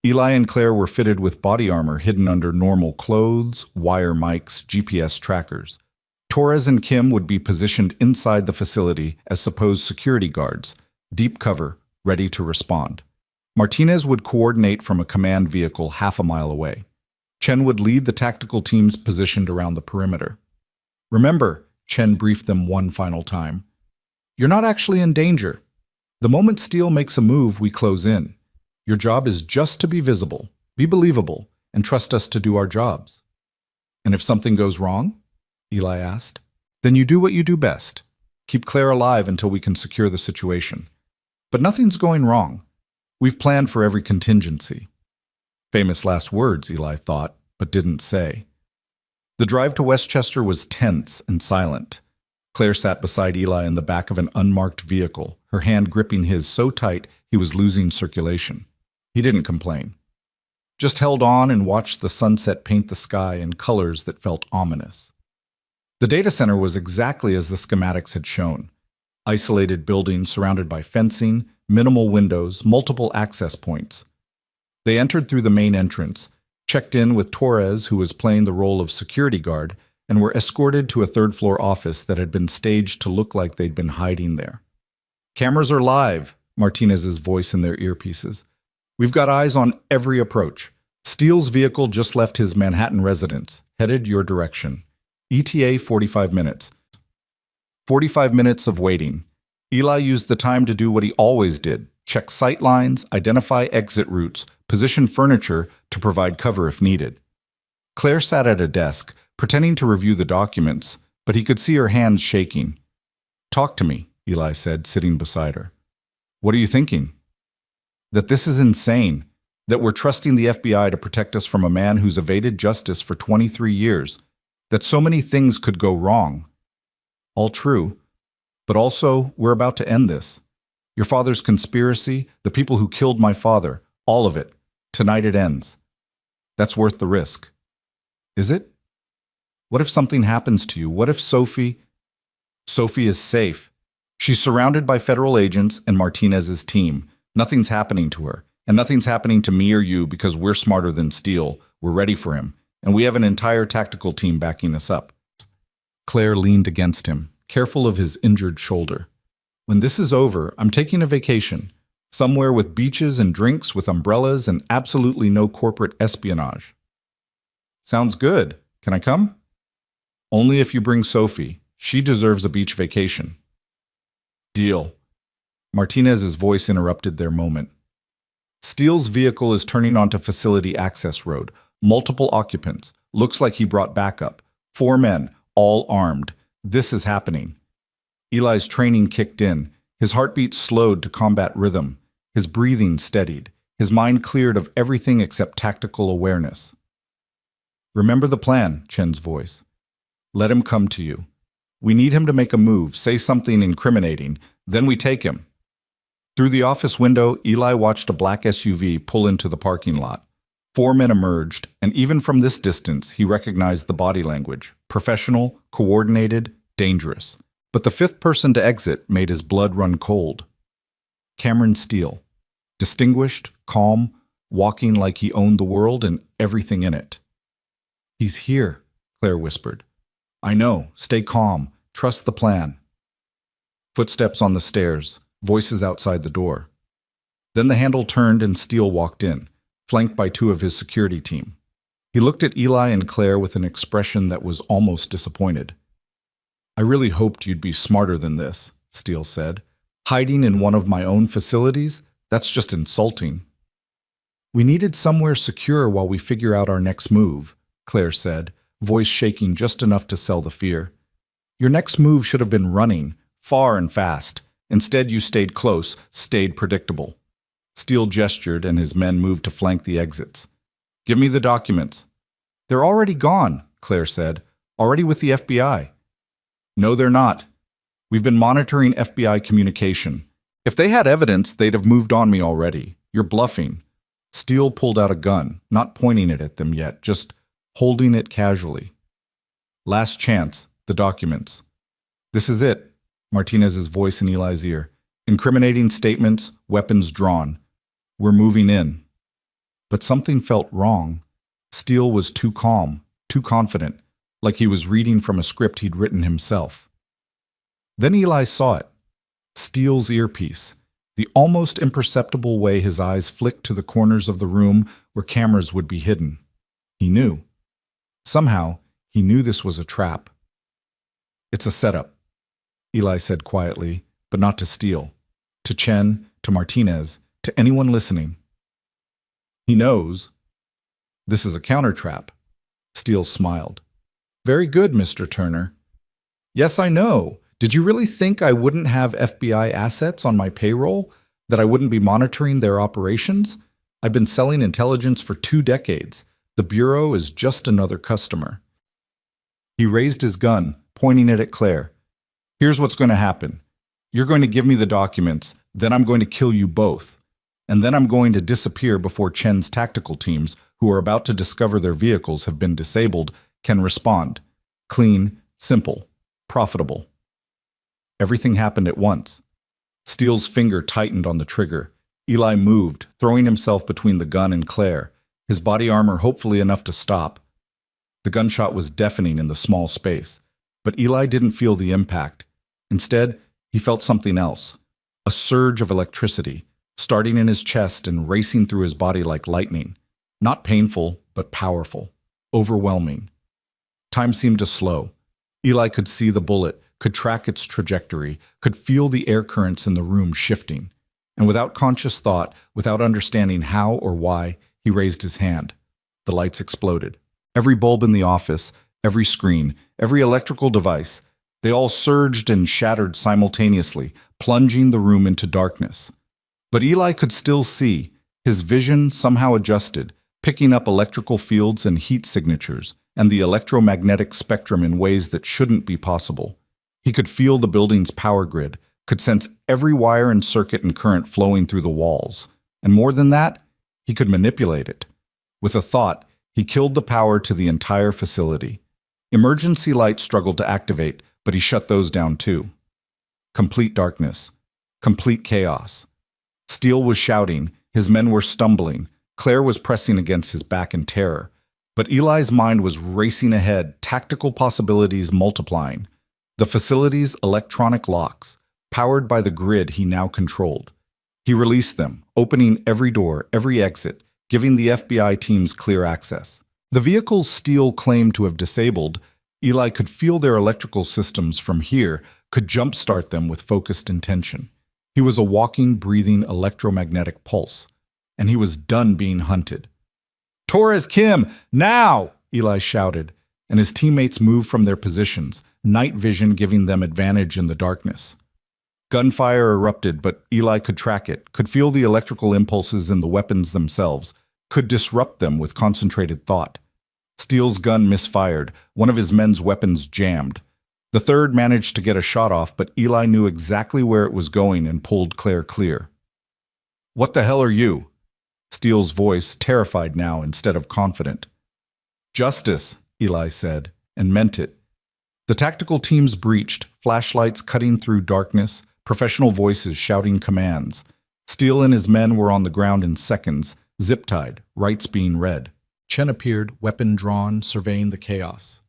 S1: Eli and Claire were fitted with body armor hidden under normal clothes, wire mics, GPS trackers. Torres and Kim would be positioned inside the facility as supposed security guards, deep cover, ready to respond. Martinez would coordinate from a command vehicle half a mile away. Chen would lead the tactical teams positioned around the perimeter. Remember, Chen briefed them one final time, you're not actually in danger. The moment Steele makes a move, we close in. Your job is just to be visible, be believable, and trust us to do our jobs. And if something goes wrong? Eli asked. Then you do what you do best. Keep Claire alive until we can secure the situation. But nothing's going wrong. We've planned for every contingency. Famous last words, Eli thought, but didn't say. The drive to Westchester was tense and silent. Claire sat beside Eli in the back of an unmarked vehicle, her hand gripping his so tight he was losing circulation. He didn't complain. Just held on and watched the sunset paint the sky in colors that felt ominous. The data center was exactly as the schematics had shown. Isolated buildings surrounded by fencing, minimal windows, multiple access points. They entered through the main entrance, checked in with Torres, who was playing the role of security guard, and were escorted to a third-floor office that had been staged to look like they'd been hiding there. Cameras are live, Martinez's voice in their earpieces. We've got eyes on every approach. Steele's vehicle just left his Manhattan residence, headed your direction. ETA 45 minutes. 45 minutes of waiting. Eli used the time to do what he always did, check sight lines, identify exit routes, position furniture to provide cover if needed. Claire sat at a desk, pretending to review the documents, but he could see her hands shaking. Talk to me, Eli said, sitting beside her. What are you thinking? That this is insane, that we're trusting the FBI to protect us from a man who's evaded justice for 23 years, that so many things could go wrong. All true, but also we're about to end this. Your father's conspiracy, the people who killed my father, all of it. Tonight it ends. That's worth the risk. Is it? What if something happens to you? What if Sophie is safe? She's surrounded by federal agents and Martinez's team. Nothing's happening to her, and nothing's happening to me or you because we're smarter than Steele. We're ready for him, and we have an entire tactical team backing us up. Claire leaned against him, careful of his injured shoulder. When this is over, I'm taking a vacation, somewhere with beaches and drinks, with umbrellas and absolutely no corporate espionage. Sounds good. Can I come? Only if you bring Sophie. She deserves a beach vacation. Deal. Martinez's voice interrupted their moment. Steele's vehicle is turning onto Facility Access Road. Multiple occupants. Looks like he brought backup. 4 men, all armed. This is happening. Eli's training kicked in. His heartbeat slowed to combat rhythm. His breathing steadied. His mind cleared of everything except tactical awareness. Remember the plan, Chen's voice. Let him come to you. We need him to make a move, say something incriminating. Then we take him. Through the office window, Eli watched a black SUV pull into the parking lot. 4 men emerged, and even from this distance, he recognized the body language. Professional, coordinated, dangerous. But the 5th person to exit made his blood run cold. Cameron Steele. Distinguished, calm, walking like he owned the world and everything in it. He's here, Claire whispered. I know. Stay calm. Trust the plan. Footsteps on the stairs. Voices outside the door. Then the handle turned and Steele walked in, flanked by 2 of his security team. He looked at Eli and Claire with an expression that was almost disappointed. I really hoped you'd be smarter than this, Steele said. Hiding in one of my own facilities? That's just insulting. We needed somewhere secure while we figure out our next move, Claire said, voice shaking just enough to sell the fear. Your next move should have been running, far and fast. Instead, you stayed close, stayed predictable. Steele gestured, and his men moved to flank the exits. Give me the documents. They're already gone, Claire said. Already with the FBI. No, they're not. We've been monitoring FBI communication. If they had evidence, they'd have moved on me already. You're bluffing. Steele pulled out a gun, not pointing it at them yet, just holding it casually. Last chance, the documents. This is it, Martinez's voice in Eli's ear. Incriminating statements, weapons drawn. We're moving in. But something felt wrong. Steele was too calm, too confident, like he was reading from a script he'd written himself. Then Eli saw it. Steele's earpiece. The almost imperceptible way his eyes flicked to the corners of the room where cameras would be hidden. He knew. Somehow, he knew this was a trap. It's a setup, Eli said quietly, but not to Steele. To Chen, to Martinez, to anyone listening. He knows. This is a counter-trap. Steele smiled. Very good, Mr. Turner. Yes, I know. Did you really think I wouldn't have FBI assets on my payroll? That I wouldn't be monitoring their operations? I've been selling intelligence for 2 decades. The Bureau is just another customer. He raised his gun, pointing it at Claire. Here's what's going to happen. You're going to give me the documents, then I'm going to kill you both. And then I'm going to disappear before Chen's tactical teams, who are about to discover their vehicles have been disabled, can respond. Clean, simple, profitable. Everything happened at once. Steele's finger tightened on the trigger. Eli moved, throwing himself between the gun and Claire, his body armor hopefully enough to stop. The gunshot was deafening in the small space, but Eli didn't feel the impact. Instead, he felt something else. A surge of electricity, starting in his chest and racing through his body like lightning. Not painful, but powerful. Overwhelming. Time seemed to slow. Eli could see the bullet, could track its trajectory, could feel the air currents in the room shifting. And without conscious thought, without understanding how or why, he raised his hand. The lights exploded. Every bulb in the office, every screen, every electrical device, they all surged and shattered simultaneously, plunging the room into darkness. But Eli could still see, his vision somehow adjusted, picking up electrical fields and heat signatures, and the electromagnetic spectrum in ways that shouldn't be possible. He could feel the building's power grid, could sense every wire and circuit and current flowing through the walls. And more than that, he could manipulate it. With a thought, he killed the power to the entire facility. Emergency lights struggled to activate, but he shut those down too. Complete darkness. Complete chaos. Steele was shouting, his men were stumbling, Claire was pressing against his back in terror. But Eli's mind was racing ahead, tactical possibilities multiplying. The facility's electronic locks, powered by the grid he now controlled. He released them, opening every door, every exit, giving the FBI teams clear access. The vehicles Steele claimed to have disabled, Eli could feel their electrical systems from here, could jumpstart them with focused intention. He was a walking, breathing electromagnetic pulse, and he was done being hunted. Torres Kim, now! Eli shouted, and his teammates moved from their positions, night vision giving them advantage in the darkness. Gunfire erupted, but Eli could track it, could feel the electrical impulses in the weapons themselves, could disrupt them with concentrated thought. Steele's gun misfired, one of his men's weapons jammed. The third managed to get a shot off, but Eli knew exactly where it was going and pulled Claire clear. What the hell are you? Steele's voice, terrified now instead of confident. Justice, Eli said, and meant it. The tactical teams breached, flashlights cutting through darkness, professional voices shouting commands. Steele and his men were on the ground in seconds, zip-tied, rights being read. Chen appeared, weapon drawn, surveying the chaos.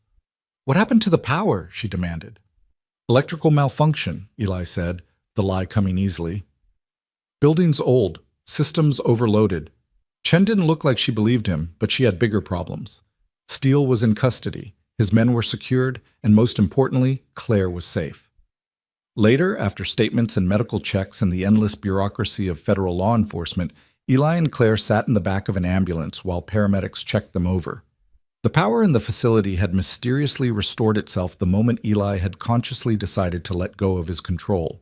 S1: What happened to the power? She demanded. Electrical malfunction, Eli said, the lie coming easily. Building's old, systems overloaded. Chen didn't look like she believed him, but she had bigger problems. Steele was in custody, his men were secured, and most importantly, Claire was safe. Later, after statements and medical checks and the endless bureaucracy of federal law enforcement, Eli and Claire sat in the back of an ambulance while paramedics checked them over. The The power in the facility had mysteriously restored itself the moment Eli had consciously decided to let go of his control.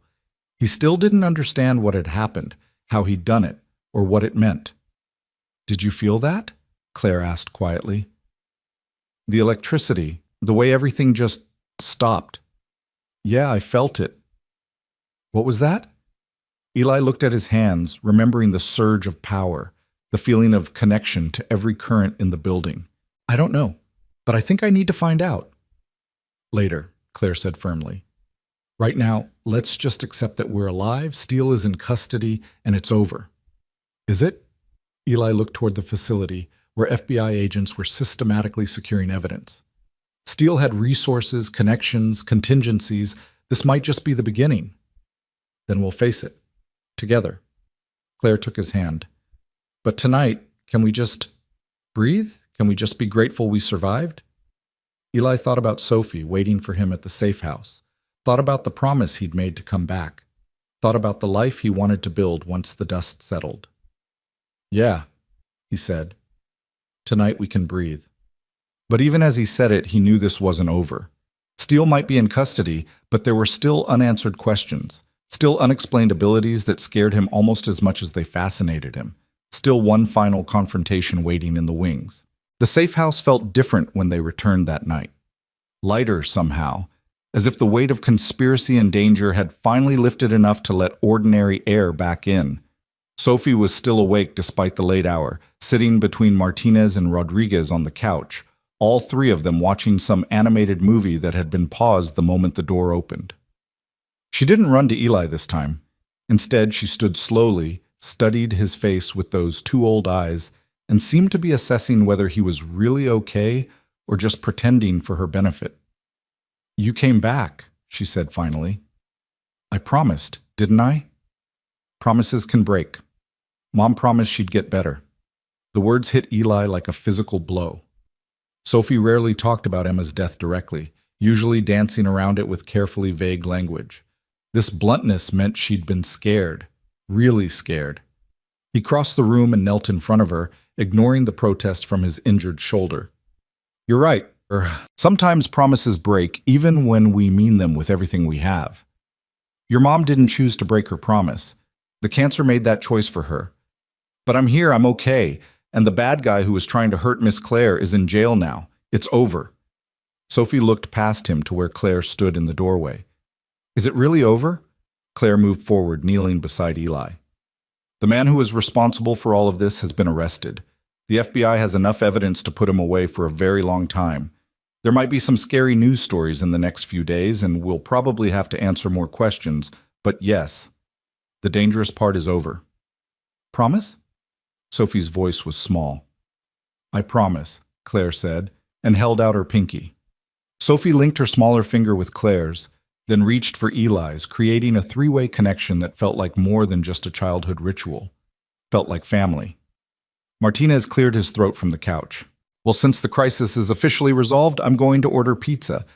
S1: He still didn't understand what had happened, how he'd done it, or what it meant. "Did you feel that?" Claire asked quietly. "The electricity, the way everything just stopped." "Yeah, I felt it." "What was that?" Eli looked at his hands, remembering the surge of power, the feeling of connection to every current in the building. "I don't know, but I think I need to find out." "Later," Claire said firmly. "Right now, let's just accept that we're alive, Steele is in custody, and it's over." "Is it?" Eli looked toward the facility, where FBI agents were systematically securing evidence. Steele had resources, connections, contingencies. This might just be the beginning. "Then we'll face it. Together." Claire took his hand. "But tonight, can we just breathe? Can we just be grateful we survived?" Eli thought about Sophie waiting for him at the safe house, thought about the promise he'd made to come back, thought about the life he wanted to build once the dust settled. "Yeah," he said. "Tonight we can breathe." But even as he said it, he knew this wasn't over. Steele might be in custody, but there were still unanswered questions, still unexplained abilities that scared him almost as much as they fascinated him, still one final confrontation waiting in the wings. The safe house felt different when they returned that night. Lighter somehow, as if the weight of conspiracy and danger had finally lifted enough to let ordinary air back in. Sophie was still awake despite the late hour, sitting between Martinez and Rodriguez on the couch, all three of them watching some animated movie that had been paused the moment the door opened. She didn't run to Eli this time. Instead, she stood slowly, studied his face with those two old eyes, and seemed to be assessing whether he was really okay or just pretending for her benefit. "You came back," she said finally. "I promised, didn't I?" "Promises can break. Mom promised she'd get better." The words hit Eli like a physical blow. Sophie rarely talked about Emma's death directly, usually dancing around it with carefully vague language. This bluntness meant she'd been scared, really scared. He crossed the room and knelt in front of her, ignoring the protest from his injured shoulder. "You're right. Sometimes promises break, even when we mean them with everything we have. Your mom didn't choose to break her promise. The cancer made that choice for her. But I'm here, I'm okay, and the bad guy who was trying to hurt Miss Claire is in jail now. It's over." Sophie looked past him to where Claire stood in the doorway. "Is it really over?" Claire moved forward, kneeling beside Eli. "The man who is responsible for all of this has been arrested. The FBI has enough evidence to put him away for a very long time. There might be some scary news stories in the next few days, and we'll probably have to answer more questions, but yes, the dangerous part is over." "Promise?" Sophie's voice was small. "I promise," Claire said, and held out her pinky. Sophie linked her smaller finger with Claire's, then reached for Eli's, creating a three-way connection that felt like more than just a childhood ritual. Felt like family. Martinez cleared his throat from the couch. "Well, since the crisis is officially resolved, I'm going to order pizza.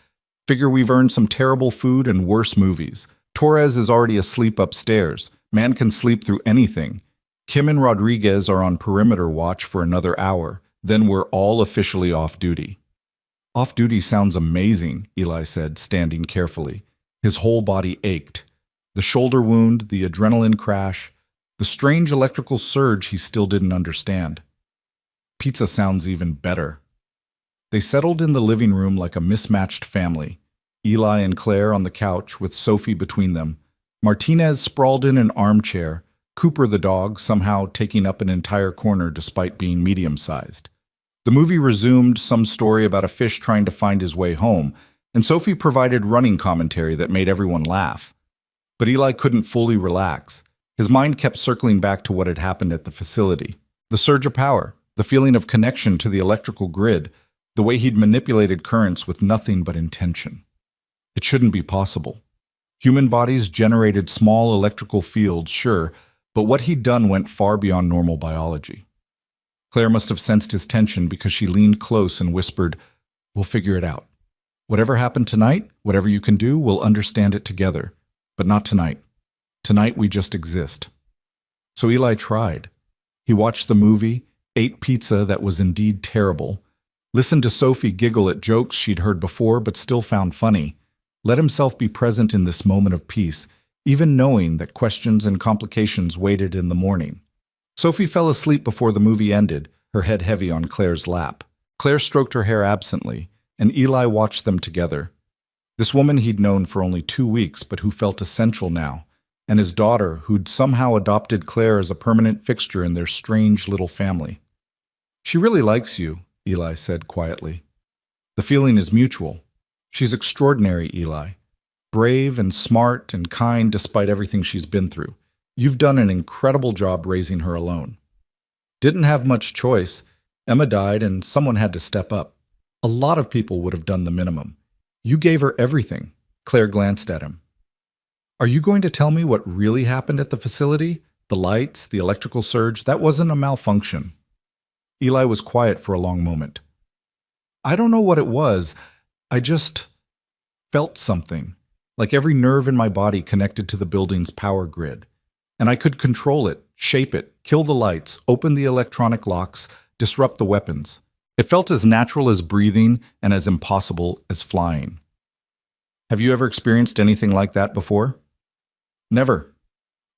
S1: Figure we've earned some terrible food and worse movies. Torres is already asleep upstairs. Man can sleep through anything. Kim and Rodriguez are on perimeter watch for another hour. Then we're all officially off duty." "Off duty sounds amazing," Eli said, standing carefully. His whole body ached. The shoulder wound, the adrenaline crash, the strange electrical surge he still didn't understand. "Pizza sounds even better." They settled in the living room like a mismatched family. Eli and Claire on the couch with Sophie between them. Martinez sprawled in an armchair, Cooper the dog somehow taking up an entire corner despite being medium-sized. The movie resumed, some story about a fish trying to find his way home, and Sophie provided running commentary that made everyone laugh. But Eli couldn't fully relax. His mind kept circling back to what had happened at the facility. The surge of power, the feeling of connection to the electrical grid, the way he'd manipulated currents with nothing but intention. It shouldn't be possible. Human bodies generated small electrical fields, sure, but what he'd done went far beyond normal biology. Claire must have sensed his tension because she leaned close and whispered, "We'll figure it out. Whatever happened tonight, whatever you can do, we'll understand it together. But not tonight. Tonight we just exist." So Eli tried. He watched the movie, ate pizza that was indeed terrible, Listened to Sophie giggle at jokes she'd heard before but still found funny. Let himself be present in this moment of peace, even knowing that questions and complications waited in the morning. Sophie fell asleep before the movie ended, her head heavy on Claire's lap. Claire stroked her hair absently, and Eli watched them together. This woman he'd known for only 2 weeks, but who felt essential now, and his daughter, who'd somehow adopted Claire as a permanent fixture in their strange little family. "She really likes you," Eli said quietly. "The feeling is mutual. She's extraordinary, Eli. Brave and smart and kind despite everything she's been through. You've done an incredible job raising her alone." "Didn't have much choice. Emma died and someone had to step up. A lot of people would have done the minimum. You gave her everything." Claire glanced at him. "Are you going to tell me what really happened at the facility? The lights, the electrical surge, that wasn't a malfunction." Eli was quiet for a long moment. "I don't know what it was. I just felt something, like every nerve in my body connected to the building's power grid. And I could control it, shape it, kill the lights, open the electronic locks, disrupt the weapons. It felt as natural as breathing and as impossible as flying." "Have you ever experienced anything like that before?" "Never.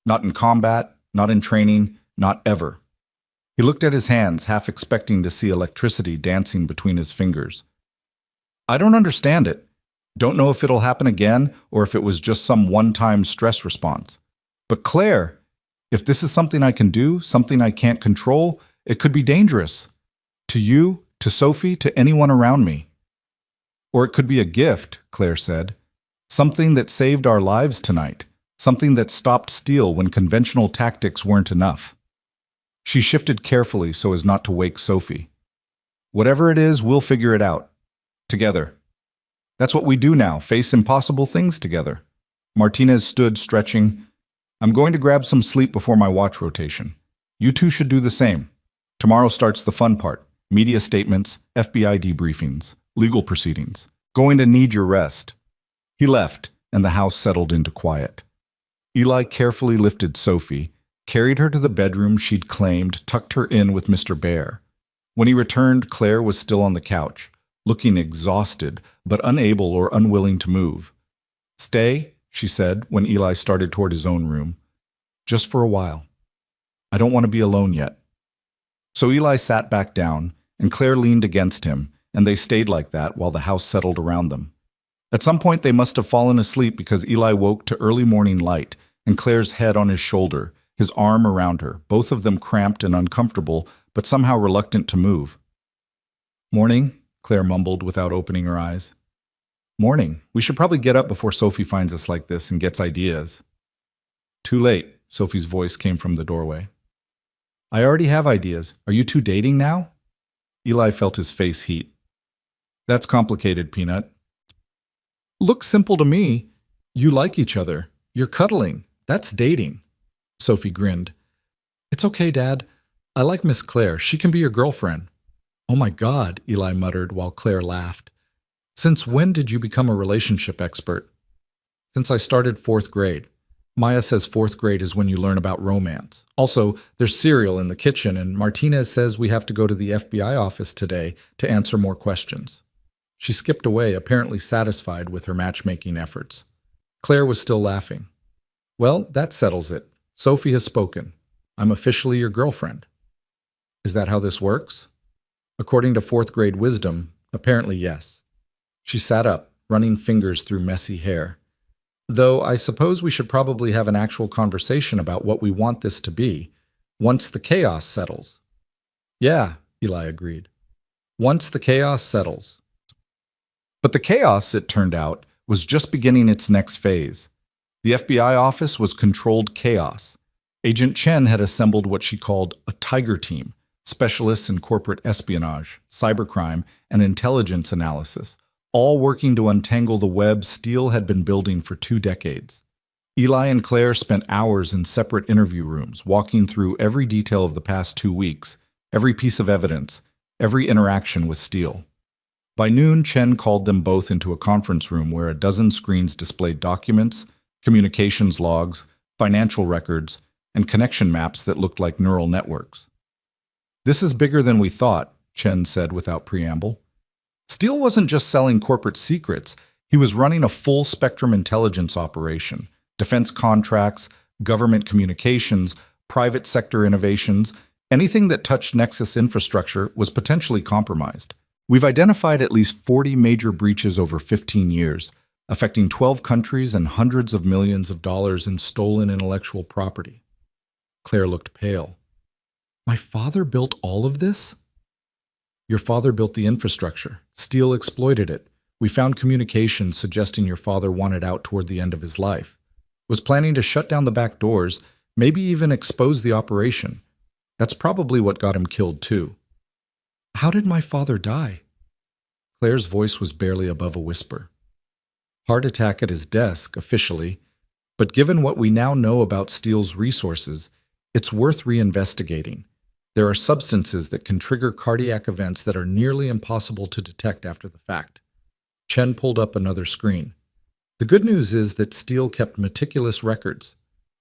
S1: Not in combat, not in training, not ever." He looked at his hands, half expecting to see electricity dancing between his fingers. "I don't understand it. Don't know if it'll happen again or if it was just some one-time stress response. But Claire, if this is something I can do, something I can't control, it could be dangerous. To you, to Sophie, to anyone around me." "Or it could be a gift," Claire said. "Something that saved our lives tonight. Something that stopped Steele when conventional tactics weren't enough." She shifted carefully so as not to wake Sophie. "Whatever it is, we'll figure it out. Together. That's what we do now, face impossible things together." Martinez stood, stretching. "I'm going to grab some sleep before my watch rotation. You two should do the same. Tomorrow starts the fun part. Media statements, FBI debriefings, legal proceedings. Going to need your rest." He left, and the house settled into quiet. Eli carefully lifted Sophie, carried her to the bedroom she'd claimed, tucked her in with Mr. Bear. When he returned, Claire was still on the couch, looking exhausted, but unable or unwilling to move. "Stay," she said when Eli started toward his own room. "Just for a while. I don't want to be alone yet." So Eli sat back down, and Claire leaned against him, and they stayed like that while the house settled around them. At some point they must have fallen asleep because Eli woke to early morning light and Claire's head on his shoulder, his arm around her, both of them cramped and uncomfortable, but somehow reluctant to move. "Morning," Claire mumbled without opening her eyes. "Morning. We should probably get up before Sophie finds us like this and gets ideas." "Too late," Sophie's voice came from the doorway. "I already have ideas. Are you two dating now?" Eli felt his face heat. "That's complicated, Peanut." "Looks simple to me. You like each other. You're cuddling. That's dating." Sophie grinned. "It's okay, Dad. I like Miss Claire. She can be your girlfriend." "Oh my God," Eli muttered while Claire laughed. "Since when did you become a relationship expert?" "Since I started 4th grade. Maya says 4th grade is when you learn about romance. Also, there's cereal in the kitchen, and Martinez says we have to go to the FBI office today to answer more questions." She skipped away, apparently satisfied with her matchmaking efforts. Claire was still laughing. "Well, that settles it. Sophie has spoken. I'm officially your girlfriend." "Is that how this works?" "According to 4th grade wisdom, apparently yes." She sat up, running fingers through messy hair. "Though I suppose we should probably have an actual conversation about what we want this to be, once the chaos settles." "Yeah," Eli agreed. "Once the chaos settles." But the chaos, it turned out, was just beginning its next phase. The FBI office was controlled chaos. Agent Chen had assembled what she called a tiger team, specialists in corporate espionage, cybercrime, and intelligence analysis, all working to untangle the web Steele had been building for 2 decades. Eli and Claire spent hours in separate interview rooms, walking through every detail of the past 2 weeks, every piece of evidence, every interaction with Steele. By noon, Chen called them both into a conference room where a dozen screens displayed documents, communications logs, financial records, and connection maps that looked like neural networks. "This is bigger than we thought," Chen said without preamble. Steele wasn't just selling corporate secrets, he was running a full-spectrum intelligence operation, defense contracts, government communications, private sector innovations. Anything that touched Nexus infrastructure was potentially compromised. We've identified at least 40 major breaches over 15 years, affecting 12 countries and hundreds of millions of dollars in stolen intellectual property. Claire looked pale. My father built all of this? Your father built the infrastructure. Steele exploited it. We found communications suggesting your father wanted out toward the end of his life. Was planning to shut down the back doors, maybe even expose the operation. That's probably what got him killed too. How did my father die? Claire's voice was barely above a whisper. Heart attack at his desk, officially, but given what we now know about Steele's resources, it's worth reinvestigating. There are substances that can trigger cardiac events that are nearly impossible to detect after the fact. Chen pulled up another screen. The good news is that Steele kept meticulous records.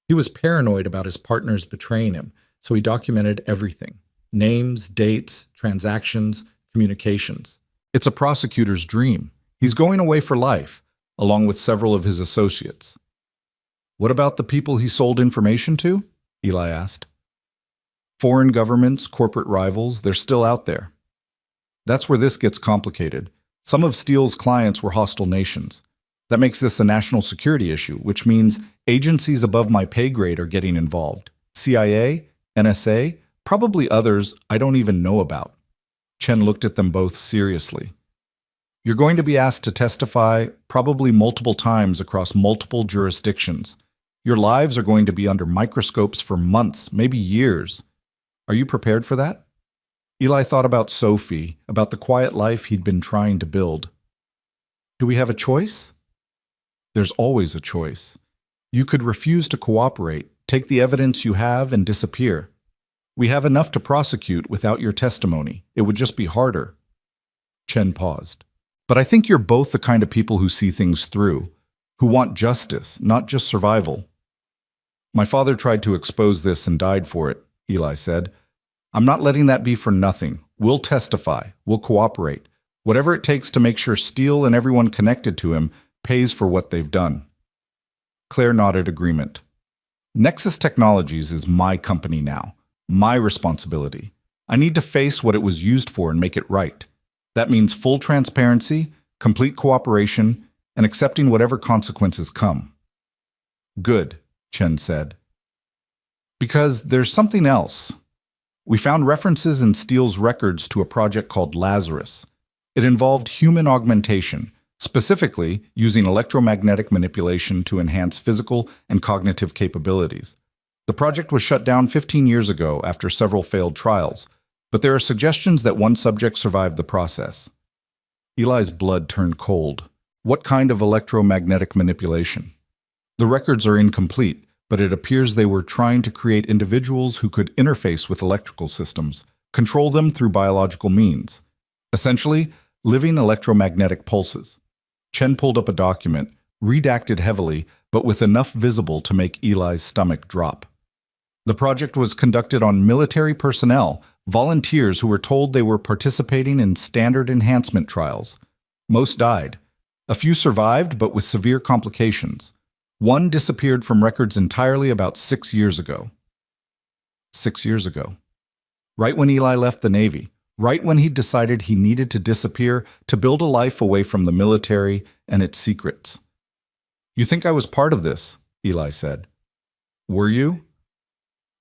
S1: He was paranoid about his partners betraying him, so he documented everything. Names, dates, transactions, communications. It's a prosecutor's dream. He's going away for life, along with several of his associates. What about the people he sold information to? Eli asked. Foreign governments, corporate rivals, they're still out there. That's where this gets complicated. Some of Steele's clients were hostile nations. That makes this a national security issue, which means agencies above my pay grade are getting involved. CIA, NSA, probably others I don't even know about. Chen looked at them both seriously. You're going to be asked to testify probably multiple times across multiple jurisdictions. Your lives are going to be under microscopes for months, maybe years. Are you prepared for that? Eli thought about Sophie, about the quiet life he'd been trying to build. Do we have a choice? There's always a choice. You could refuse to cooperate, take the evidence you have, and disappear. We have enough to prosecute without your testimony. It would just be harder. Chen paused. But I think you're both the kind of people who see things through, who want justice, not just survival. My father tried to expose this and died for it, Eli said. I'm not letting that be for nothing. We'll testify. We'll cooperate. Whatever it takes to make sure Steele and everyone connected to him pays for what they've done. Claire nodded agreement. Nexus Technologies is my company now. My responsibility. I need to face what it was used for and make it right. That means full transparency, complete cooperation, and accepting whatever consequences come. Good, Chen said. Because there's something else. We found references in Steele's records to a project called Lazarus. It involved human augmentation, specifically using electromagnetic manipulation to enhance physical and cognitive capabilities. The project was shut down 15 years ago after several failed trials, but there are suggestions that one subject survived the process. Eli's blood turned cold. What kind of electromagnetic manipulation? The records are incomplete, but it appears they were trying to create individuals who could interface with electrical systems, control them through biological means. Essentially, living electromagnetic pulses. Chen pulled up a document, redacted heavily, but with enough visible to make Eli's stomach drop. The project was conducted on military personnel, volunteers who were told they were participating in standard enhancement trials. Most died. A few survived, but with severe complications. One disappeared from records entirely about 6 years ago. 6 years ago. Right when Eli left the Navy. Right when he decided he needed to disappear to build a life away from the military and its secrets. You think I was part of this, Eli said. Were you?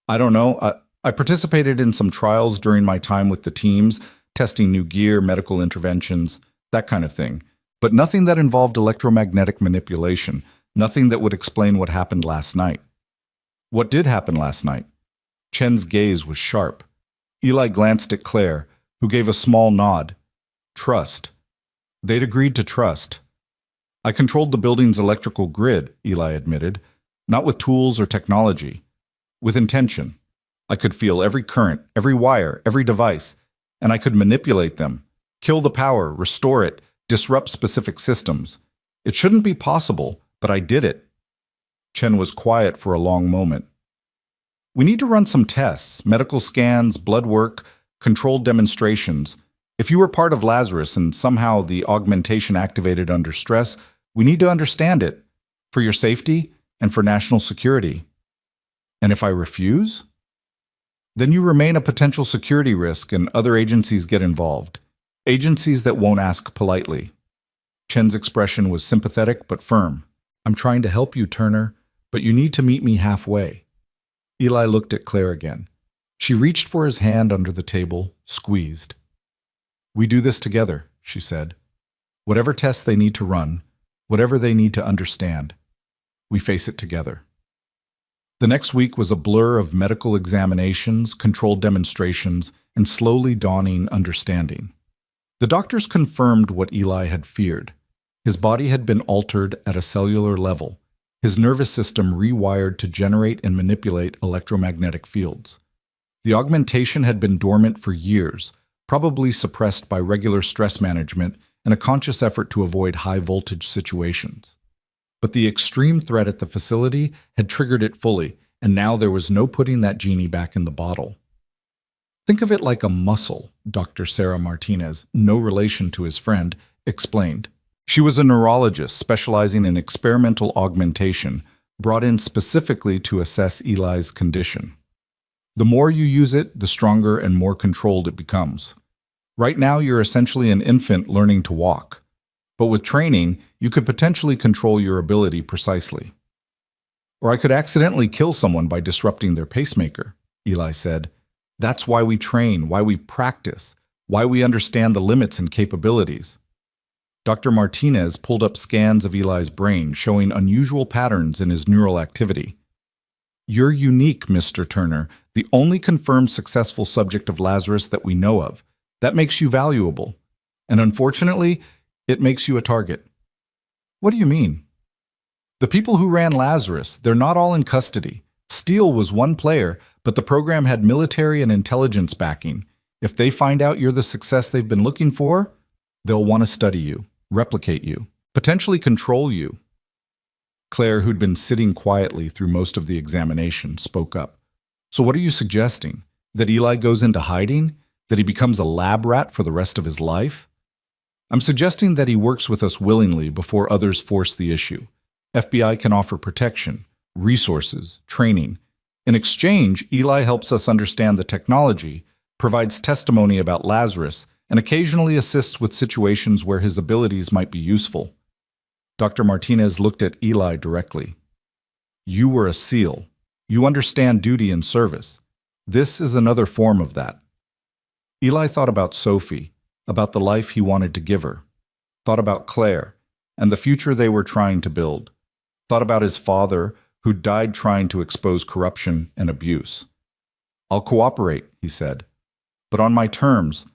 S1: I don't know. I participated in some trials during my time with the teams, testing new gear, medical interventions, that kind of thing. But nothing that involved electromagnetic manipulation, nothing that would explain what happened last night. What did happen last night? Chen's gaze was sharp. Eli glanced at Claire, who gave a small nod. Trust. They'd agreed to trust. I controlled the building's electrical grid, Eli admitted, not with tools or technology, with intention. I could feel every current, every wire, every device, and I could manipulate them, kill the power, restore it, disrupt specific systems. It shouldn't be possible, but I did it. Chen was quiet for a long moment. We need to run some tests, medical scans, blood work, controlled demonstrations. If you were part of Lazarus and somehow the augmentation activated under stress, we need to understand it for your safety and for national security. And if I refuse? Then you remain a potential security risk and other agencies get involved. Agencies that won't ask politely. Chen's expression was sympathetic but firm. I'm trying to help you, Turner, but you need to meet me halfway. Eli looked at Claire again. She reached for his hand under the table, squeezed. We do this together, she said. Whatever tests they need to run, whatever they need to understand, we face it together. The next week was a blur of medical examinations, controlled demonstrations, and slowly dawning understanding. The doctors confirmed what Eli had feared. His body had been altered at a cellular level, his nervous system rewired to generate and manipulate electromagnetic fields. The augmentation had been dormant for years, probably suppressed by regular stress management and a conscious effort to avoid high-voltage situations. But the extreme threat at the facility had triggered it fully, and now there was no putting that genie back in the bottle. Think of it like a muscle, Dr. Sarah Martinez, no relation to his friend, explained. She was a neurologist specializing in experimental augmentation, brought in specifically to assess Eli's condition. The more you use it, the stronger and more controlled it becomes. Right now, you're essentially an infant learning to walk. But with training, you could potentially control your ability precisely. Or I could accidentally kill someone by disrupting their pacemaker, Eli said. That's why we train, why we practice, why we understand the limits and capabilities. Dr. Martinez pulled up scans of Eli's brain showing unusual patterns in his neural activity. You're unique, Mr. Turner, the only confirmed successful subject of Lazarus that we know of. That makes you valuable. And unfortunately, it makes you a target. What do you mean? The people who ran Lazarus, they're not all in custody. Steele was one player, but the program had military and intelligence backing. If they find out you're the success they've been looking for, they'll want to study you, replicate you, potentially control you. Claire, who'd been sitting quietly through most of the examination, spoke up. So what are you suggesting? That Eli goes into hiding? That he becomes a lab rat for the rest of his life? I'm suggesting that he works with us willingly before others force the issue. FBI can offer protection, resources, training. In exchange, Eli helps us understand the technology, provides testimony about Lazarus, and occasionally assists with situations where his abilities might be useful. Dr. Martinez looked at Eli directly. You were a SEAL. You understand duty and service. This is another form of that. Eli thought about Sophie, about the life he wanted to give her, thought about Claire, and the future they were trying to build, thought about his father, who died trying to expose corruption and abuse. I'll cooperate, he said, but on my terms.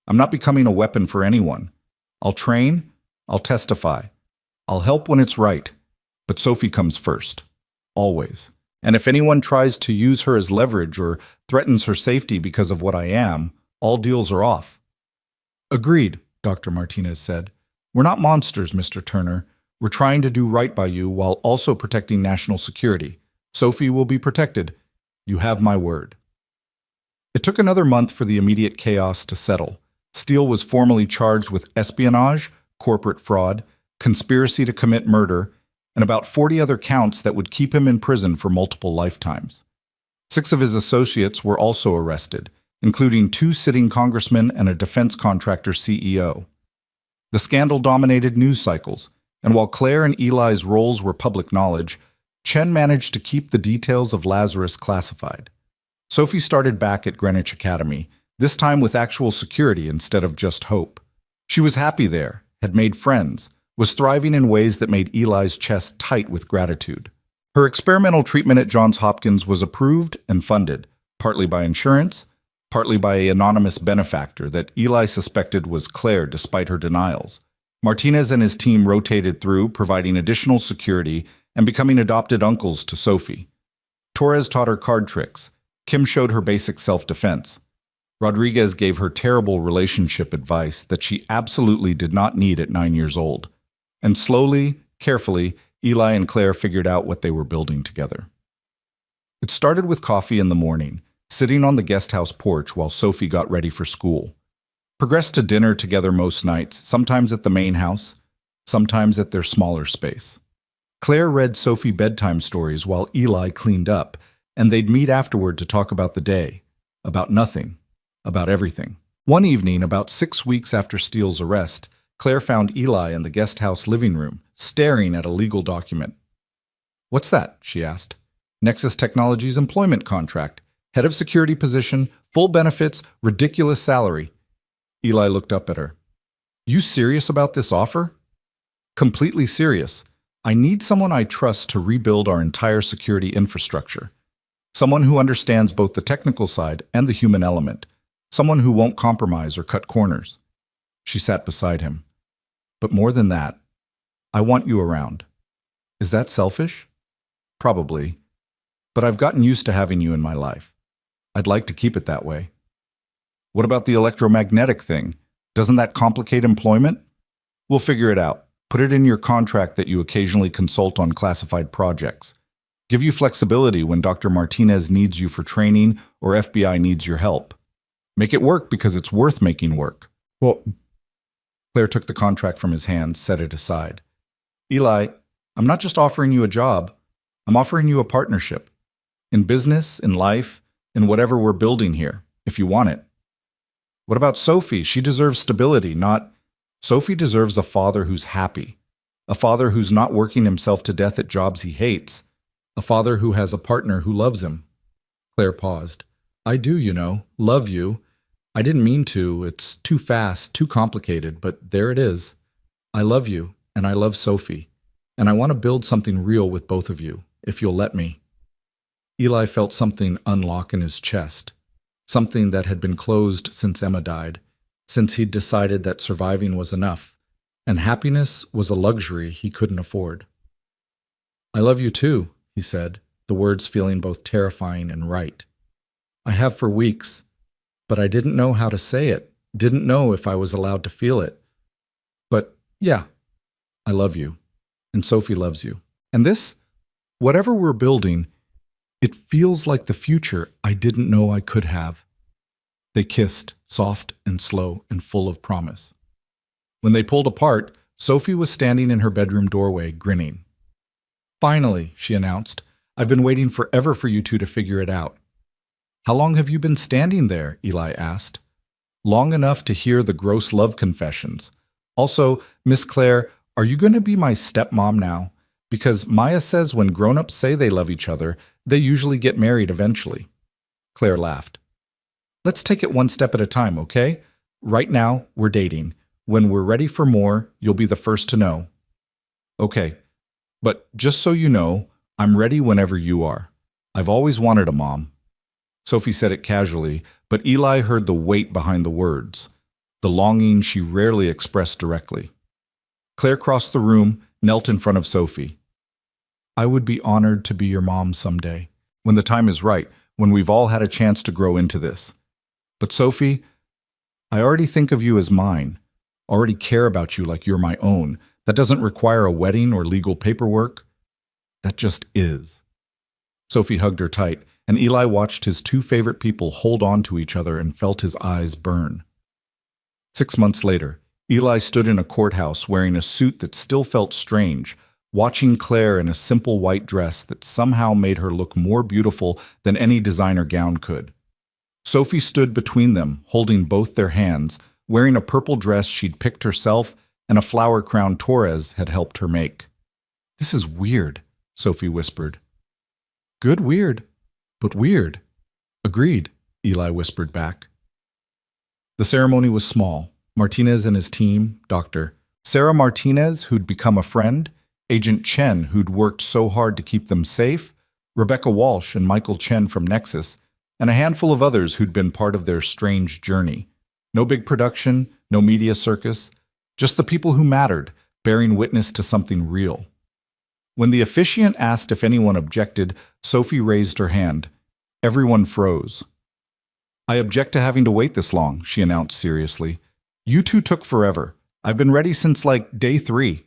S1: I'm not becoming a weapon for anyone. I'll train, I'll testify, I'll help when it's right, but Sophie comes first, always. And if anyone tries to use her as leverage or threatens her safety because of what I am, all deals are off. Agreed, Dr. Martinez said. We're not monsters, Mr. Turner. We're trying to do right by you while also protecting national security. Sophie will be protected. You have my word. It took another month for the immediate chaos to settle. Steele was formally charged with espionage, corporate fraud, conspiracy to commit murder, and about 40 other counts that would keep him in prison for multiple lifetimes. 6 of his associates were also arrested, including 2 sitting congressmen and a defense contractor CEO. The scandal dominated news cycles, and while Claire and Eli's roles were public knowledge, Chen managed to keep the details of Lazarus classified. Sophie started back at Greenwich Academy, this time with actual security instead of just hope. She was happy there, had made friends, was thriving in ways that made Eli's chest tight with gratitude. Her experimental treatment at Johns Hopkins was approved and funded, partly by insurance, partly by an anonymous benefactor that Eli suspected was Claire despite her denials. Martinez and his team rotated through, providing additional security and becoming adopted uncles to Sophie. Torres taught her card tricks. Kim showed her basic self-defense. Rodriguez gave her terrible relationship advice that she absolutely did not need at 9 years old. And slowly, carefully, Eli and Claire figured out what they were building together. It started with coffee in the morning, sitting on the guest house porch while Sophie got ready for school. progressed to dinner together most nights, sometimes at the main house, sometimes at their smaller space. Claire read Sophie bedtime stories while Eli cleaned up, and they'd meet afterward to talk about the day, about nothing, about everything. One evening, about 6 weeks after Steele's arrest, Claire found Eli in the guest house living room, staring at a legal document. "What's that?" she asked. "Nexus Technologies employment contract. Head of security position, full benefits, ridiculous salary." Eli looked up at her. "You serious about this offer?" "Completely serious. I need someone I trust to rebuild our entire security infrastructure. Someone who understands both the technical side and the human element. Someone who won't compromise or cut corners." She sat beside him. "But more than that, I want you around." "Is that selfish?" "Probably. But I've gotten used to having you in my life. I'd like to keep it that way." "What about the electromagnetic thing? Doesn't that complicate employment?" "We'll figure it out. Put it in your contract that you occasionally consult on classified projects. Give you flexibility when Dr. Martinez needs you for training or FBI needs your help. Make it work because it's worth making work." "Well," Claire took the contract from his hands, set it aside. "Eli, I'm not just offering you a job. I'm offering you a partnership. In business, in life, in whatever we're building here, if you want it." "What about Sophie? She deserves stability, not—" "Sophie deserves a father who's happy. A father who's not working himself to death at jobs he hates. A father who has a partner who loves him." Claire paused. "I do, love you. I didn't mean to. It's too fast, too complicated, but there it is. I love you, and I love Sophie. And I want to build something real with both of you, if you'll let me." Eli felt something unlock in his chest. Something that had been closed since Emma died, since he'd decided that surviving was enough, and happiness was a luxury he couldn't afford. "I love you too," he said, the words feeling both terrifying and right. "I have for weeks, but I didn't know how to say it, didn't know if I was allowed to feel it. But yeah, I love you, and Sophie loves you. And this, whatever we're building, it feels like the future I didn't know I could have." They kissed, soft and slow and full of promise. When they pulled apart, Sophie was standing in her bedroom doorway, grinning. "Finally," she announced, "I've been waiting forever for you two to figure it out." "How long have you been standing there?" Eli asked. "Long enough to hear the gross love confessions. Also, Miss Claire, are you going to be my stepmom now? Because Maya says when grown-ups say they love each other, they usually get married eventually." Claire laughed. "Let's take it one step at a time, okay? Right now, we're dating. When we're ready for more, you'll be the first to know." "Okay. But just so you know, I'm ready whenever you are. I've always wanted a mom." Sophie said it casually, but Eli heard the weight behind the words, the longing she rarely expressed directly. Claire crossed the room, knelt in front of Sophie. "I would be honored to be your mom someday, when the time is right, when we've all had a chance to grow into this. But Sophie, I already think of you as mine, already care about you like you're my own. That doesn't require a wedding or legal paperwork. That just is." Sophie hugged her tight, and Eli watched his two favorite people hold on to each other and felt his eyes burn. 6 months later, Eli stood in a courthouse wearing a suit that still felt strange, watching Claire in a simple white dress that somehow made her look more beautiful than any designer gown could. Sophie stood between them, holding both their hands, wearing a purple dress she'd picked herself and a flower crown Torres had helped her make. "This is weird," Sophie whispered. "Good weird, but weird." "Agreed," Eli whispered back. The ceremony was small. Martinez and his team, Dr. Sarah Martinez, who'd become a friend, Agent Chen, who'd worked so hard to keep them safe, Rebecca Walsh and Michael Chen from Nexus, and a handful of others who'd been part of their strange journey. No big production, no media circus, just the people who mattered, bearing witness to something real. When the officiant asked if anyone objected, Sophie raised her hand. Everyone froze. "I object to having to wait this long," she announced seriously. "You two took forever. I've been ready since, day 3.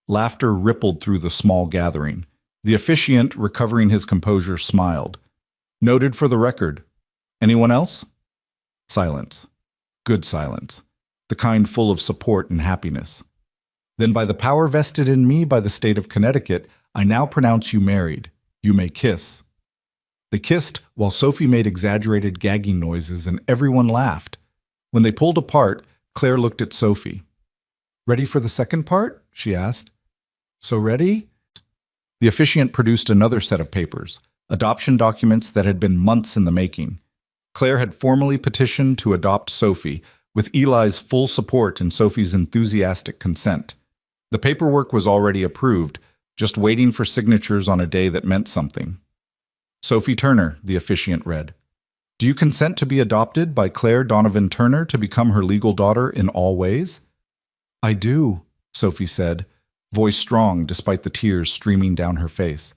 S1: Laughter rippled through the small gathering. The officiant, recovering his composure, smiled. "Noted for the record. Anyone else?" Silence. Good silence, the kind full of support and happiness. Then by the power vested in me by the state of Connecticut, I now pronounce you married. You may kiss. They kissed while Sophie made exaggerated gagging noises and everyone laughed. When they pulled apart, Claire looked at Sophie. Ready for the second part? She asked. So ready? The officiant produced another set of papers, adoption documents that had been months in the making. Claire had formally petitioned to adopt Sophie, with Eli's full support and Sophie's enthusiastic consent. The paperwork was already approved, just waiting for signatures on a day that meant something. Sophie Turner, the officiant read. Do you consent to be adopted by Claire Donovan Turner to become her legal daughter in all ways? I do, Sophie said, voice strong despite the tears streaming down her face.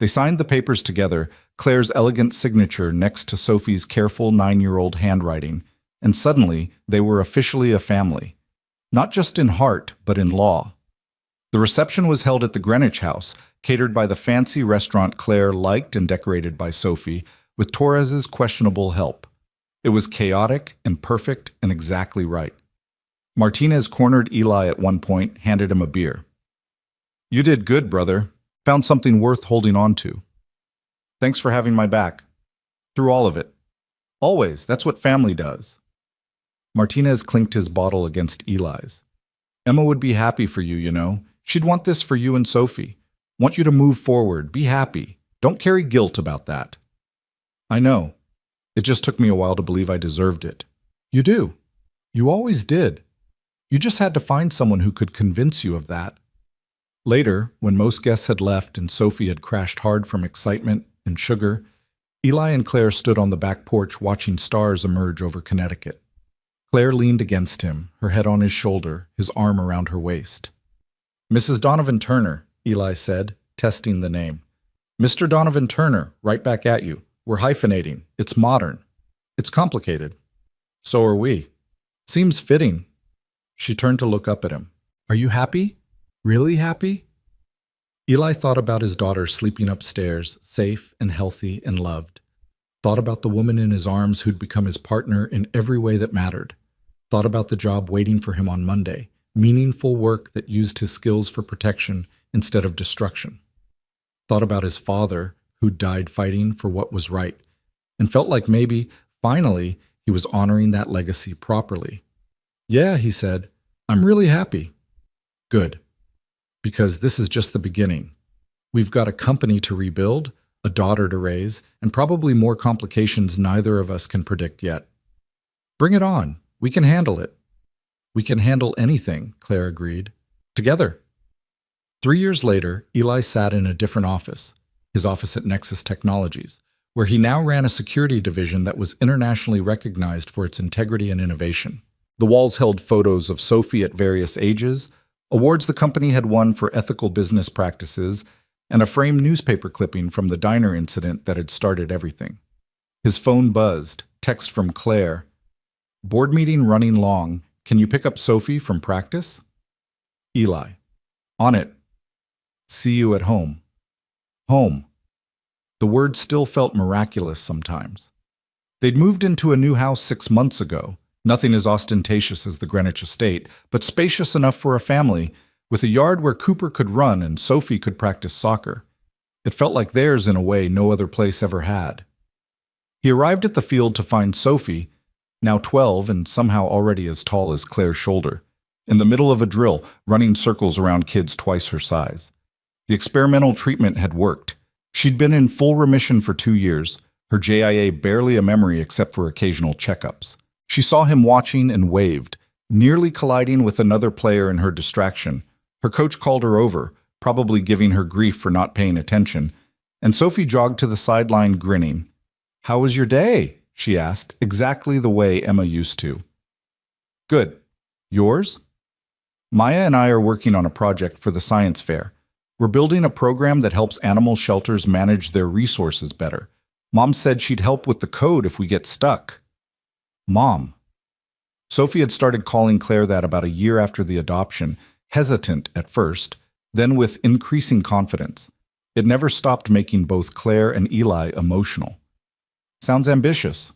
S1: They signed the papers together, Claire's elegant signature next to Sophie's careful 9-year-old handwriting, and suddenly they were officially a family. Not just in heart, but in law. The reception was held at the Greenwich House, catered by the fancy restaurant Claire liked and decorated by Sophie, with Torres's questionable help. It was chaotic and perfect and exactly right. Martinez cornered Eli at one point, handed him a beer. You did good, brother. Found something worth holding on to. Thanks for having my back. Through all of it. Always, that's what family does. Martinez clinked his bottle against Eli's. Emma would be happy for you, you know. She'd want this for you and Sophie. Want you to move forward, be happy. Don't carry guilt about that. I know. It just took me a while to believe I deserved it. You do. You always did. You just had to find someone who could convince you of that. Later, when most guests had left and Sophie had crashed hard from excitement and sugar, Eli and Claire stood on the back porch watching stars emerge over Connecticut. Claire leaned against him, her head on his shoulder, his arm around her waist. Mrs. Donovan Turner, Eli said, testing the name. Mr. Donovan Turner, right back at you. We're hyphenating. It's modern. It's complicated. So are we. Seems fitting. She turned to look up at him. Are you happy? Really happy? Eli thought about his daughter sleeping upstairs, safe and healthy and loved. Thought about the woman in his arms who'd become his partner in every way that mattered. Thought about the job waiting for him on Monday, meaningful work that used his skills for protection instead of destruction. Thought about his father, who'd died fighting for what was right, and felt like maybe, finally, he was honoring that legacy properly. Yeah, he said, I'm really happy. Good. Because this is just the beginning. We've got a company to rebuild, a daughter to raise, and probably more complications neither of us can predict yet. Bring it on. We can handle it. We can handle anything, Claire agreed. Together. 3 years later, Eli sat in a different office, his office at Nexus Technologies, where he now ran a security division that was internationally recognized for its integrity and innovation. The walls held photos of Sophie at various ages, awards the company had won for ethical business practices, and a framed newspaper clipping from the diner incident that had started everything. His phone buzzed, text from Claire. Board meeting running long. Can you pick up Sophie from practice? Eli. On it. See you at home. Home. The word still felt miraculous sometimes. They'd moved into a new house 6 months ago. Nothing as ostentatious as the Greenwich estate, but spacious enough for a family, with a yard where Cooper could run and Sophie could practice soccer. It felt like theirs in a way no other place ever had. He arrived at the field to find Sophie, now 12 and somehow already as tall as Claire's shoulder, in the middle of a drill, running circles around kids twice her size. The experimental treatment had worked. She'd been in full remission for 2 years, her JIA barely a memory except for occasional checkups. She saw him watching and waved, nearly colliding with another player in her distraction. Her coach called her over, probably giving her grief for not paying attention, and Sophie jogged to the sideline grinning. How was your day? She asked, exactly the way Emma used to. Good. Yours? Maya and I are working on a project for the science fair. We're building a program that helps animal shelters manage their resources better. Mom said she'd help with the code if we get stuck. Mom. Sophie had started calling Claire that about a year after the adoption, hesitant at first, then with increasing confidence. It never stopped making both Claire and Eli emotional. Sounds ambitious.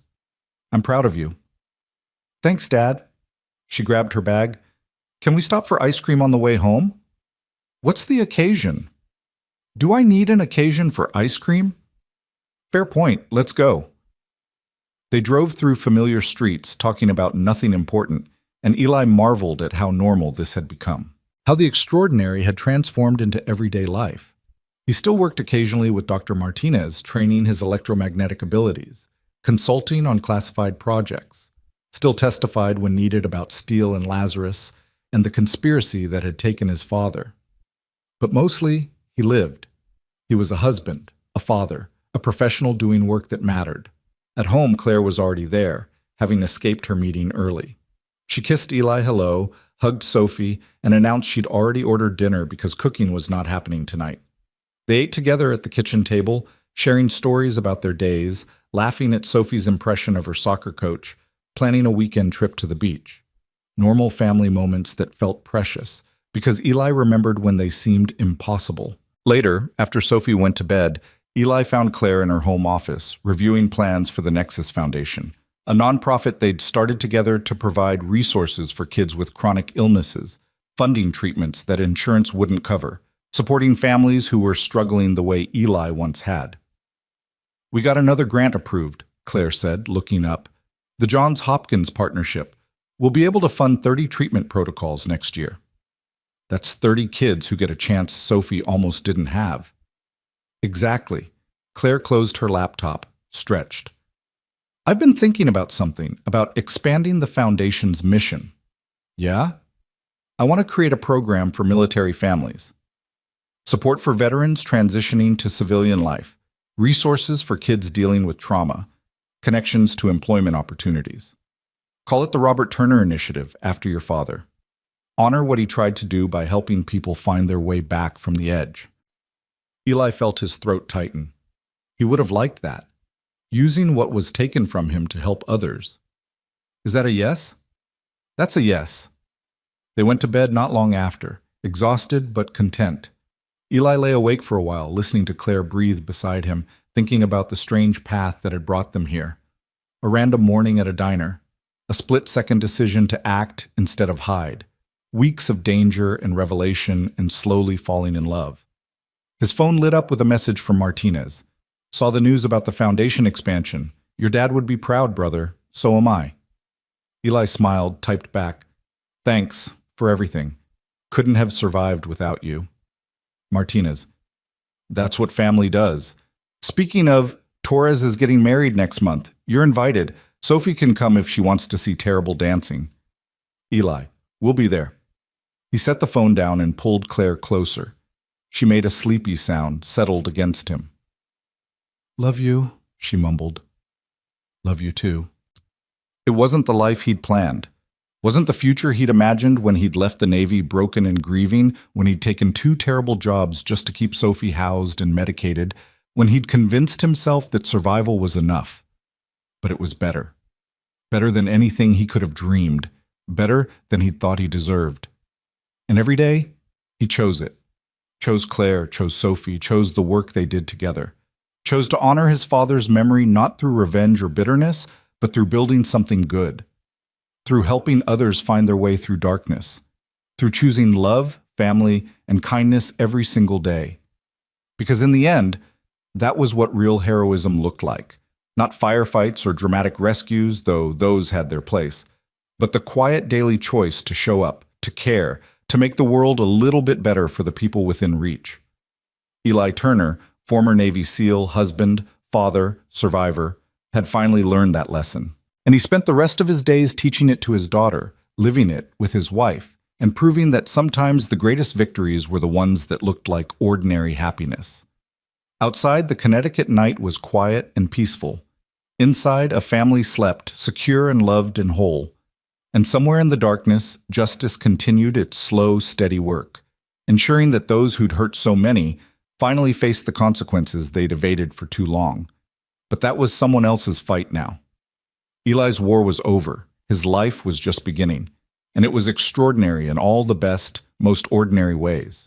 S1: I'm proud of you. Thanks, Dad. She grabbed her bag. Can we stop for ice cream on the way home? What's the occasion? Do I need an occasion for ice cream? Fair point, let's go. They drove through familiar streets, talking about nothing important, and Eli marveled at how normal this had become. How the extraordinary had transformed into everyday life. He still worked occasionally with Dr. Martinez, training his electromagnetic abilities, consulting on classified projects, still testified when needed about Steele and Lazarus and the conspiracy that had taken his father. But mostly, he lived. He was a husband, a father, a professional doing work that mattered. At home, Claire was already there, having escaped her meeting early. She kissed Eli hello, hugged Sophie, and announced she'd already ordered dinner because cooking was not happening tonight. They ate together at the kitchen table, sharing stories about their days, laughing at Sophie's impression of her soccer coach, planning a weekend trip to the beach. Normal family moments that felt precious, because Eli remembered when they seemed impossible. Later, after Sophie went to bed, Eli found Claire in her home office, reviewing plans for the Nexus Foundation, a nonprofit they'd started together to provide resources for kids with chronic illnesses, funding treatments that insurance wouldn't cover, supporting families who were struggling the way Eli once had. We got another grant approved, Claire said, looking up. The Johns Hopkins Partnership. We'll be able to fund 30 treatment protocols next year. That's 30 kids who get a chance Sophie almost didn't have. Exactly. Claire closed her laptop, stretched. I've been thinking about something, about expanding the Foundation's mission. Yeah? I want to create a program for military families. Support for veterans transitioning to civilian life. Resources for kids dealing with trauma. Connections to employment opportunities. Call it the Robert Turner Initiative after your father. Honor what he tried to do by helping people find their way back from the edge. Eli felt his throat tighten. He would have liked that. Using what was taken from him to help others. Is that a yes? That's a yes. They went to bed not long after, exhausted but content. Eli lay awake for a while, listening to Claire breathe beside him, thinking about the strange path that had brought them here. A random morning at a diner. A split-second decision to act instead of hide. Weeks of danger and revelation and slowly falling in love. His phone lit up with a message from Martinez. Saw the news about the Foundation expansion. Your dad would be proud, brother. So am I. Eli smiled, typed back. Thanks for everything. Couldn't have survived without you. Martinez. That's what family does. Speaking of, Torres is getting married next month. You're invited. Sophie can come if she wants to see terrible dancing. Eli. We'll be there. He set the phone down and pulled Claire closer. She made a sleepy sound, settled against him. Love you, she mumbled. Love you too. It wasn't the life he'd planned. Wasn't the future he'd imagined when he'd left the Navy broken and grieving, when he'd taken 2 terrible jobs just to keep Sophie housed and medicated, when he'd convinced himself that survival was enough. But it was better. Better than anything he could have dreamed. Better than he'd thought he deserved. And every day, he chose it. Chose Claire, chose Sophie, chose the work they did together. Chose to honor his father's memory not through revenge or bitterness, but through building something good. Through helping others find their way through darkness. Through choosing love, family, and kindness every single day. Because in the end, that was what real heroism looked like. Not firefights or dramatic rescues, though those had their place, but the quiet daily choice to show up, to care, to make the world a little bit better for the people within reach. Eli Turner, former Navy SEAL, husband, father, survivor, had finally learned that lesson. And he spent the rest of his days teaching it to his daughter, living it with his wife, and proving that sometimes the greatest victories were the ones that looked like ordinary happiness. Outside, the Connecticut night was quiet and peaceful. Inside, a family slept, secure and loved and whole. And somewhere in the darkness, justice continued its slow, steady work, ensuring that those who'd hurt so many finally faced the consequences they'd evaded for too long. But that was someone else's fight now. Eli's war was over. His life was just beginning. And it was extraordinary in all the best, most ordinary ways.